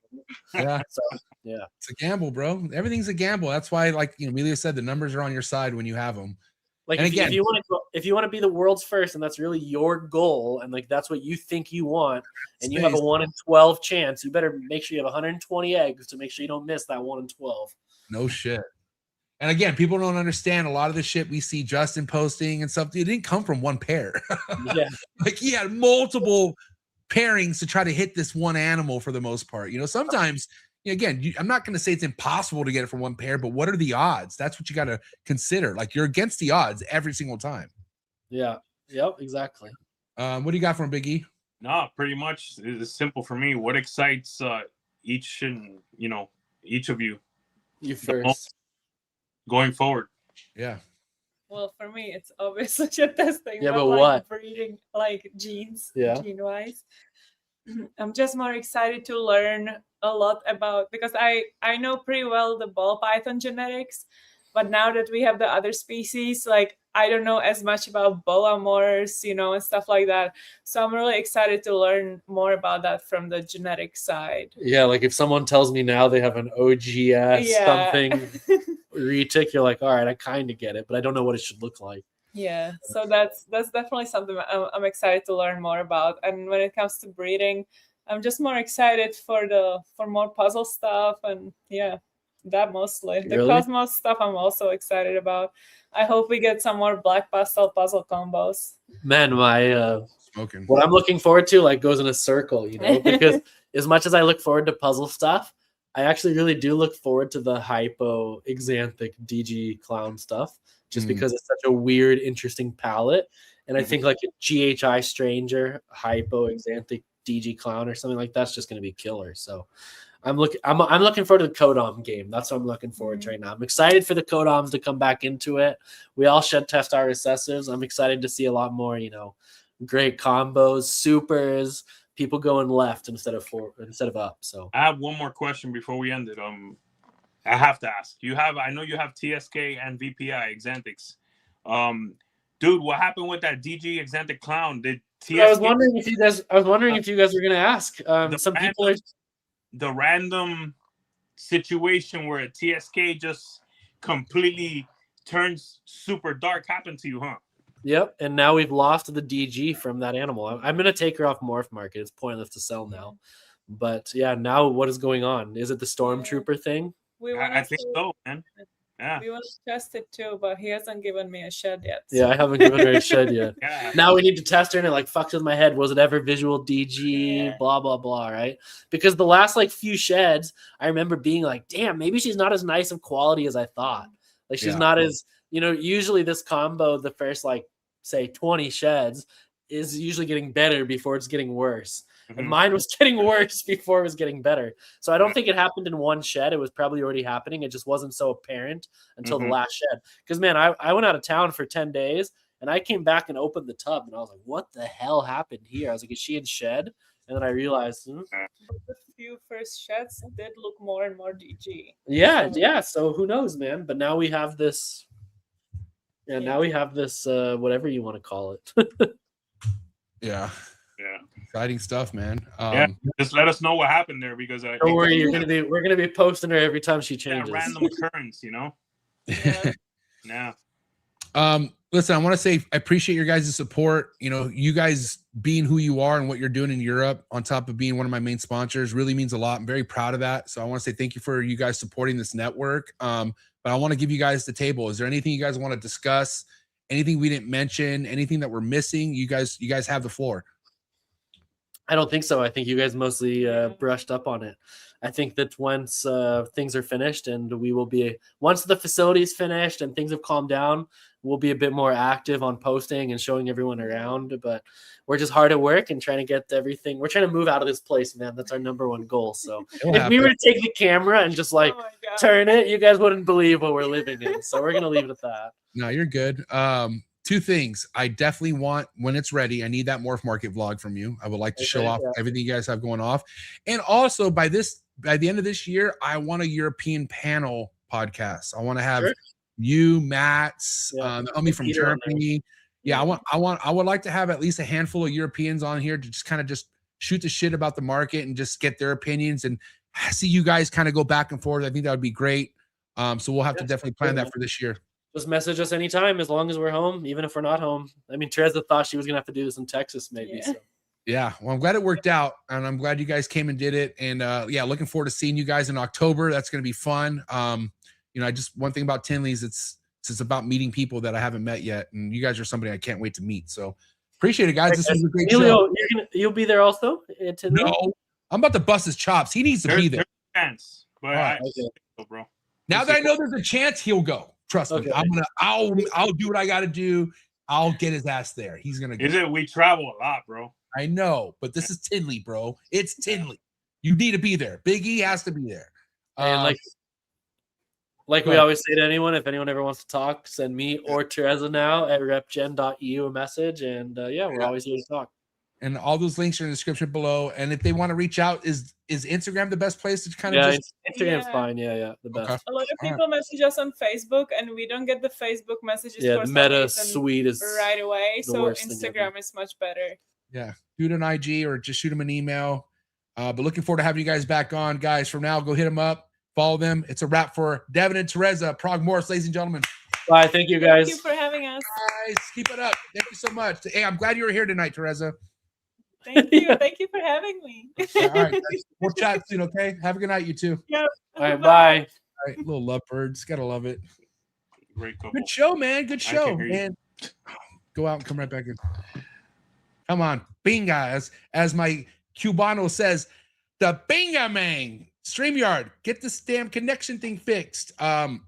Yeah, So, yeah. it's a gamble, bro. Everything's a gamble. That's why, like Emilio said, the numbers are on your side when you have them. Like And if, again- if you want to be the world's first, and that's really your goal, and like that's what you think you want, and you have a Space. 1 in 12 chance, you better make sure you have 120 eggs to make sure you don't miss that 1 in 12. No shit. And again, people don't understand a lot of the shit we see Justin posting and stuff. It didn't come from one pair. Yeah, Like he had multiple pairings to try to hit this one animal for the most part. Sometimes, again, I'm not going to say it's impossible to get it from one pair, but what are the odds? That's what you got to consider. Like you're against the odds every single time. yeah, yep, exactly. What do you got from Big E? No, pretty much it's simple for me. What excites each of you You the first. most going forward? Yeah. Well, for me, it's obviously just testing. Yeah, but like, what? breeding, like genes, Yeah. gene-wise. I'm just more excited to learn a lot about, because I know pretty well the ball python genetics, but now that we have the other species, like I don't know as much about boa mors, and stuff like that. So I'm really excited to learn more about that from the genetic side. Yeah, like if someone tells me now they have an OGS Yeah. something retic, you're like, all right, I kind of get it, but I don't know what it should look like. Yeah, so that's definitely something I'm excited to learn more about. And when it comes to breeding, I'm just more excited for more puzzle stuff, and yeah, that mostly. The Really? Cosmos stuff I'm also excited about. I hope we get some more black pastel puzzle combos. Man, my Smoking. what I'm looking forward to like goes in a circle, because as much as I look forward to puzzle stuff, I actually really do look forward to the hypo exanthic DG clown stuff, just because it's such a weird, interesting palette. And I think like a GHI Stranger, hypo exanthic DG clown or something like that's just going to be killer. So I'm looking forward to the Kodom game. That's what I'm looking forward to right now. I'm excited for the Kodoms to come back into it. We all should test our recessives. I'm excited to see a lot more, great combos, supers, people going left instead of up. So I have one more question before we end it. I have to ask. I know you have TSK and VPI Exanthics. Dude, what happened with that DG Exanthic clown? Did TSK I was wondering if you guys were going to ask. Some people are the random situation where a TSK just completely turns super dark happened to you, huh? Yep, and now we've lost the DG from that animal. I'm going to take her off Morph Market. It's pointless to sell now. But yeah, now what is going on? Is it the Stormtrooper thing? I think so, man. Yeah. We want to test it too, but he hasn't given me a shed yet. So. Yeah, I haven't given her a shed yet. Yeah. Now we need to test her, and it like fucks with my head. Was it ever visual DG? Yeah. Blah blah blah. Right? Because the last like few sheds, I remember being like, damn, maybe she's not as nice of quality as I thought. Like she's not as, you know, usually this combo, the first like say 20 sheds is usually getting better before it's getting worse. And mine was getting worse before it was getting better. So I don't think it happened in one shed. It was probably already happening. It just wasn't so apparent until the last shed. Because, man, I went out of town for 10 days, and I came back and opened the tub, and I was like, what the hell happened here? I was like, is she in shed? And then I realized. The few first sheds did look more and more DG. Yeah. So who knows, man? But now we have this. Yeah, now we have this, whatever you want to call it. Yeah. Yeah. Exciting stuff, man. Yeah, just let us know what happened there because don't worry, we're gonna be posting her every time she changes. Random occurrence, you know. Yeah. Listen, I want to say I appreciate your guys' support. You know, you guys being who you are and what you're doing in Europe, on top of being one of my main sponsors, really means a lot. I'm very proud of that. So I want to say thank you for you guys supporting this network. But I want to give you guys the table. Is there anything you guys want to discuss? Anything we didn't mention? Anything that we're missing? You guys have the floor. I don't think so. I think you guys mostly brushed up on it. I think that once things are finished and once the facility is finished and things have calmed down, we'll be a bit more active on posting and showing everyone around. But we're just hard at work and trying to get everything. We're trying to move out of this place, man. That's our number one goal. So if we were to take the camera and just like turn it, you guys wouldn't believe what we're living in. So we're going to leave it at that. No, you're good. Two things. I definitely want, when it's ready, I need that Morph Market vlog from you. I would like to show off everything you guys have going off. And also by the end of this year, I want a European panel podcast. I want to have you, Matt's, the homie from Germany. Yeah, I would like to have at least a handful of Europeans on here to just kind of just shoot the shit about the market and just get their opinions and see you guys kind of go back and forth. I think that would be great. So we'll have to definitely plan that for this year. Just message us anytime as long as we're home, even if we're not home. I mean, Teresa thought she was going to have to do this in Texas maybe. Yeah. So. Yeah, well, I'm glad it worked out, and I'm glad you guys came and did it. And yeah, looking forward to seeing you guys in October. That's going to be fun. You know, one thing about Tinley's, it's about meeting people that I haven't met yet, and you guys are somebody I can't wait to meet. So appreciate it, guys. This was a great show. You'll be there also? No, I'm about to bust his chops. He needs to be there. There's a chance, but bro. Now that I know there's a chance, he'll go. Trust me. I'll do what I got to do. I'll get his ass there. He's gonna go. We travel a lot, bro. I know, but this is Tinley, bro. It's Tinley. You need to be there. Big E has to be there. And like we always say to anyone, if anyone ever wants to talk, send me or Teresa now at repgen.eu a message. And we're always here to talk. And all those links are in the description below. And if they want to reach out, is Instagram the best place to kind of Instagram's fine. Yeah, the best. Okay. A lot of people message us on Facebook, and we don't get the Facebook messages. Yeah, for the Meta some reason suite is right away. So worst thing Instagram is much better. Yeah, do it on IG or just shoot them an email. But looking forward to having you guys back on, guys. From now, go hit them up, follow them. It's a wrap for Devin and Teresa, Prague Morphs, ladies and gentlemen. Bye. Thank you, guys. Thank you for having us. Guys, keep it up. Thank you so much. Hey, I'm glad you were here tonight, Teresa. Thank you. Thank you for having me. All right, guys. We'll chat soon, okay? Have a good night, you two. Yep. All right, bye. All right, little lovebirds. Gotta love it. Great couple. Good show, man. Good show, hear you. man. Go out and come right back in. Come on, binga, as my Cubano says, the binga man. StreamYard, get this damn connection thing fixed. While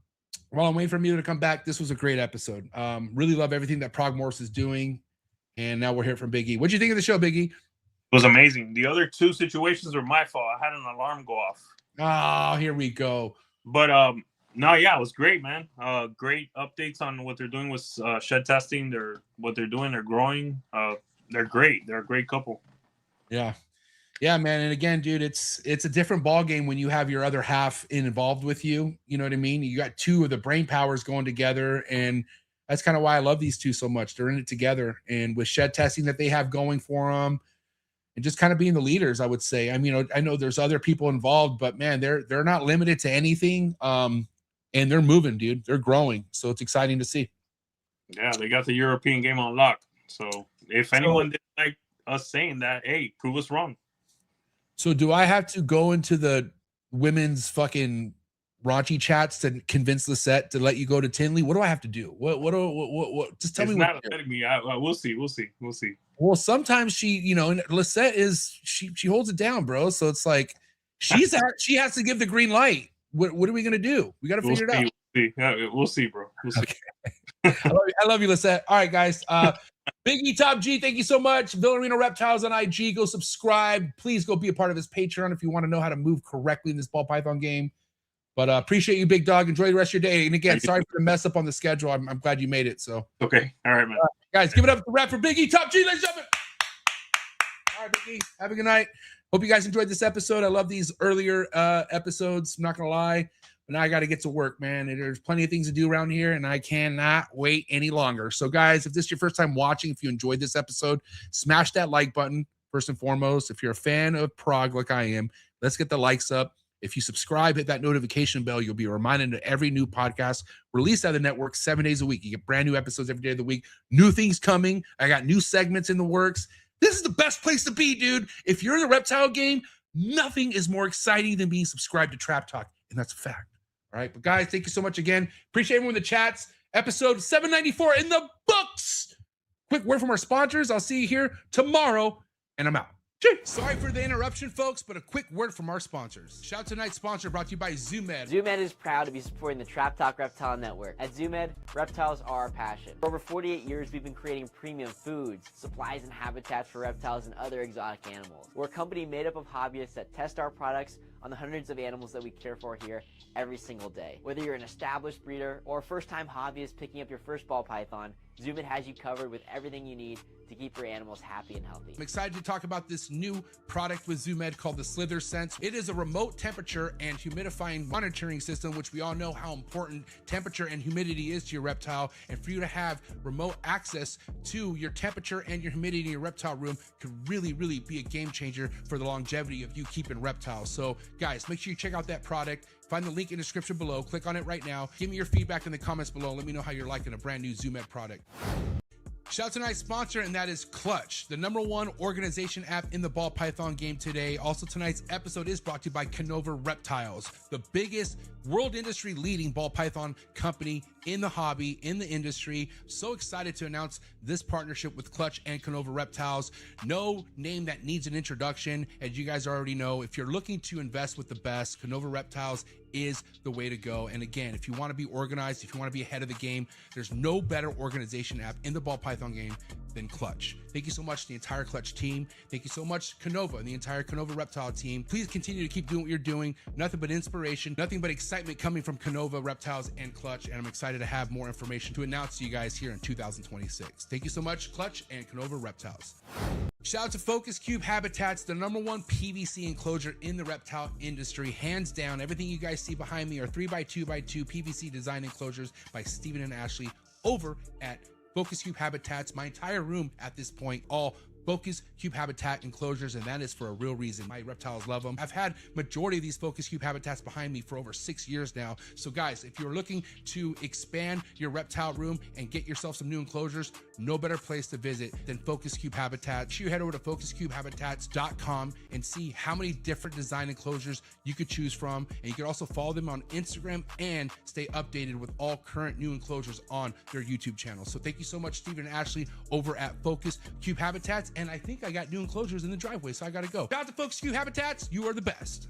I'm waiting for you to come back, this was a great episode. Really love everything that Prague Morphs is doing, and now we're here from Big E. What'd you think of the show, Big E? It was amazing. The other two situations were my fault. I had an alarm go off. Oh, here we go. But no, yeah, it was great, man. Great updates on what they're doing with shed testing. What they're doing. They're growing. They're great. They're a great couple. Yeah, man. And again, dude, it's a different ball game when you have your other half involved with you. You know what I mean? You got two of the brain powers going together, and that's kind of why I love these two so much. They're in it together, and with shed testing that they have going for them, and just kind of being the leaders, I would say. I mean, I know there's other people involved, but man, they're not limited to anything. And they're moving, dude. They're growing, so it's exciting to see. Yeah, they got the European game on lock. So if anyone didn't like us saying that, hey, prove us wrong. So do I have to go into the women's fucking raunchy chats to convince Lisette to let you go to Tinley? What do I have to do? What just tell It's me not what. letting me. We'll see. Well, sometimes she, you know, and Lisette is she holds it down, bro. So it's like she has to give the green light. What are we gonna do? We got to figure it out. We'll see, bro. We'll see. Okay. I love you, Lisette. All right, guys. Big E Top G, thank you so much. Villarino Reptiles on IG. Go subscribe. Please go be a part of his Patreon if you want to know how to move correctly in this ball python game. But appreciate you, big dog. Enjoy the rest of your day. And again, sorry for the mess up on the schedule. I'm glad you made it. So okay. All right, man. Guys, give it up to rap for Big E Top G, ladies and gentlemen. All right, Big E. Have a good night. Hope you guys enjoyed this episode. I love these earlier episodes. I'm not gonna lie. But now I got to get to work, man. There's plenty of things to do around here, and I cannot wait any longer. So, guys, if this is your first time watching, if you enjoyed this episode, smash that like button, first and foremost. If you're a fan of Prague like I am, let's get the likes up. If you subscribe, hit that notification bell. You'll be reminded of every new podcast released out of the network 7 days a week. You get brand new episodes every day of the week. New things coming. I got new segments in the works. This is the best place to be, dude. If you're in the reptile game, nothing is more exciting than being subscribed to Trap Talk, and that's a fact. All right, but guys, thank you so much again. Appreciate everyone in the chats. Episode 794 in the books. Quick word from our sponsors. I'll see you here tomorrow, and I'm out. Sorry for the interruption, folks, but a quick word from our sponsors. Shout out to tonight's sponsor brought to you by ZooMed. ZooMed is proud to be supporting the Trap Talk Reptile Network. At ZooMed, reptiles are our passion. For over 48 years, we've been creating premium foods, supplies, and habitats for reptiles and other exotic animals. We're a company made up of hobbyists that test our products on the hundreds of animals that we care for here every single day. Whether you're an established breeder or a first-time hobbyist picking up your first ball python, ZooMed has you covered with everything you need to keep your animals happy and healthy. I'm excited to talk about this new product with ZooMed called the Slither Sense. It is a remote temperature and humidifying monitoring system, which we all know how important temperature and humidity is to your reptile. And for you to have remote access to your temperature and your humidity in your reptile room could really, really be a game changer for the longevity of you keeping reptiles. So guys, make sure you check out that product. Find the link in the description below. Click on it right now. Give me your feedback in the comments below. Let me know how you're liking a brand new ZooMed product. Shout out to tonight's sponsor, and that is Clutch, the #1 organization app in the ball python game today. Also, tonight's episode is brought to you by KINOVA Reptiles, the biggest world industry leading ball python company in the hobby, in the industry. So excited to announce this partnership with Clutch and KINOVA Reptiles. No name that needs an introduction. As you guys already know, if you're looking to invest with the best, KINOVA Reptiles is the way to go. And again, if you want to be organized, if you want to be ahead of the game, there's no better organization app in the ball python game than Clutch. Thank you so much to the entire Clutch team. Thank you so much, KINOVA and the entire KINOVA Reptile team. Please continue to keep doing what you're doing. Nothing but inspiration, nothing but excitement coming from KINOVA Reptiles and Clutch. And I'm excited to have more information to announce to you guys here in 2026. Thank you so much, Clutch and KINOVA Reptiles. Shout out to Focus Cube Habitats, the #1 PVC enclosure in the reptile industry. Hands down, everything you guys see behind me are 3x2x2 PVC design enclosures by Steven and Ashley over at Focus Cube Habitats. My entire room at this point, all Focus Cube Habitat enclosures, and that is for a real reason. My reptiles love them. I've had majority of these Focus Cube Habitats behind me for over 6 years now. So guys, if you're looking to expand your reptile room and get yourself some new enclosures, no better place to visit than Focus Cube Habitat. You head over to focuscubehabitats.com and see how many different design enclosures you could choose from. And you can also follow them on Instagram and stay updated with all current new enclosures on their YouTube channel. So thank you so much, Steven and Ashley over at Focus Cube Habitats. And I think I got new enclosures in the driveway, so I gotta go. Shout out to Focus Cube Habitats, you are the best.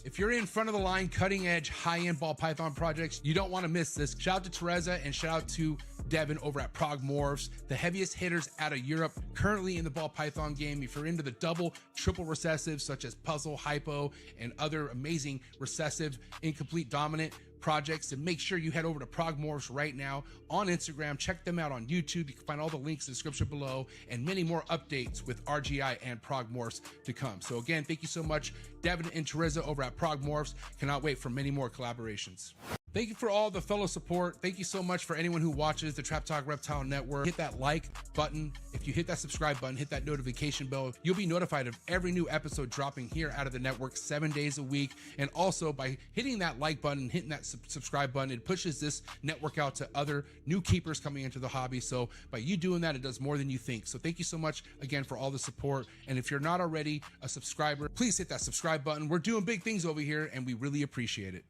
If you're in front of the line, cutting edge, high-end ball python projects, you don't want to miss this. Shout out to Teresa and shout out to Devin over at Prague Morphs, the heaviest hitters out of Europe currently in the ball python game. If you're into the double, triple recessives such as puzzle, hypo, and other amazing recessive, incomplete, dominant projects, and make sure you head over to Prague Morphs right now on Instagram. Check them out on YouTube. You can find all the links in the description below and many more updates with RGI and Prague Morphs to come. So again, thank you so much, Devin and Teresa over at Prague Morphs. Cannot wait for many more collaborations. Thank you for all the fellow support. Thank you so much for anyone who watches the Trap Talk Reptile Network. Hit that like button. If you hit that subscribe button, hit that notification bell, you'll be notified of every new episode dropping here out of the network 7 days a week. And also by hitting that like button, hitting that subscribe button, it pushes this network out to other new keepers coming into the hobby. So by you doing that, it does more than you think. So thank you so much again for all the support. And if you're not already a subscriber, please hit that subscribe button. We're doing big things over here and we really appreciate it.